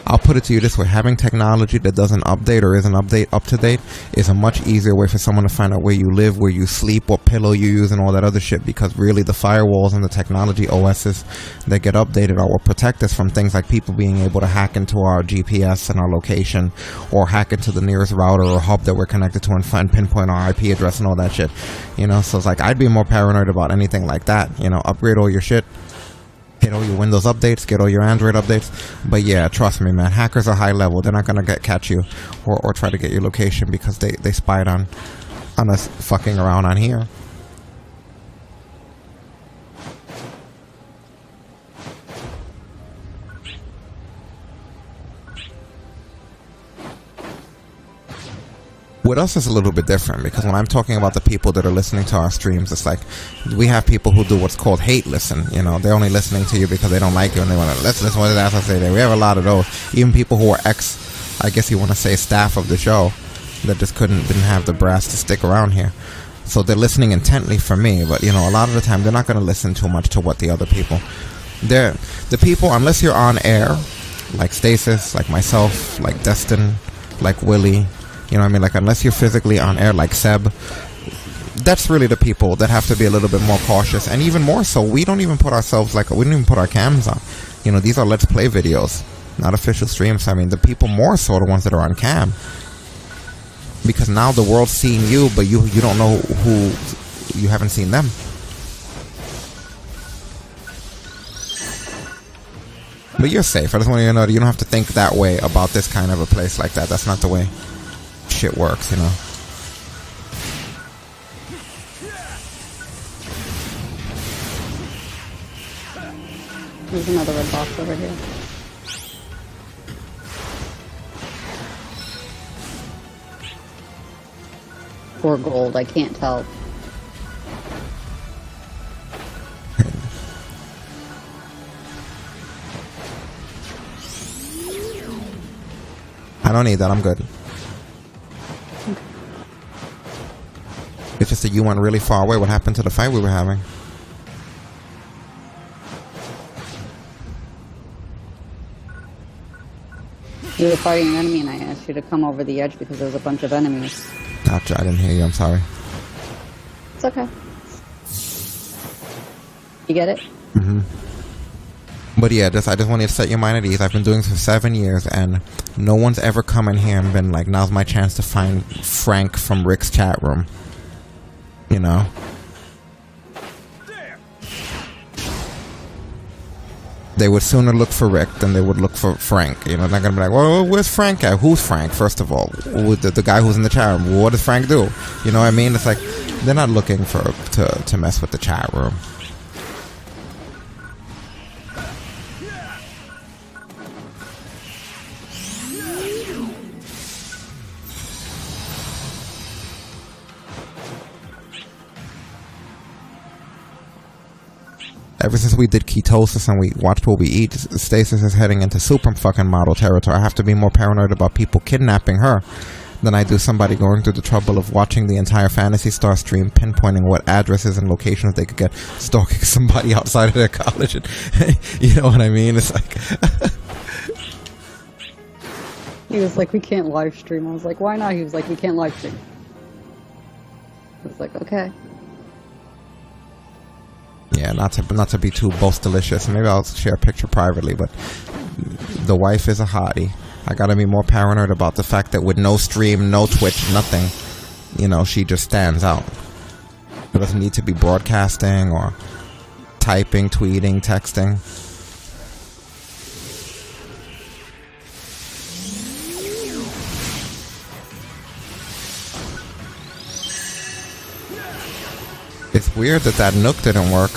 I'll put it to you this way. Having technology that doesn't update or isn't up to date is a much easier way for someone to find out where you live, where you sleep, what pillow you use, and all that other shit. Because really the firewalls and the technology OSs that get updated are what protect us from things like people being able to hack into our GPS and our location, or hack into the nearest router or hub that we're connected to and find pinpoint our IP address and all that shit. You know, so it's like I'd be more paranoid about anything like that. You know, upgrade all your shit. Get all your Windows updates, get all your Android updates. But yeah, trust me, man, hackers are high level. They're not going to catch you or try to get your location because they spied on us fucking around on here. With us, it's a little bit different because when I'm talking about the people that are listening to our streams, it's like we have people who do what's called hate listen. You know, they're only listening to you because they don't like you and they want to listen to what it has to say there. We have a lot of those. Even people who are I guess you want to say staff of the show that just didn't have the brass to stick around here. So they're listening intently for me, but you know, a lot of the time they're not going to listen too much to what the other people. The people, unless you're on air, like Stasis, like myself, like Destin, like Willy. You know what I mean? Like, unless you're physically on air like Seb, that's really the people that have to be a little bit more cautious. And even more so, we don't even put ourselves, we don't even put our cams on. You know, these are Let's Play videos, not official streams. I mean, the people more so the ones that are on cam. Because now the world's seeing you, but you don't know who, you haven't seen them. But you're safe. I just want you to know that you don't have to think that way about this kind of a place like that. That's not the way shit works, you know. There's another red box over here. or gold. I can't tell. I don't need that. I'm good. It's just that you went really far away. What happened to the fight we were having? You were fighting an enemy and I asked you to come over the edge because there was a bunch of enemies. Gotcha. I didn't hear you. I'm sorry. It's okay. You get it? Mm-hmm. But yeah, I just wanted to set your mind at ease. I've been doing this for 7 years, and no one's ever come in here and been like, now's my chance to find Frank from Rick's chat room. You know? They would sooner look for Rick than they would look for Frank. You know, they're going to be like, well, where's Frank at? Who's Frank, first of all? The guy who's in the chat room. What does Frank do? You know what I mean? It's like, they're not looking to mess with the chat room. Ever since we did ketosis and we watched what we eat, Stasis is heading into super fucking model territory. I have to be more paranoid about people kidnapping her than I do somebody going through the trouble of watching the entire Phantasy Star stream, pinpointing what addresses and locations they could get, stalking somebody outside of their college. And, you know what I mean? It's like... He was like, we can't live stream. I was like, why not? He was like, we can't live stream. I was like, okay. Yeah, not to be too boast-delicious. Maybe I'll share a picture privately, but the wife is a hottie. I gotta be more paranoid about the fact that with no stream, no Twitch, nothing, you know, she just stands out. It doesn't need to be broadcasting or typing, tweeting, texting. It's weird that Nook didn't work.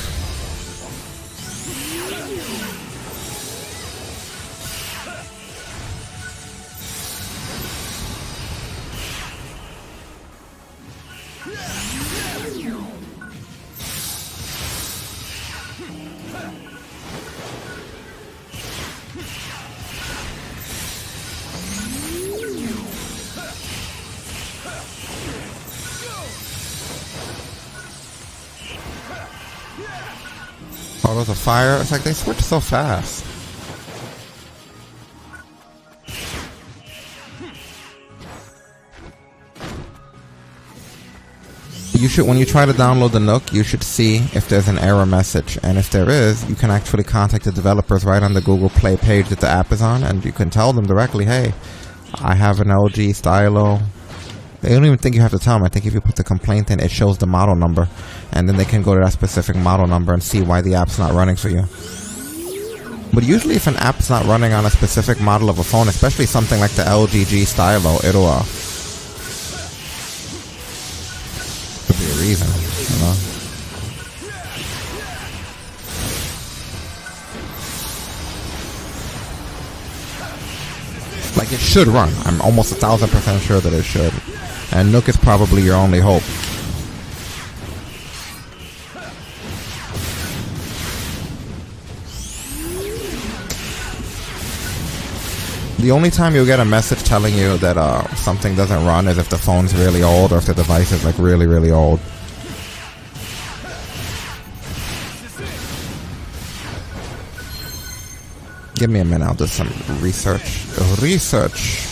Oh, there's a fire. It's like they switch so fast. You should, when you try to download the Nook, you should see if there's an error message, and if there is, you can actually contact the developers right on the Google Play page that the app is on, and you can tell them directly, hey, I have an LG Stylo. They don't even think you have to tell them. I think if you put the complaint in, it shows the model number, and then they can go to that specific model number and see why the app's not running for you. But usually if an app's not running on a specific model of a phone, especially something like the LG G Stylo, it'll could be a reason, you know? Like, it should run. I'm almost 1,000% sure that it should. And Nook is probably your only hope. The only time you'll get a message telling you that something doesn't run is if the phone's really old or if the device is like really, really old. Give me a minute, I'll do some research.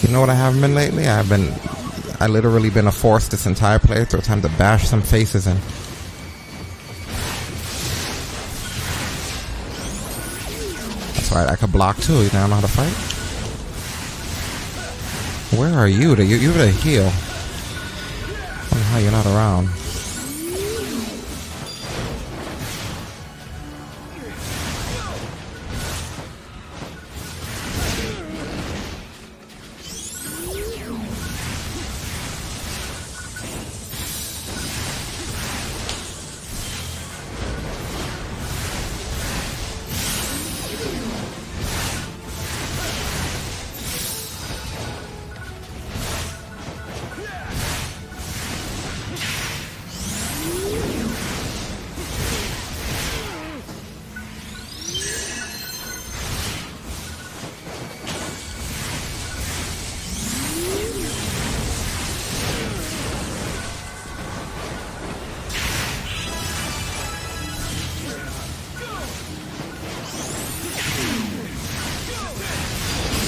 You know what I haven't been lately? I literally been a force this entire playthrough. Time to bash some faces in. fight. I could block too. You don't know how to fight? Where are you? You're to heal. I don't know how you're not around.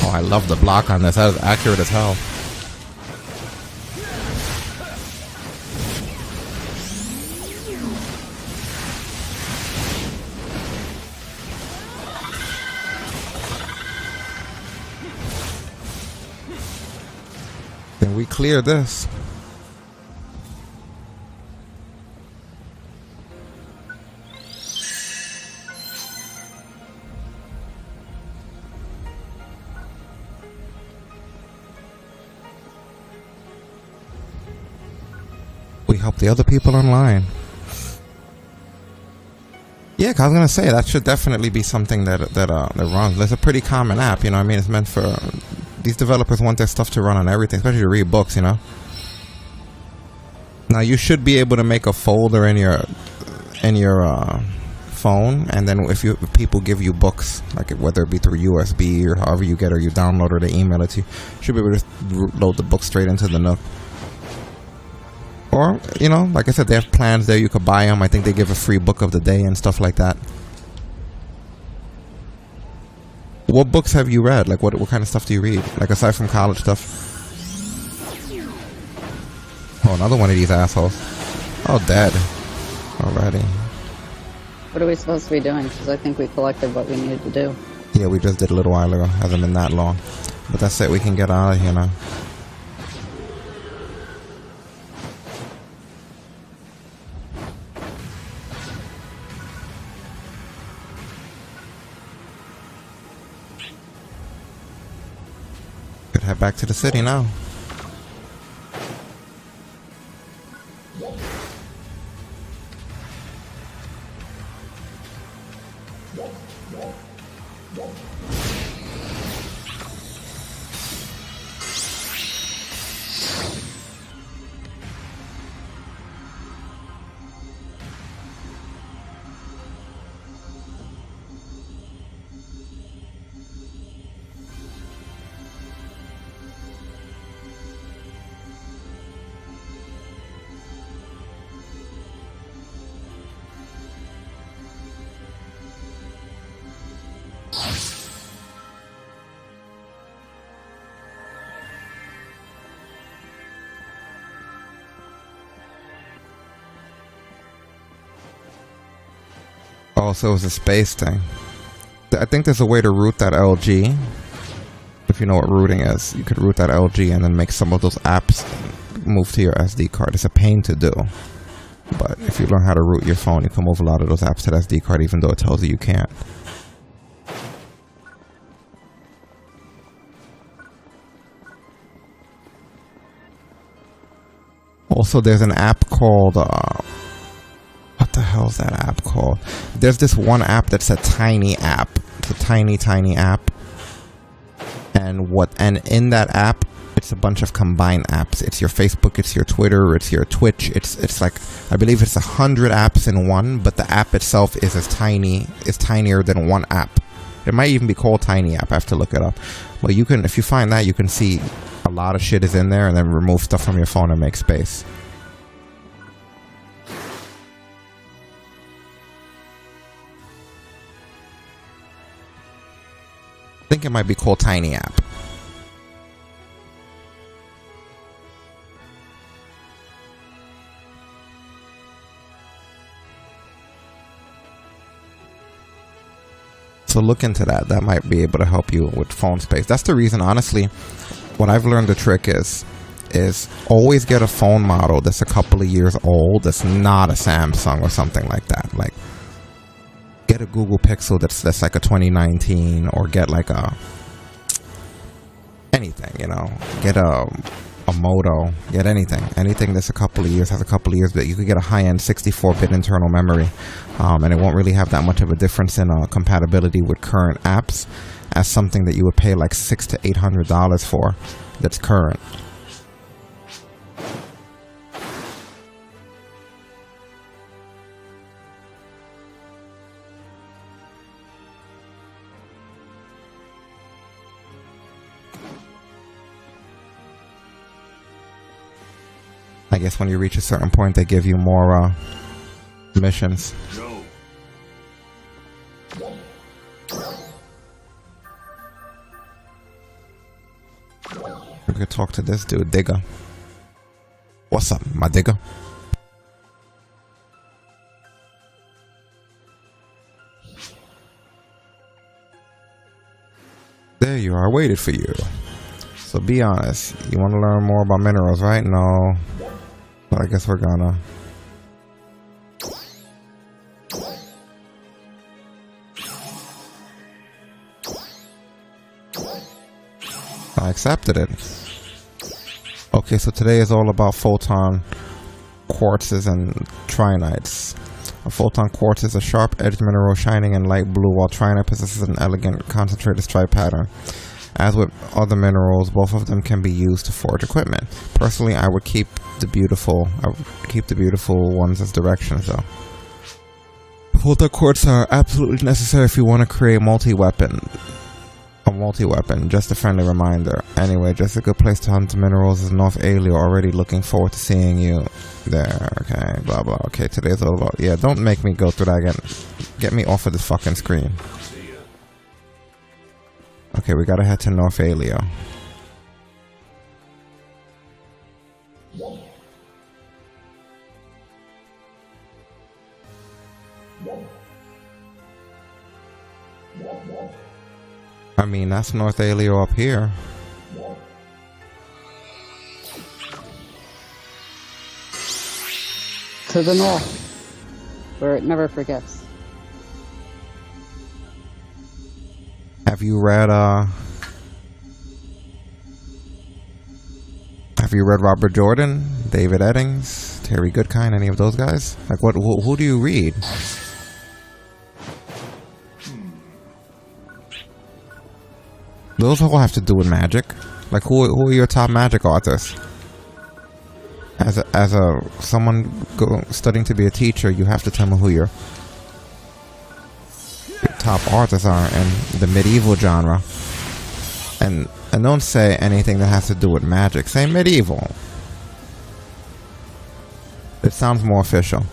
I love the block on this. That is accurate as hell. Then we clear this. We help the other people online. Yeah, 'cause I was gonna say that should definitely be something that runs. It's a pretty common app, you know what I mean? It's meant for these developers want their stuff to run on everything, especially to read books, you know. Now you should be able to make a folder in your phone, and then if people give you books, like whether it be through USB or however you get, or you download or they email it to you, you should be able to load the book straight into the Nook. Or, you know, like I said, they have plans there. You could buy them. I think they give a free book of the day and stuff like that. What books have you read? Like, what kind of stuff do you read? Like, aside from college stuff? Oh, another one of these assholes. Oh, dead. Already. What are we supposed to be doing? Because I think we collected what we needed to do. Yeah, we just did a little while ago. Hasn't been that long. But that's it. We can get out of here now. Head back to the city now. Also, it was a space thing. I think there's a way to root that LG. If you know what rooting is, you could root that LG and then make some of those apps move to your SD card. It's a pain to do. But if you learn how to root your phone, you can move a lot of those apps to the SD card, even though it tells you you can't. Also, there's an app called... what the hell is that app called? There's this one app that's a tiny app. It's a tiny app. And in that app, it's a bunch of combined apps. It's your Facebook, it's your Twitter, it's your Twitch. It's like, I believe it's 100 apps in one, but the app itself is tinier than one app. It might even be called Tiny App. I have to look it up. But you can, if you find that, you can see a lot of shit is in there, and then remove stuff from your phone and make space. I think it might be called Tiny App. So look into that. That might be able to help you with phone space. That's the reason, honestly, what I've learned the trick is always get a phone model that's a couple of years old that's not a Samsung or something like that. Like, get a Google Pixel that's like a 2019, or get like anything, you know. Get a Moto, get anything that's a couple of years, has a couple of years, but you could get a high-end 64-bit internal memory, and it won't really have that much of a difference in compatibility with current apps as something that you would pay like $600 to $800 for that's current. I guess when you reach a certain point, they give you more missions. We could talk to this dude, Digger. What's up, my Digger? There you are, I waited for you. So be honest, you want to learn more about minerals, right? No. But I guess we're gonna. I accepted it. Okay, so today is all about photon quartzes and trinites. A photon quartz is a sharp-edged mineral shining in light blue, while trinite possesses an elegant concentrated stripe pattern. As with other minerals, both of them can be used to forge equipment. Personally, I would keep the beautiful ones as directions, though. Photon quartz are absolutely necessary if you want to create a multi-weapon. Just a friendly reminder. Anyway, just a good place to hunt minerals is North Alio. Already looking forward to seeing you there. Okay, blah blah. Okay, today's all about. Yeah, don't make me go through that again. Get me off of this fucking screen. Okay, we gotta head to North Alio. I mean, that's North Alio up here. To the north, where it never forgets. Have you read Robert Jordan, David Eddings, Terry Goodkind, any of those guys? Like, who do you read? Those all have to do with magic. Like, who are your top magic artists? As someone studying to be a teacher, you have to tell me who your top artists are in the medieval genre. And don't say anything that has to do with magic. Say medieval. It sounds more official.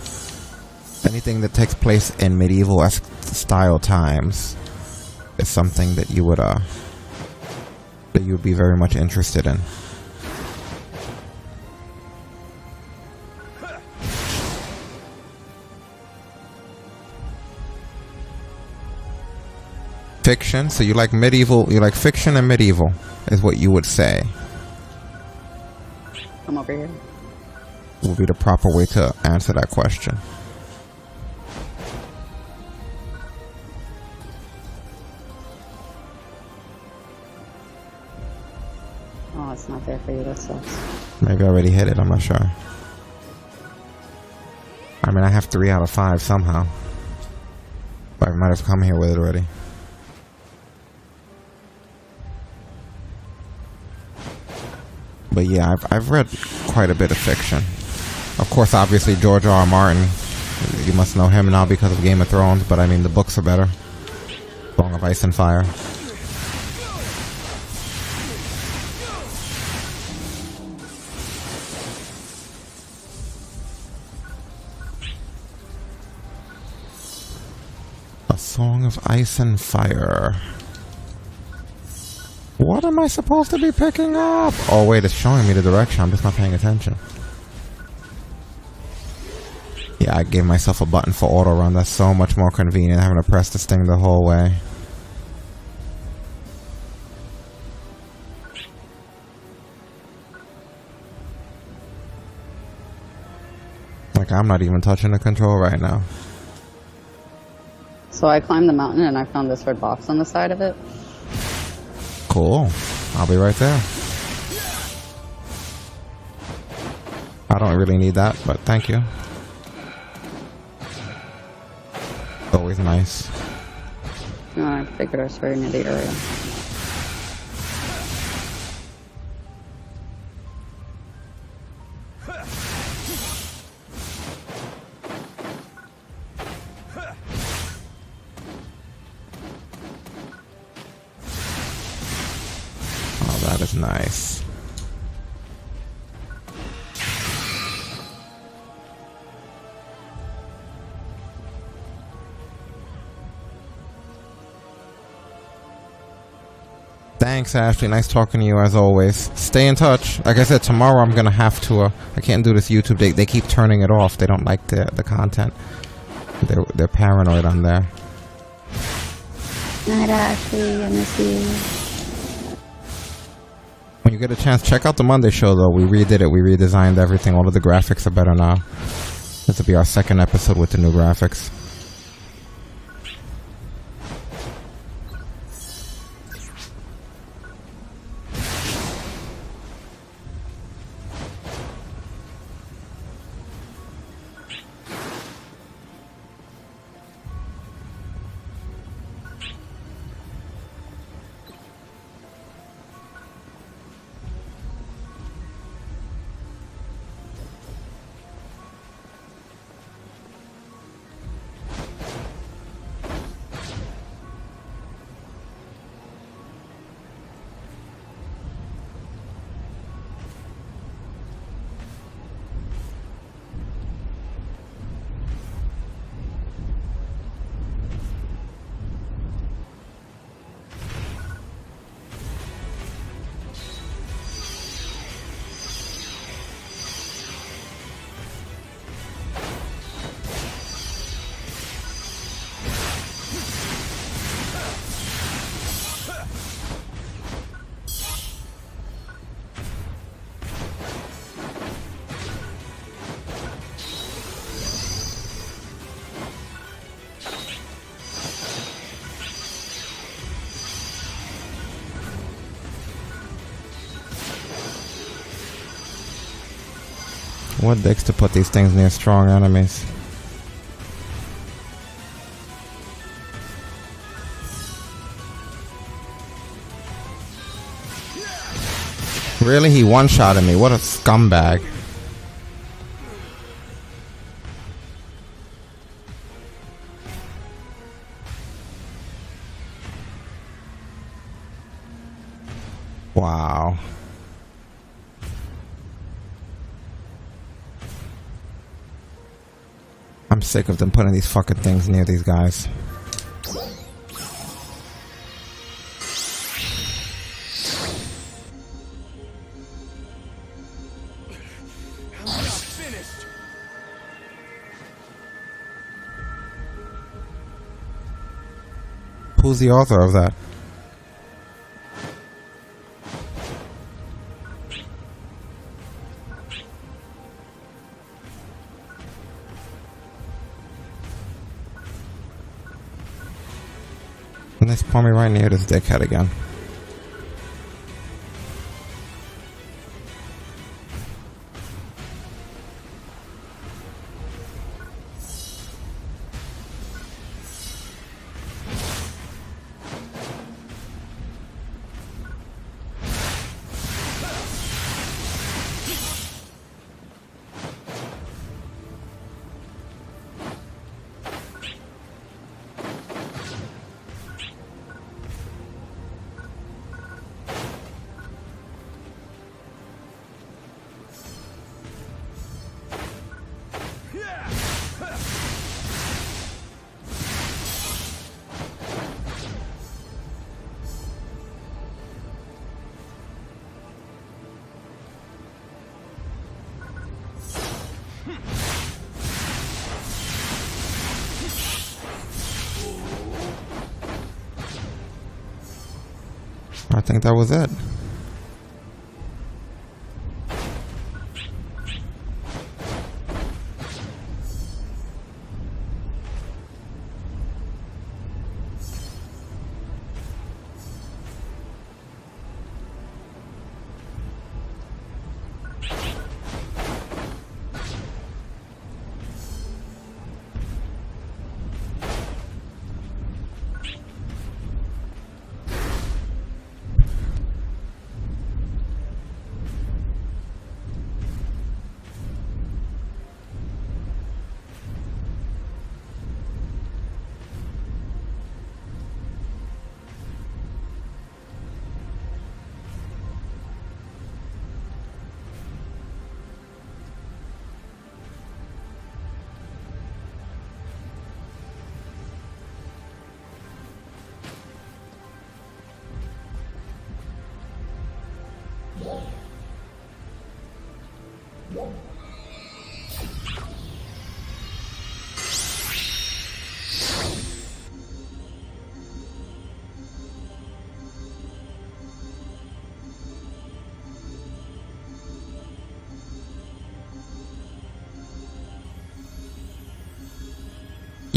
Anything that takes place in medieval style times is something that you would be very much interested in. Fiction, so you like medieval, you like fiction and medieval, is what you would say. Come over here. Would be the proper way to answer that question. Oh, it's not there for you, that sucks. Maybe I already hit it, I'm not sure. I mean, I have 3 out of 5 somehow. But I might have come here with it already. But yeah, I've read quite a bit of fiction. Of course, obviously, George R. R. Martin. You must know him now because of Game of Thrones, but I mean, the books are better. Song of Ice and Fire. A Song of Ice and Fire. What am I supposed to be picking up? Oh wait, it's showing me the direction. I'm just not paying attention. Yeah, I gave myself a button for auto run. That's so much more convenient, having to press this thing the whole way. Like, I'm not even touching the control right now. So I climbed the mountain and I found this red box on the side of it. Cool. I'll be right there. I don't really need that, but thank you. Always nice. Oh, I figured I was very near the area. Oh, that is nice. Thanks, Ashley. Nice talking to you as always. Stay in touch. Like I said, tomorrow I'm gonna have to. I can't do this YouTube. They keep turning it off. They don't like the content. They're paranoid on there. Night, Ashley. I miss you. When you get a chance, check out the Monday show though. We redid it. We redesigned everything. All of the graphics are better now. This will be our second episode with the new graphics. What dicks to put these things near strong enemies. Really? He one-shotted me. What a scumbag. Wow. I'm sick of them putting these fucking things near these guys. I'm not finished. Who's the author of that? And they spawn me right near this dickhead again. I think that was it.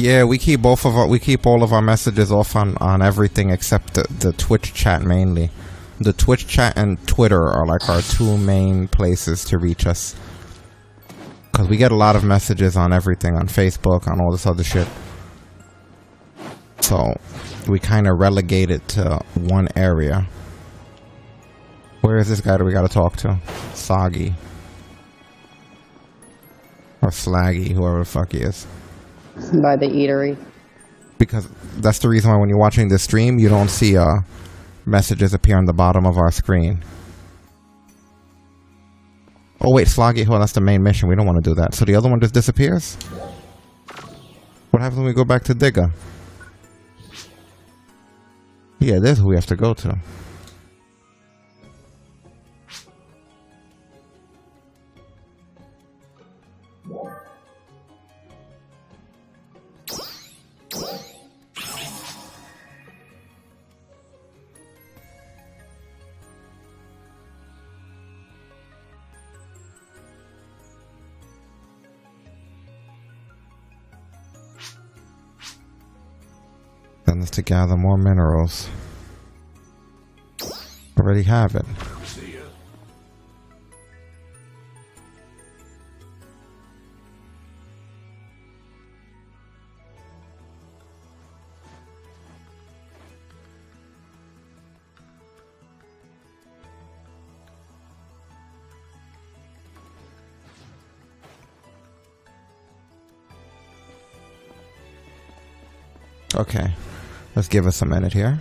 Yeah, we keep all of our messages off on everything except the Twitch chat mainly. The Twitch chat and Twitter are like our two main places to reach us. Because we get a lot of messages on everything, on Facebook, on all this other shit. So, we kind of relegate it to one area. Where is this guy that we gotta talk to? Soggy. Or Slaggy, whoever the fuck he is. By the eatery. Because that's the reason why when you're watching this stream, you don't see messages appear on the bottom of our screen. Oh wait, Sloggy, hold on, that's the main mission. We don't want to do that. So the other one just disappears? What happens when we go back to Digger? Yeah, there's who we have to go to. Then it's to gather more minerals. Already have it. Okay, let's give us a minute here.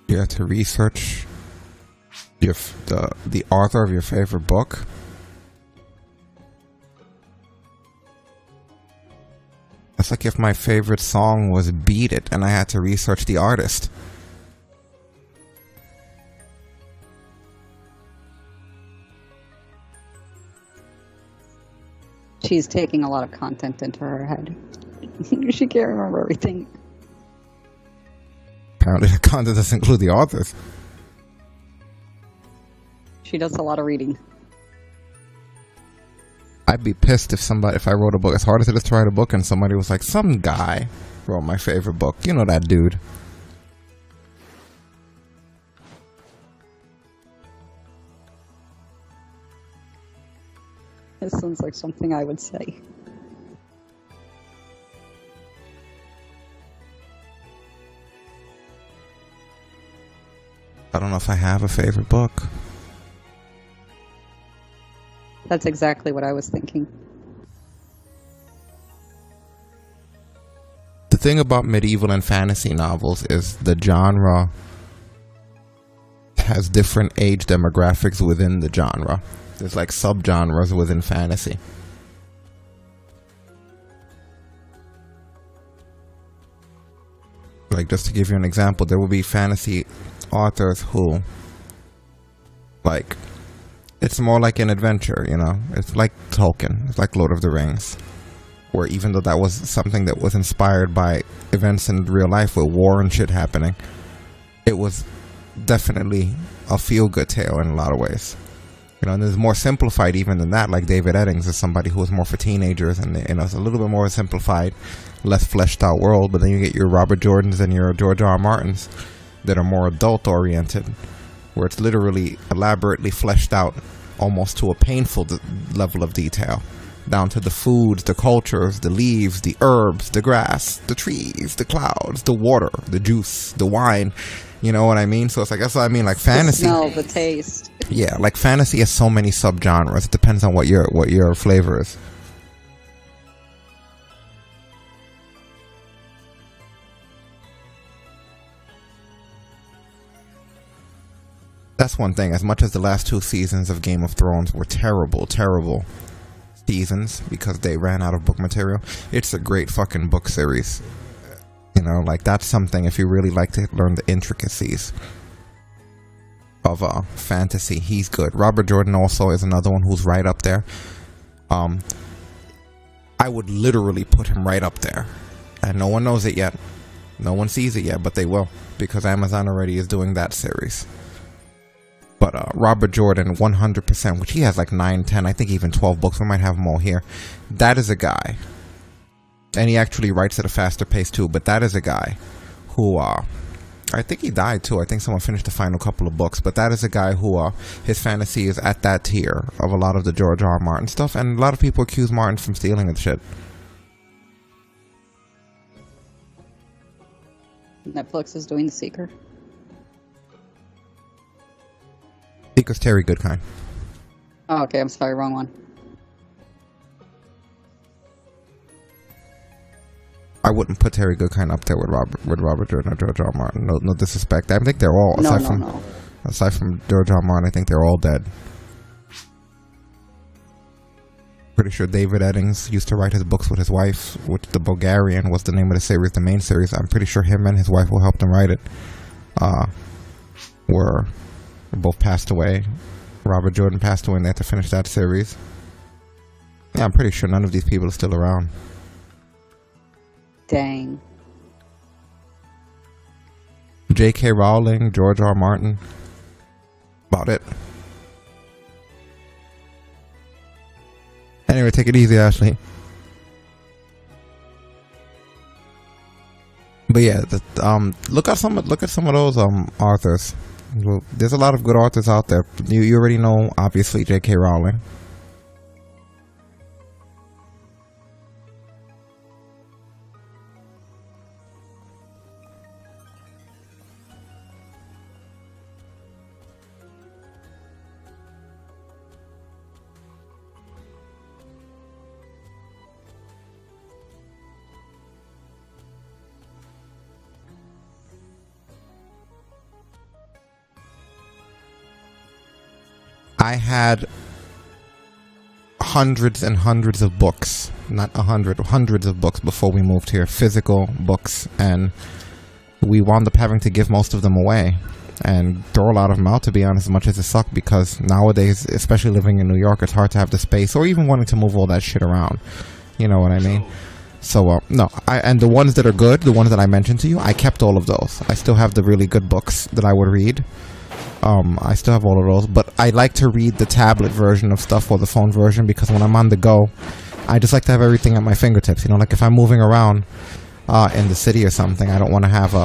You have to research the author of your favorite book. It's like if my favorite song was Beat It and I had to research the artist. She's taking a lot of content into her head. She can't remember everything. Apparently the content doesn't include the authors. She does a lot of reading. I'd be pissed if I wrote a book. As hard as it is to write a book and somebody was like, some guy wrote my favorite book. You know that dude. It sounds like something I would say. I don't know if I have a favorite book. That's exactly what I was thinking. The thing about medieval and fantasy novels is the genre has different age demographics within the genre. There's like subgenres within fantasy. Like, just to give you an example, there will be fantasy authors who, like, it's more like an adventure, you know? It's like Tolkien. It's like Lord of the Rings. Where even though that was something that was inspired by events in real life with war and shit happening, it was definitely a feel-good tale in a lot of ways. You know, and there's more simplified even than that, like David Eddings is somebody who was more for teenagers, and you know, it's a little bit more simplified, less fleshed out world. But then you get your Robert Jordans and your George R. R. Martins that are more adult oriented, where it's literally elaborately fleshed out almost to a painful level of detail, down to the foods, the cultures, the leaves, the herbs, the grass, the trees, the clouds, the water, the juice, the wine. You know what I mean? So it's like, that's what I mean, like fantasy. The smell, the taste. Yeah, like fantasy has so many subgenres. It depends on what your flavor is. That's one thing. As much as the last 2 seasons of Game of Thrones were terrible, terrible seasons because they ran out of book material, it's a great fucking book series. You know, like, that's something, if you really like to learn the intricacies of fantasy, he's good. Robert Jordan also is another one who's right up there. I would literally put him right up there. And no one knows it yet. No one sees it yet, but they will, because Amazon already is doing that series. But Robert Jordan, 100%, which he has like 9, 10, I think even 12 books. We might have them all here. That is a guy. And he actually writes at a faster pace too. But that is a guy who, I think he died too. I think someone finished the final couple of books. But that is a guy who, his fantasy is at that tier of a lot of the George R. R. Martin stuff. And a lot of people accuse Martin from stealing and shit. Netflix is doing The Seeker. Seeker's Terry Goodkind. Oh, okay, I'm sorry, wrong one. I wouldn't put Terry Goodkind up there with Robert Jordan or George R. R. Martin. No disrespect. I think they're all, aside from George R. R. Martin, I think they're all dead. Pretty sure David Eddings used to write his books with his wife, which The Bulgarian was the name of the series, the main series. I'm pretty sure him and his wife, who helped him write it, were both passed away. Robert Jordan passed away and they had to finish that series. Yeah, I'm pretty sure none of these people are still around. Dang. J.K. Rowling, George R. R. Martin. About it. Anyway, take it easy, Ashley. But yeah, look at some of those authors. Well, there's a lot of good authors out there. You already know, obviously, J.K. Rowling. I had hundreds and hundreds of books, not 100, hundreds of books before we moved here, physical books, and we wound up having to give most of them away and throw a lot of them out, to be honest, as much as it sucked, because nowadays, especially living in New York, it's hard to have the space or even wanting to move all that shit around. You know what I mean? So, no, and the ones that are good, the ones that I mentioned to you, I kept all of those. I still have the really good books that I would read. I still have all of those, but I like to read the tablet version of stuff or the phone version, because when I'm on the go, I just like to have everything at my fingertips. You know, like if I'm moving around in the city or something, I don't want to have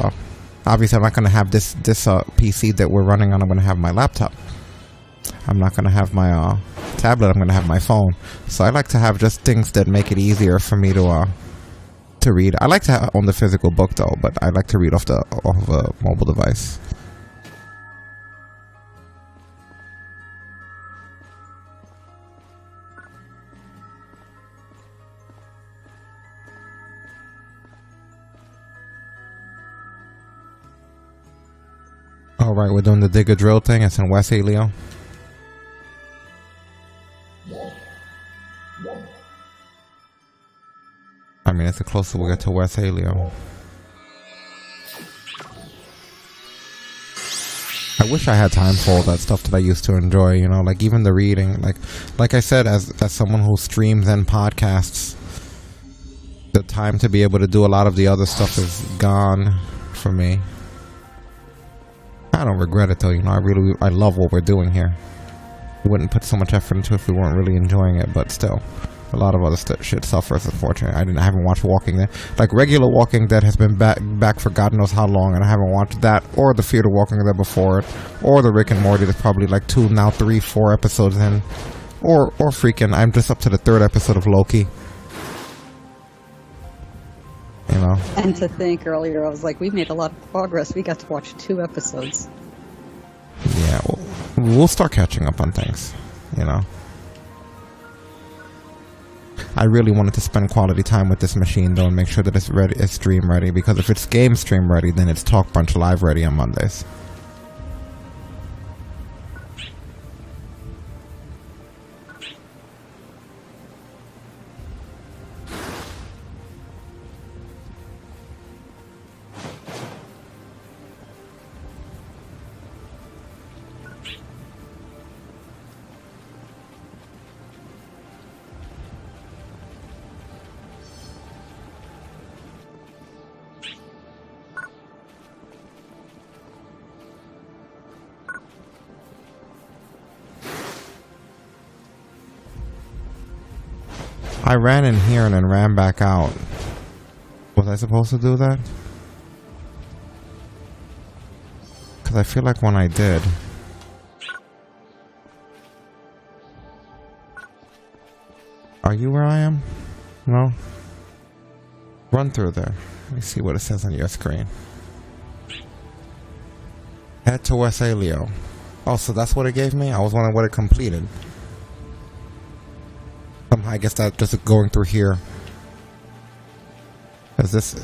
obviously I'm not going to have this PC that we're running on. I'm going to have my laptop. I'm not going to have my tablet, I'm going to have my phone. So I like to have just things that make it easier for me to read. I like to own the physical book though, but I like to read off a mobile device. Alright, we're doing the digger drill thing. It's in West Helio. I mean, it's the closer we get to West Helio. I wish I had time for all that stuff that I used to enjoy, you know, like even the reading. Like I said, as someone who streams and podcasts, the time to be able to do a lot of the other stuff is gone for me. I don't regret it though, you know, I love what we're doing here. We wouldn't put so much effort into it if we weren't really enjoying it, but still, a lot of other shit suffers, unfortunately. I haven't watched Walking Dead. Like, regular Walking Dead has been back for God knows how long, and I haven't watched that, or the Fear the Walking Dead before it, or the Rick and Morty that's probably like 2, now 3, 4 episodes in, or freaking, I'm just up to the 3rd episode of Loki. You know? And to think earlier, I was like, we made a lot of progress. We got to watch 2 episodes. Yeah, we'll start catching up on things, you know? I really wanted to spend quality time with this machine, though, and make sure that it's ready, it's stream ready, because if it's game stream ready, then it's TalkBrunch live ready on Mondays. I ran in here and then ran back out. Was I supposed to do that? Because I feel like when I did... Are you where I am? No? Run through there. Let me see what it says on your screen. Head to West Helio. Oh, so that's what it gave me? I was wondering what it completed. Somehow I guess that just going through here. Is this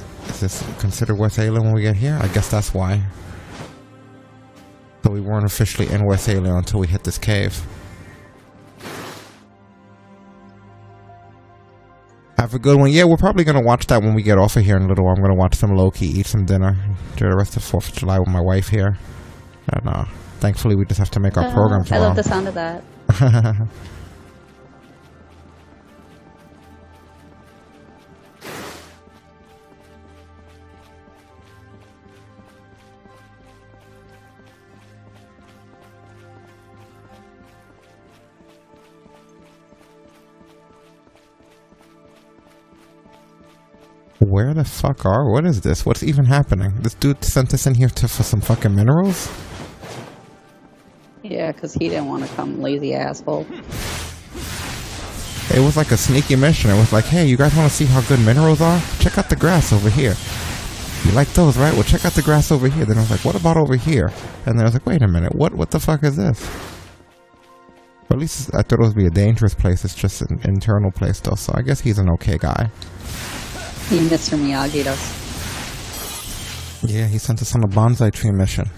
considered West Helio when we get here? I guess that's why. So we weren't officially in West Helio until we hit this cave. Have a good one. Yeah, we're probably going to watch that when we get off of here in a little while. I'm going to watch some Loki, eat some dinner, do the rest of 4th of July with my wife here. And thankfully we just have to make our program tomorrow. I love the sound of that. Where the fuck what is this? What's even happening? This dude sent us in here for some fucking minerals? Yeah, because he didn't want to come, lazy asshole. It was like a sneaky mission. It was like, hey, you guys want to see how good minerals are? Check out the grass over here. You like those, right? Well, check out the grass over here. Then I was like, what about over here? And then I was like, wait a minute, what the fuck is this? Or at least I thought it would be a dangerous place. It's just an internal place, though, so I guess he's an okay guy. He Mr. Miyagi'd us. Yeah, he sent us on a bonsai tree mission.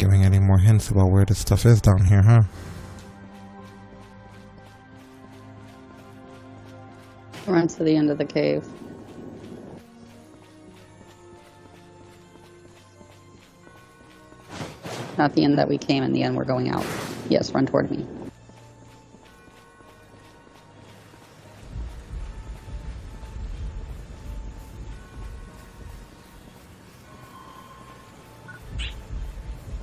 giving any more hints about where this stuff is down here, huh? Run to the end of the cave. Not the end that we came, in the end we're going out. Yes, run toward me.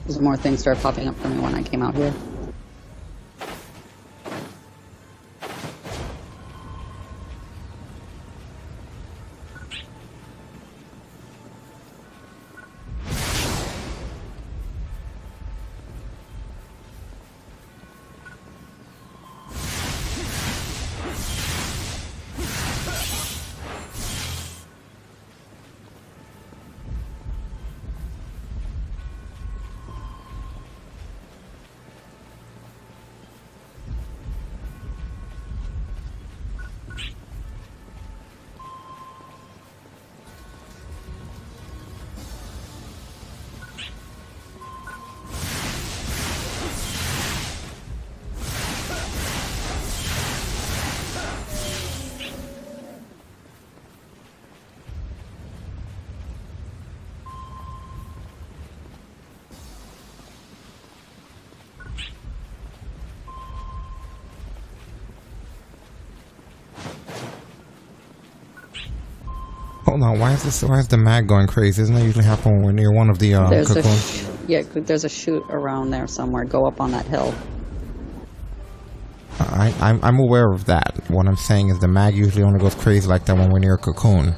There's more things started popping up for me when I came out here. Hold on, why is the mag going crazy? Isn't that usually happen when we're near one of the cocoons? There's a chute around there somewhere. Go up on that hill. I'm aware of that. What I'm saying is the mag usually only goes crazy like that when we're near a cocoon.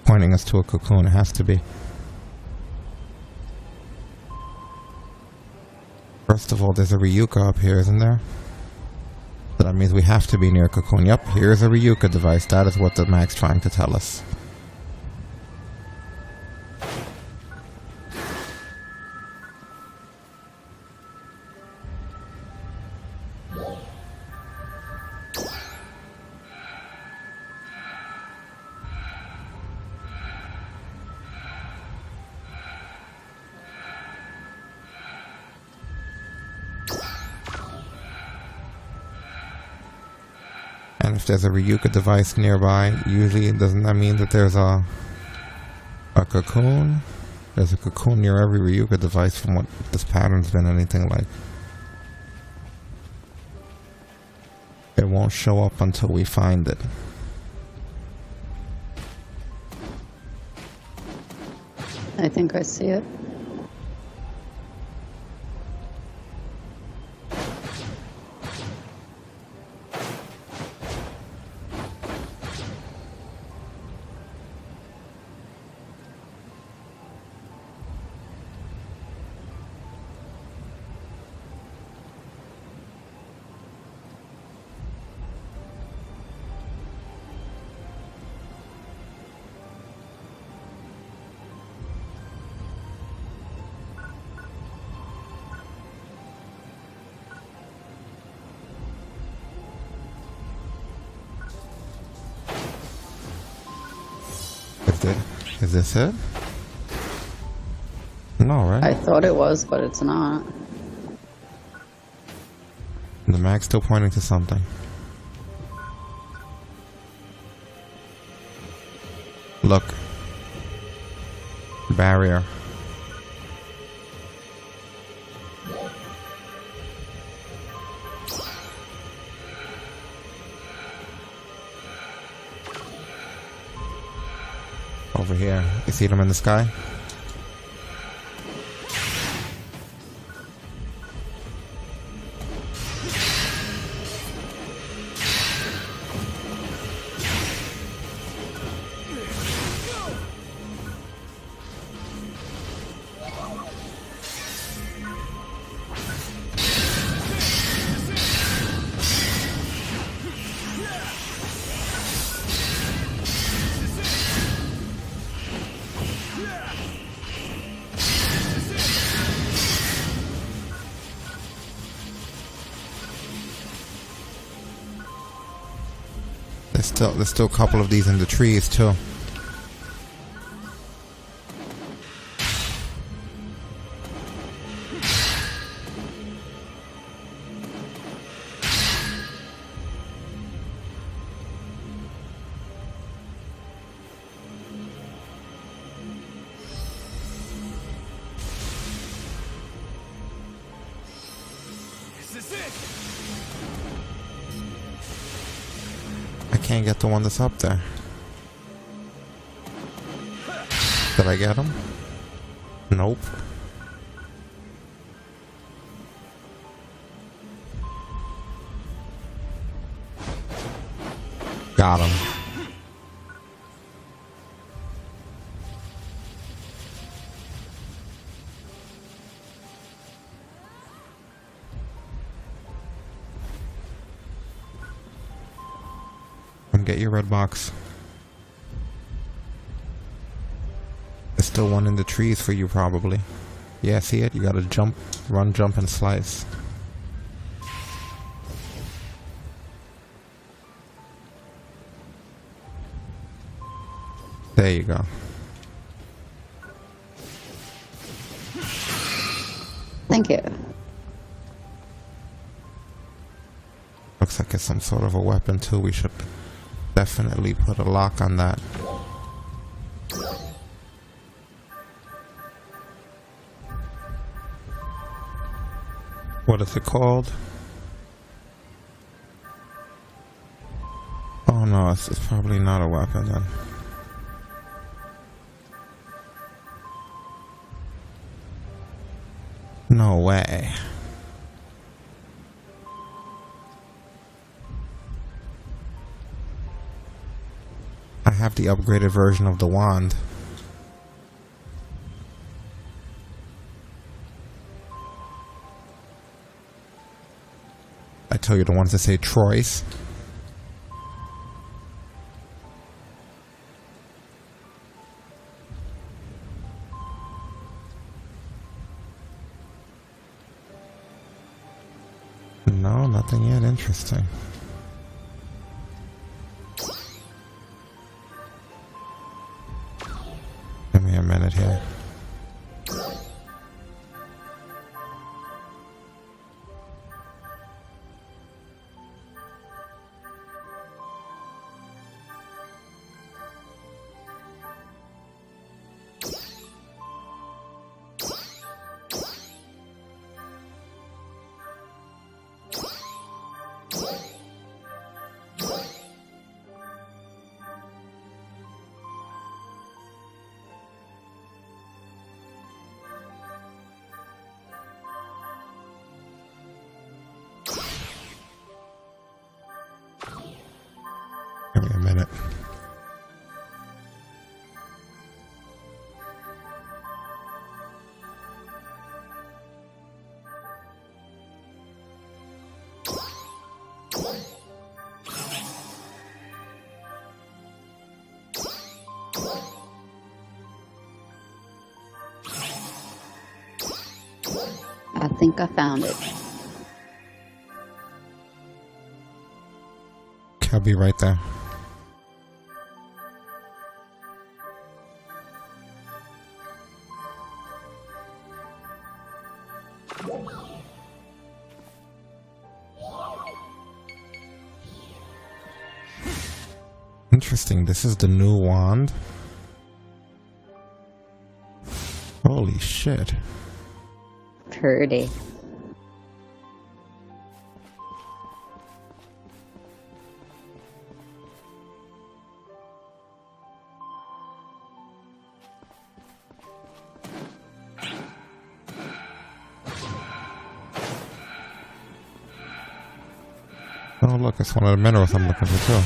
Pointing us to a cocoon, it has to be. First of all, there's a Ryuka up here, isn't there? So that means we have to be near a cocoon. Yep, here's a Ryuka device. That is what the mag's trying to tell us. And if there's a Ryuka device nearby, usually doesn't that mean that there's a cocoon? There's a cocoon near every Ryuka device from what this pattern's been anything like. It won't show up until we find it. I think I see it. Is this it? No, right? I thought it was, but it's not. The mag's still pointing to something. Look. Barrier. Over here. You see them in the sky? There's still a couple of these in the trees too. I can't get the one that's up there. Did I get him? Nope. Got him. Come get your red box. There's still one in the trees for you, probably. Yeah, see it? You gotta jump, run, jump, and slice. There you go. Thank you. Looks like it's some sort of a weapon too. We should definitely put a lock on that. What is it called? Oh no, it's probably not a weapon then. No way. I have the upgraded version of the wand. I tell you, the ones that say Troy's. No, nothing yet. Interesting. Give me a minute here. Give me a minute. I think I found it. I'll be right there. Interesting, this is the new wand. Holy shit. Pretty. Oh look, it's one of the minerals I'm looking for too.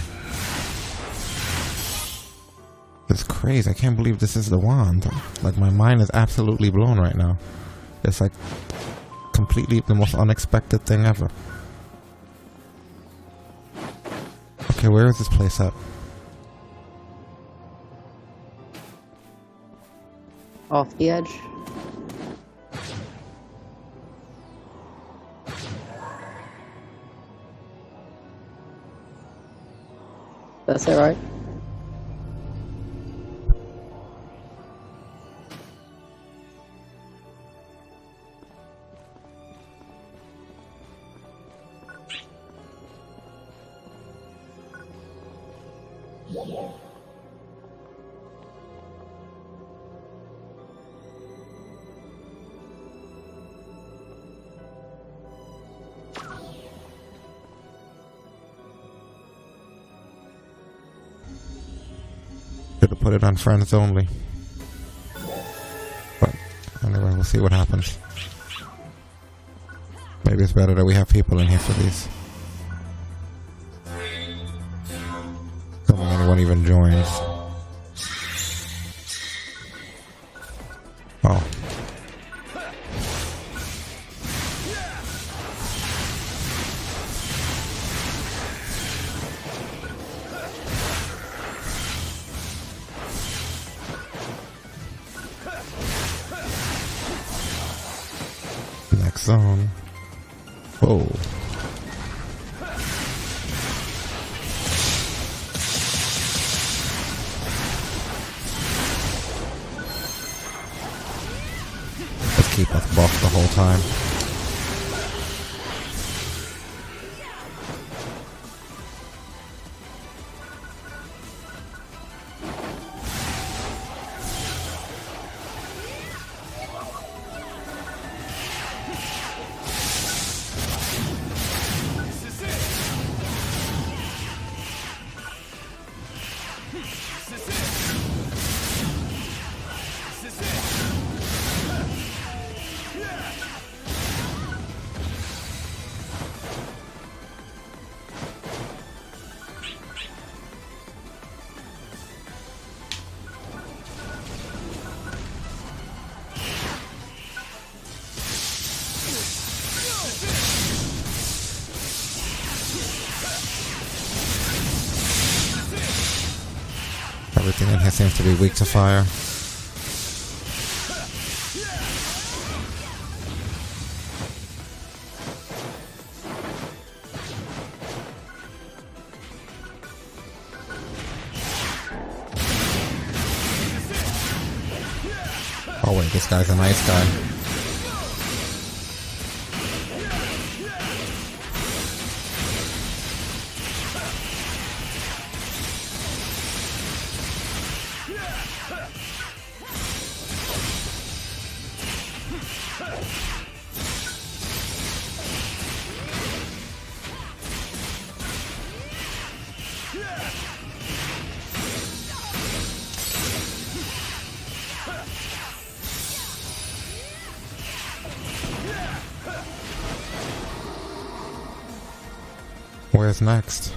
It's crazy, I can't believe this is the wand. Like, my mind is absolutely blown right now. It's like completely the most unexpected thing ever. Okay, where is this place at? Off the edge. That's it, right? should have put it on friends only. But anyway, we'll see what happens. Maybe it's better that we have people in here for these. Assuming anyone even joins. Oh. Next zone. Whoa. Let's keep us buffed the whole time. Everything in here seems to be weak to fire. Oh wait, this guy's a nice guy. Where's next?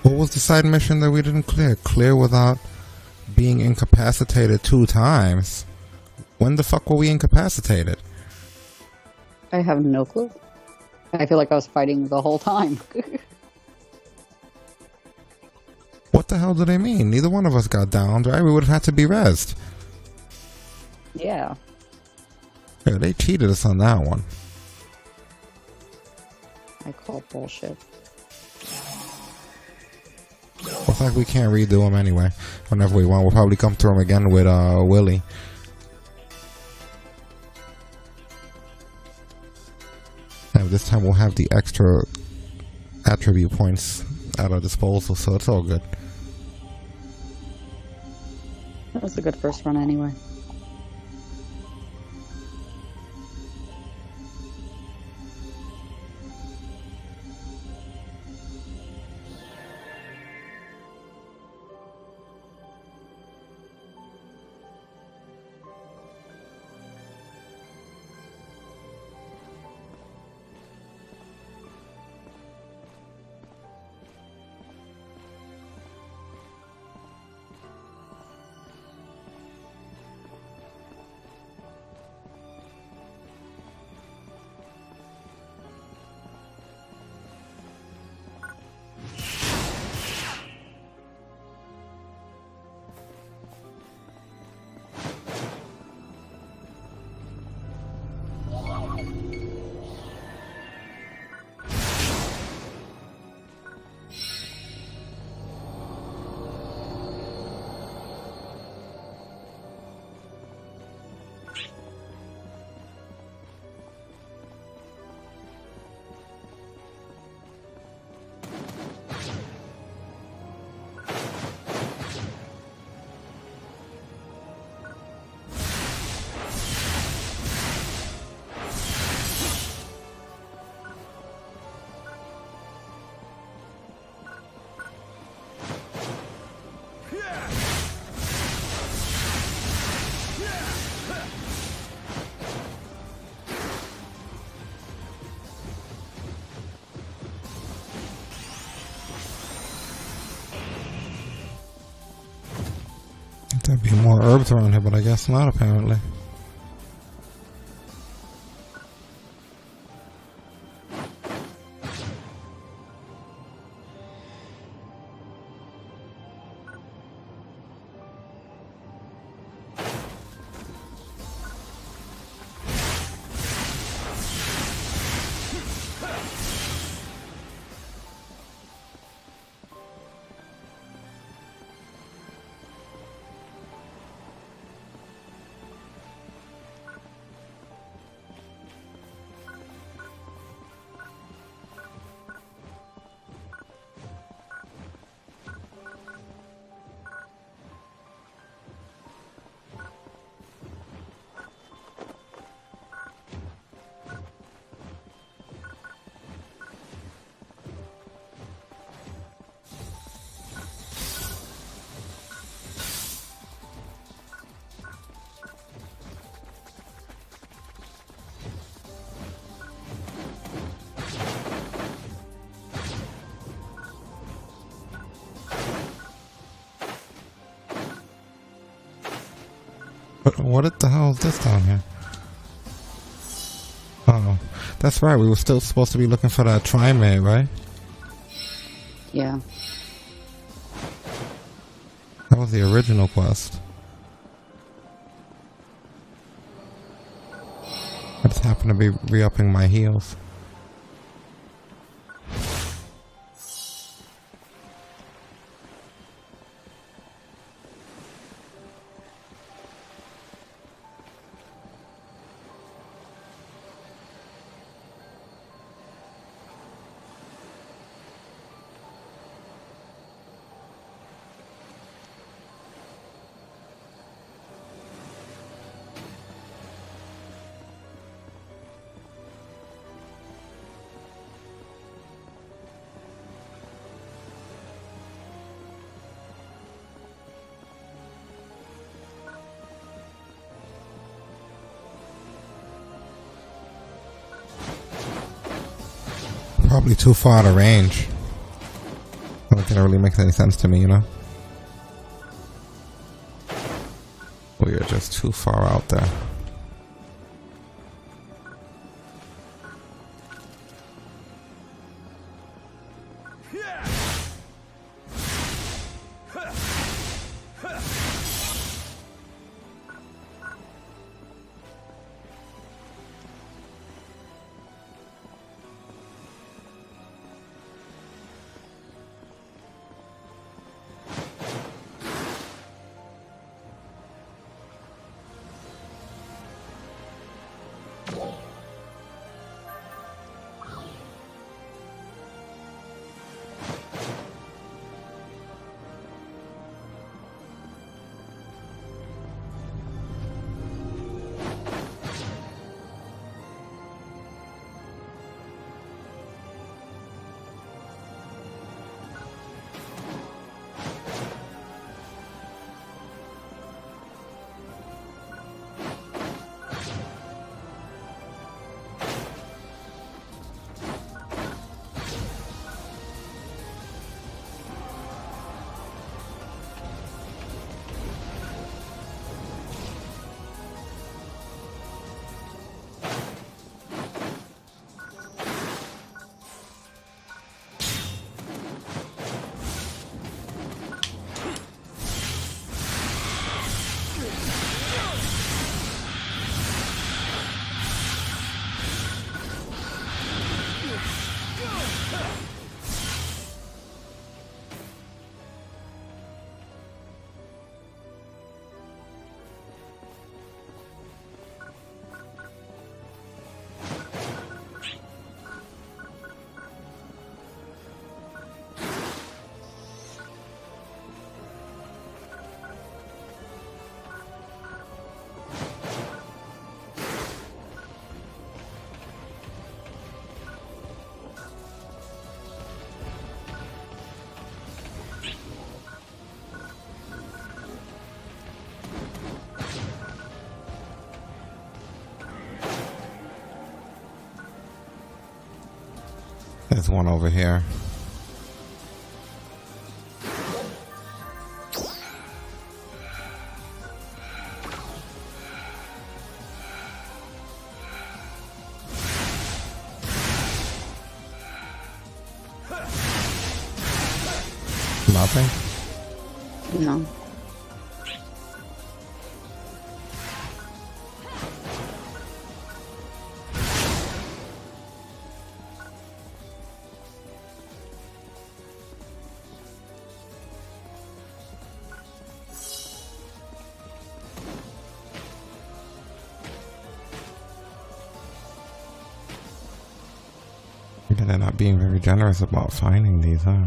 What was the side mission that we didn't clear? Clear without being incapacitated 2 times. When the fuck were we incapacitated? I have no clue. I feel like I was fighting the whole time. What the hell do they mean? Neither one of us got downed, right? We would have had to be rezzed. Yeah. Yeah, they cheated us on that one. I call bullshit. Well, in fact, we can't redo them anyway. Whenever we want, we'll probably come through them again with Willy. And this time we'll have the extra attribute points at our disposal, so it's all good. That was a good first run anyway. There'd be more herbs around here, but I guess not, apparently. What the hell is this down here? Oh, that's right. We were still supposed to be looking for that Trimate, right? Yeah. That was the original quest. I just happen to be re-upping my heals. probably too far out of range. I don't think it really makes any sense to me, you know? We are just too far out there. There's one over here. Nothing? No. They're not being very generous about finding these, huh?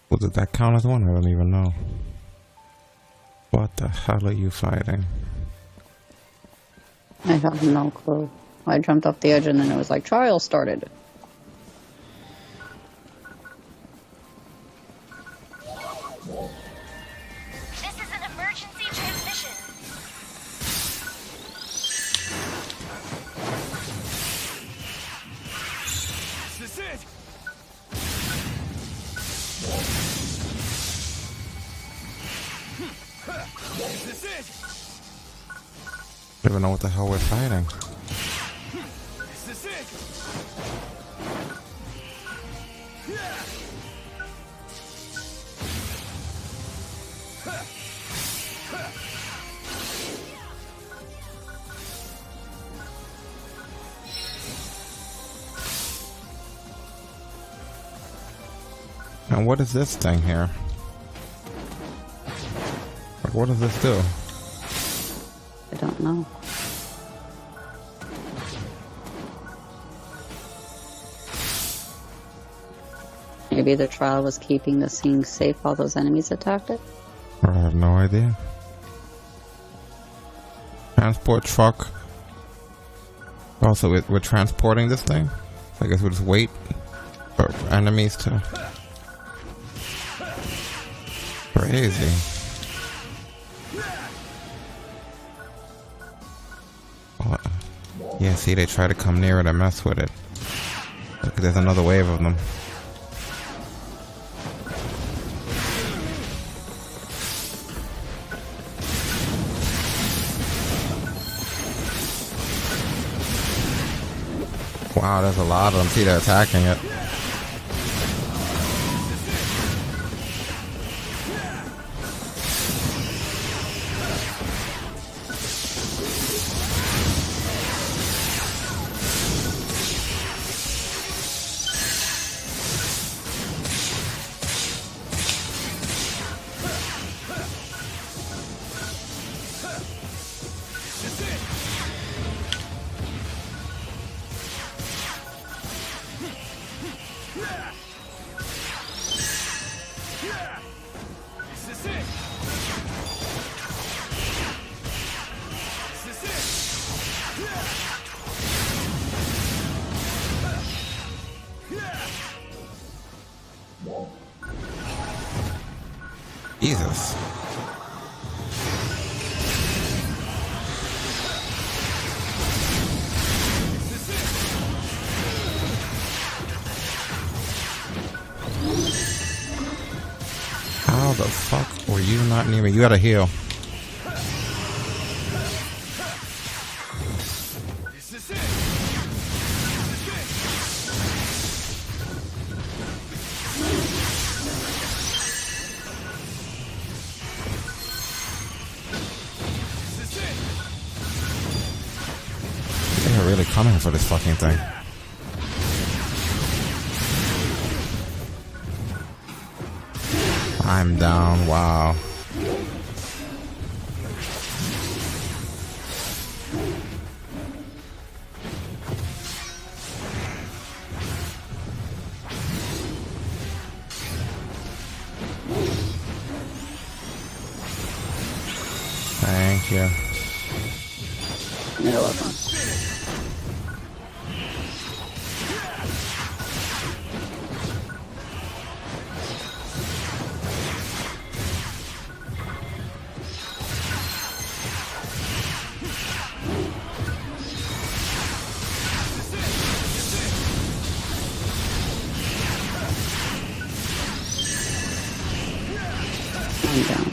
Well, did that count as one? I don't even know. What the hell are you fighting? I have no clue. I jumped off the edge and then it was like, trial started. This is an emergency transmission. Is this it? Is this it? I don't even know what the hell we're fighting. Is this it? Yeah. And what is this thing here? Like, what does this do? I don't know. Maybe the trial was keeping the scene safe while those enemies attacked it? I have no idea. Transport truck. Also, we're transporting this thing? So I guess we'll just wait for enemies to... Crazy. Oh, yeah, see, they try to come near it and mess with it. Look, there's another wave of them. Wow, there's a lot of them. See, they're attacking it. Jesus. How the fuck were you not near me? You gotta heal. They're really coming for this fucking thing. I'm down, wow. Thank you. You're welcome. I'm down.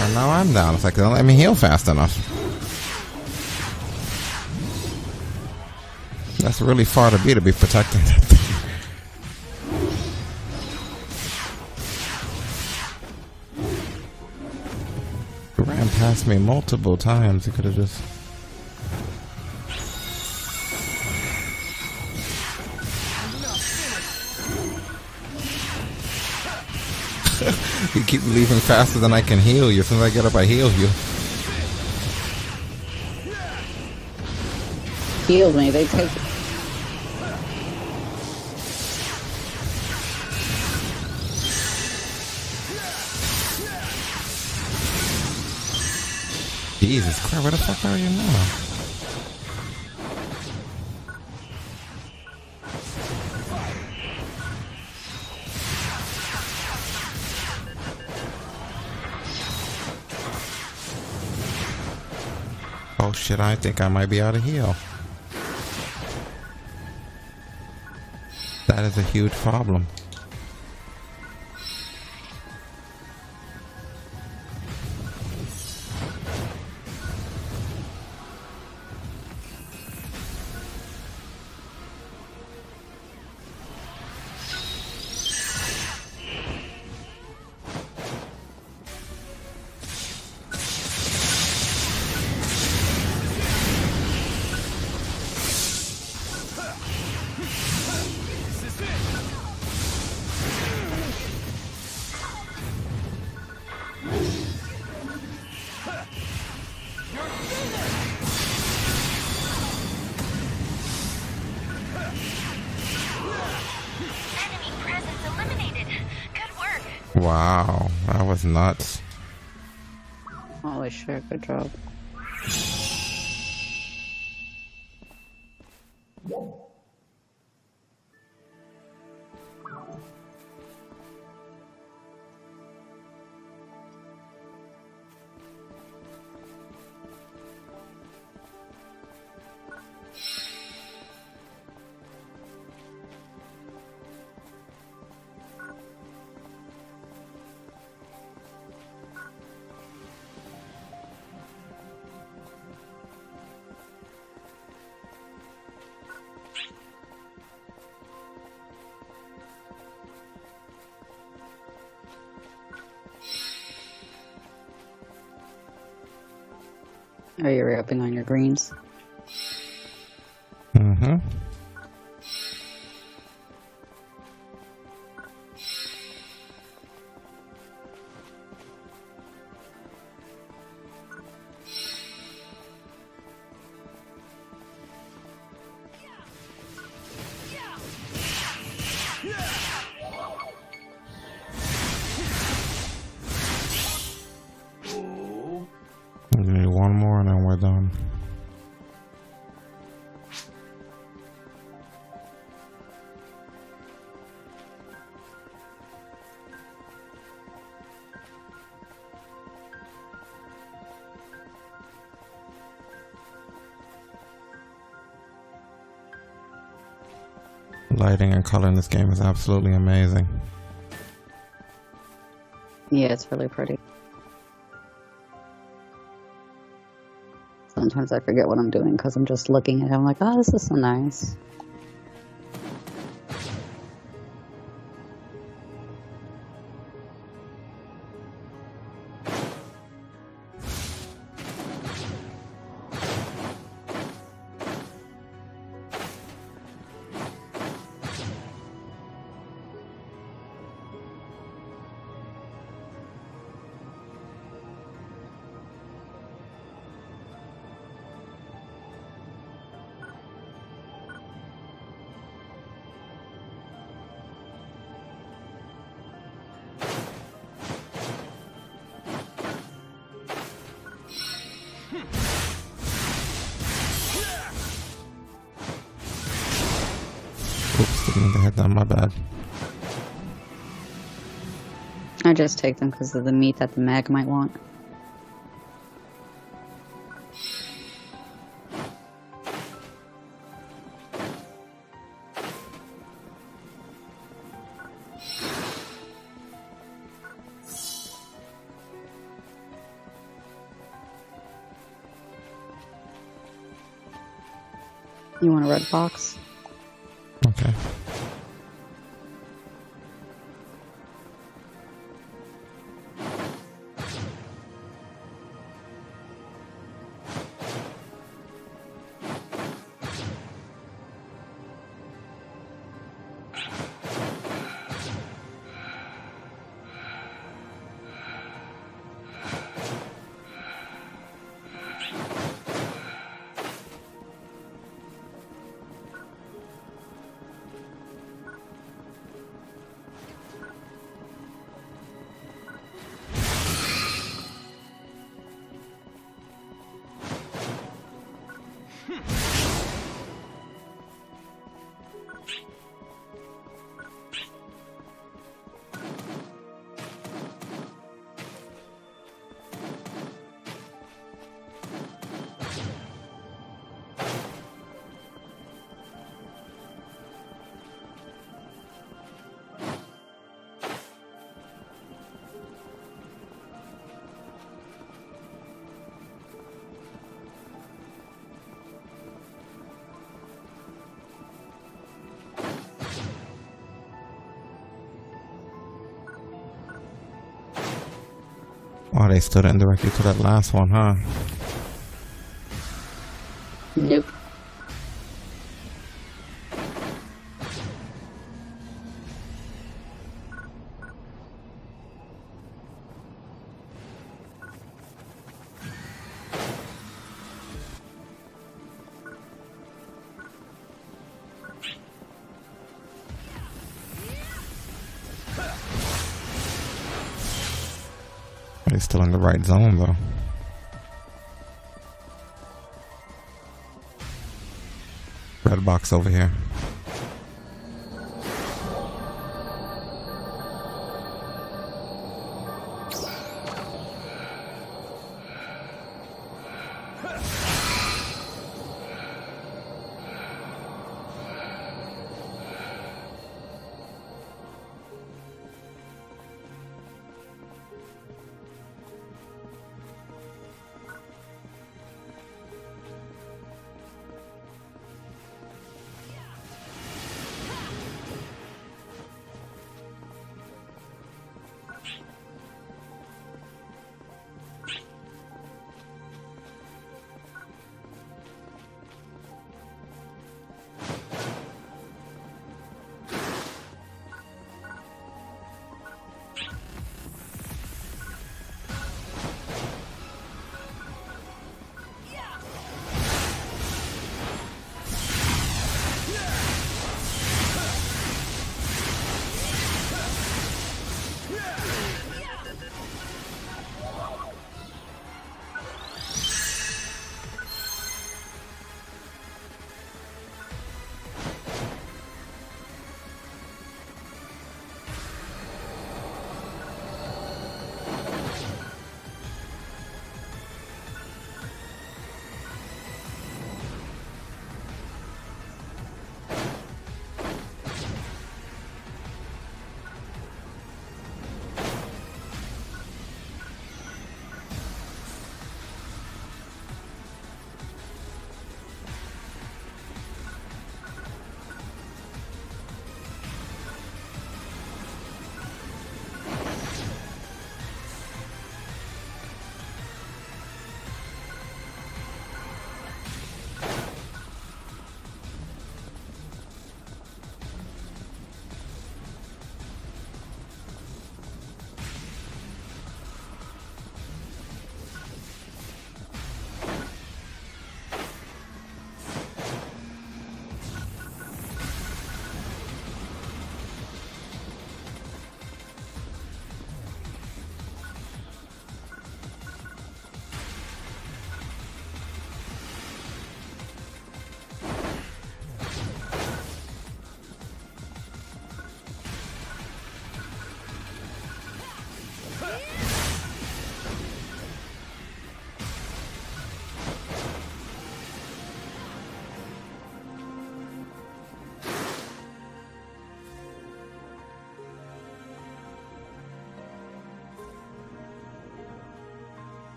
And now I'm down. It's like they don't let me heal fast enough. That's really far to be protecting that thing. He ran past me multiple times. He could have just... You keep leaving faster than I can heal you. As soon as I get up, I heal you. healed me. They take. Jesus Christ, where the fuck are you now? Oh shit, I think I might be out of heal. That is a huge problem. Wow, that was nuts. Holy shit, good job. Are you re-upping on your greens? Mm-hmm. Need one more and then we're done. Lighting and color in this game is absolutely amazing. Yeah, it's really pretty. Sometimes I forget what I'm doing because I'm just looking at it. I'm like, oh, this is so nice. Oops, didn't mean to hit that, my bad. I just take them because of the meat that the mag might want. You want a red box? Okay. Oh, they still didn't direct you to that last one, huh? Nope. They're still in the right zone, though. Red box over here.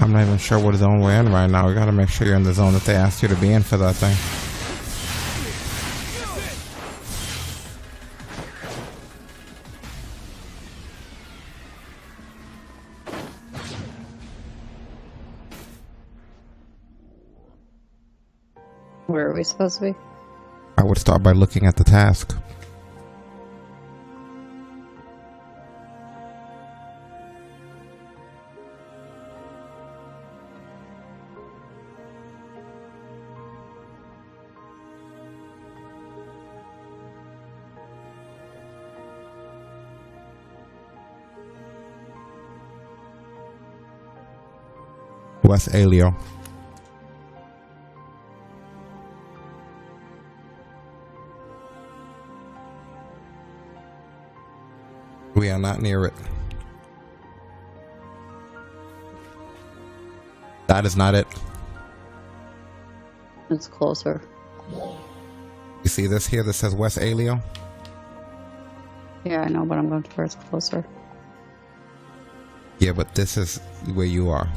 I'm not even sure what zone we're in right now. We gotta make sure you're in the zone that they asked you to be in for that thing. Where are we supposed to be? I would start by looking at the task. West Alio. We are not near it. That is not it. It's closer. You see this here that says West Alio? Yeah, I know, but I'm going to where it's closer. Yeah, but this is where you are.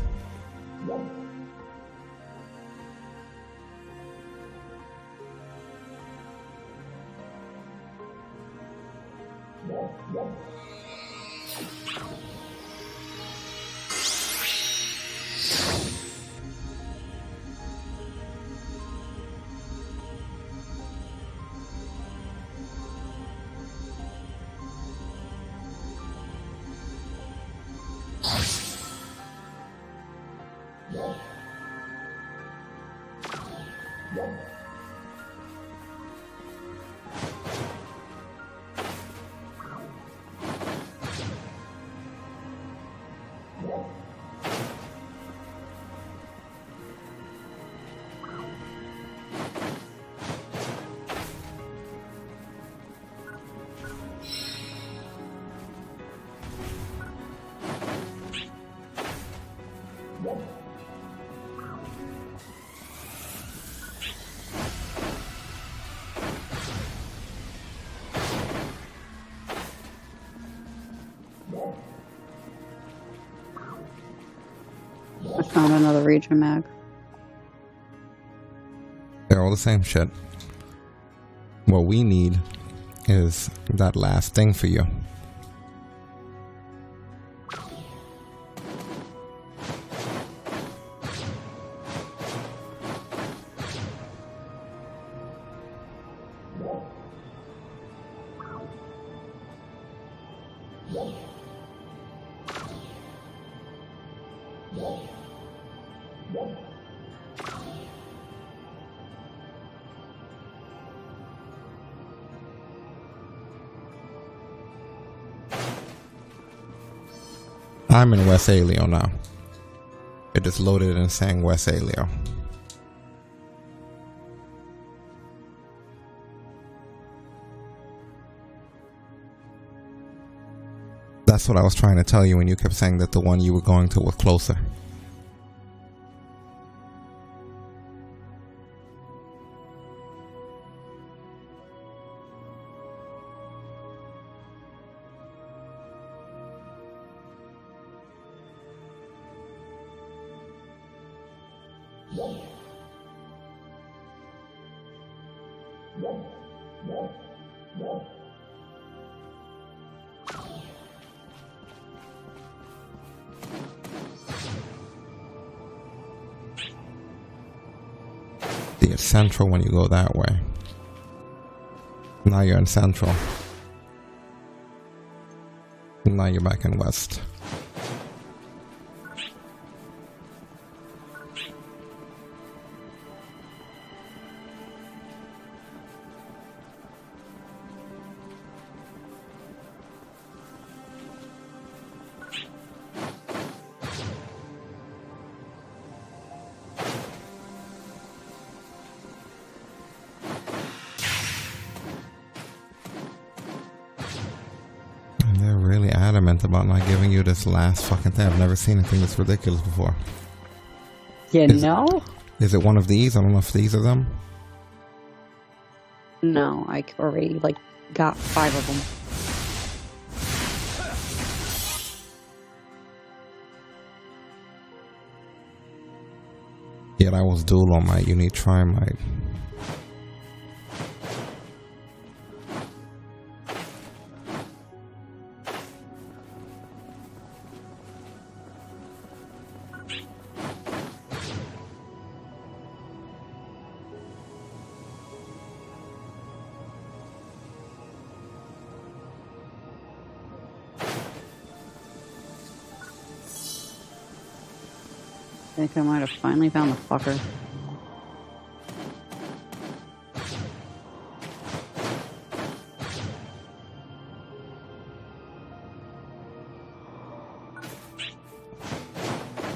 I found another region mag. They're all the same shit. What we need is that last thing for you. I'm in West Alio now. It just loaded and saying West Alio. That's what I was trying to tell you when you kept saying that the one you were going to was closer. It's central when you go that way. Now you're in central. Now you're back in west. About not giving you this last fucking thing. I've never seen anything this ridiculous before. You know? Is it one of these? I don't know if these are them. No, I already got 5 of them. Yeah, that was dual on my unique trimite. I think I might have finally found the fucker.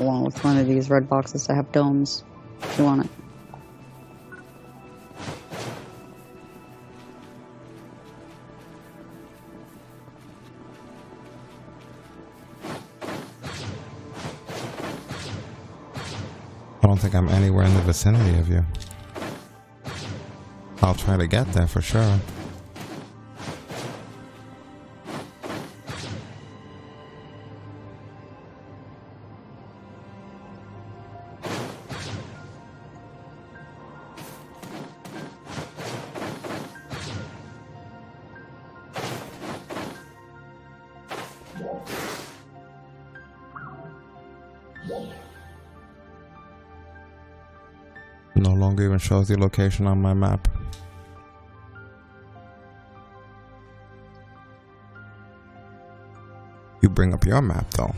Along with one of these red boxes that have domes. If you want it. I don't think I'm anywhere in the vicinity of you. I'll try to get there for sure. No longer even shows your location on my map. You bring up your map though.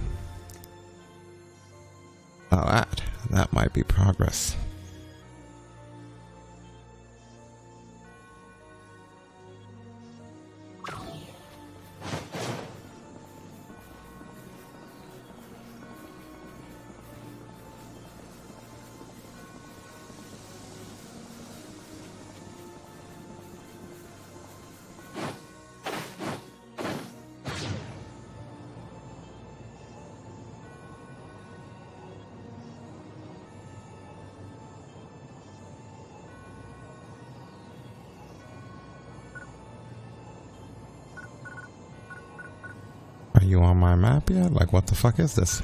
Now that might be progress. Are you on my map yet? Like, what the fuck is this?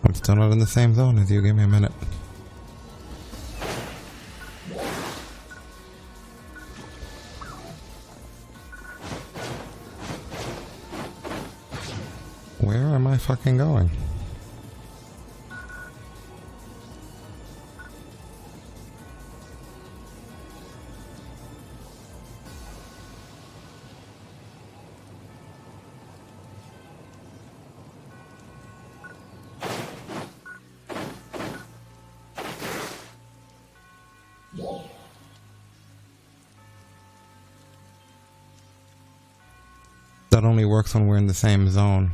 I'm still not in the same zone as you. Give me a minute. Where am I fucking going? That only works when we're in the same zone.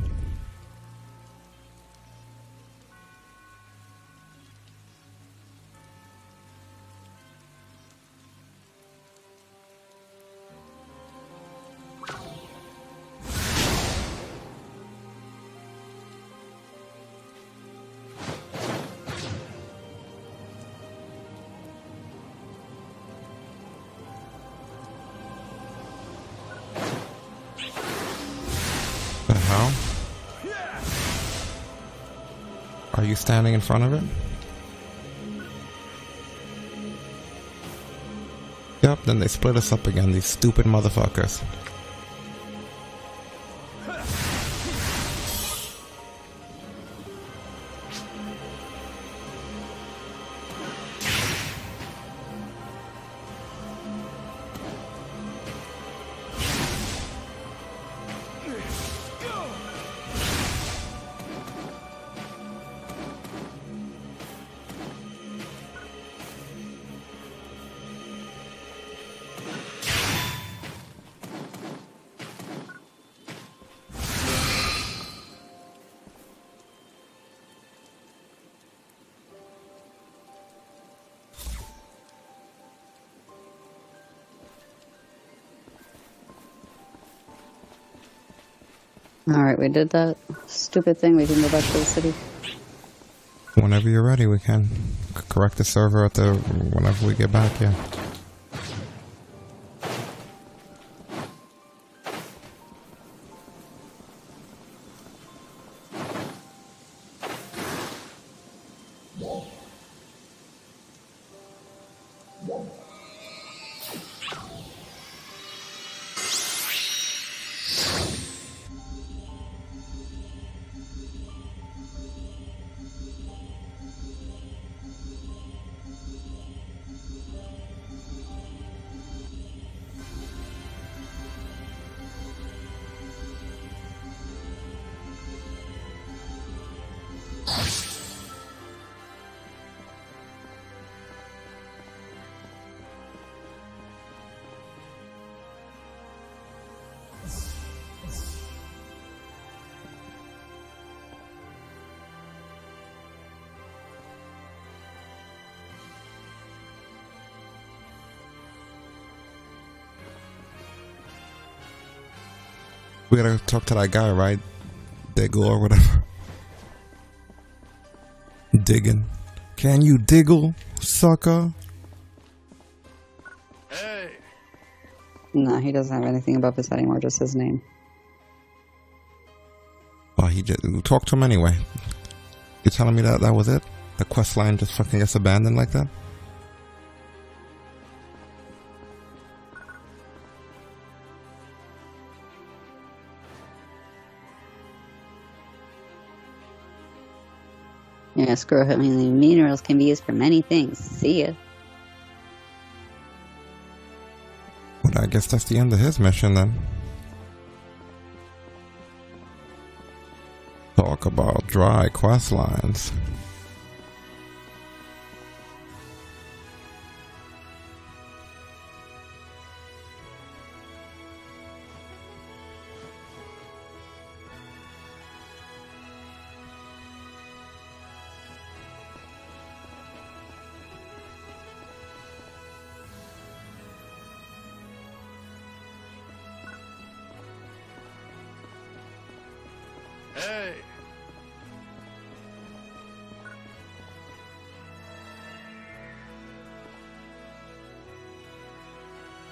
The hell? Are you standing in front of it? Yep, then they split us up again, these stupid motherfuckers. Alright, we did that stupid thing. We can go back to the city. Whenever you're ready, we can correct the server at the whenever we get back, yeah. We gotta talk to that guy, right? Diggle or whatever. Digging. Can you diggle, sucker? Hey. No, he doesn't have anything above his head anymore, just his name. Oh, he just talk to him anyway. You telling me that was it? The quest line just fucking gets abandoned like that? Yeah, screw it. I mean, the minerals can be used for many things. See ya. Well, I guess that's the end of his mission then. Talk about dry quest lines. Hey!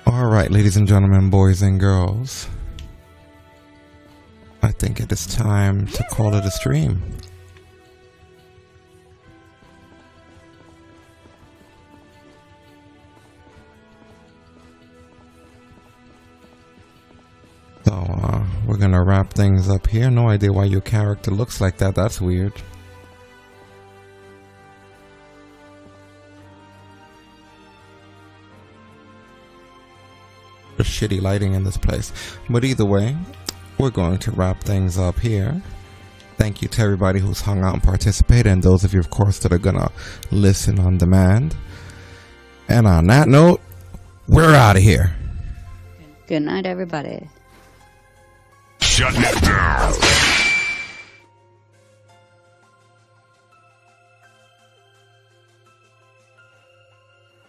Alright, ladies and gentlemen, boys and girls. I think it is time to call it a stream. So, we're gonna wrap things up here. No idea why your character looks like that. That's weird. There's shitty lighting in this place. But either way, we're going to wrap things up here. Thank you to everybody who's hung out and participated, and those of you, of course, that are gonna listen on demand. And on that note, we're out of here. Good night, everybody. Shut it down!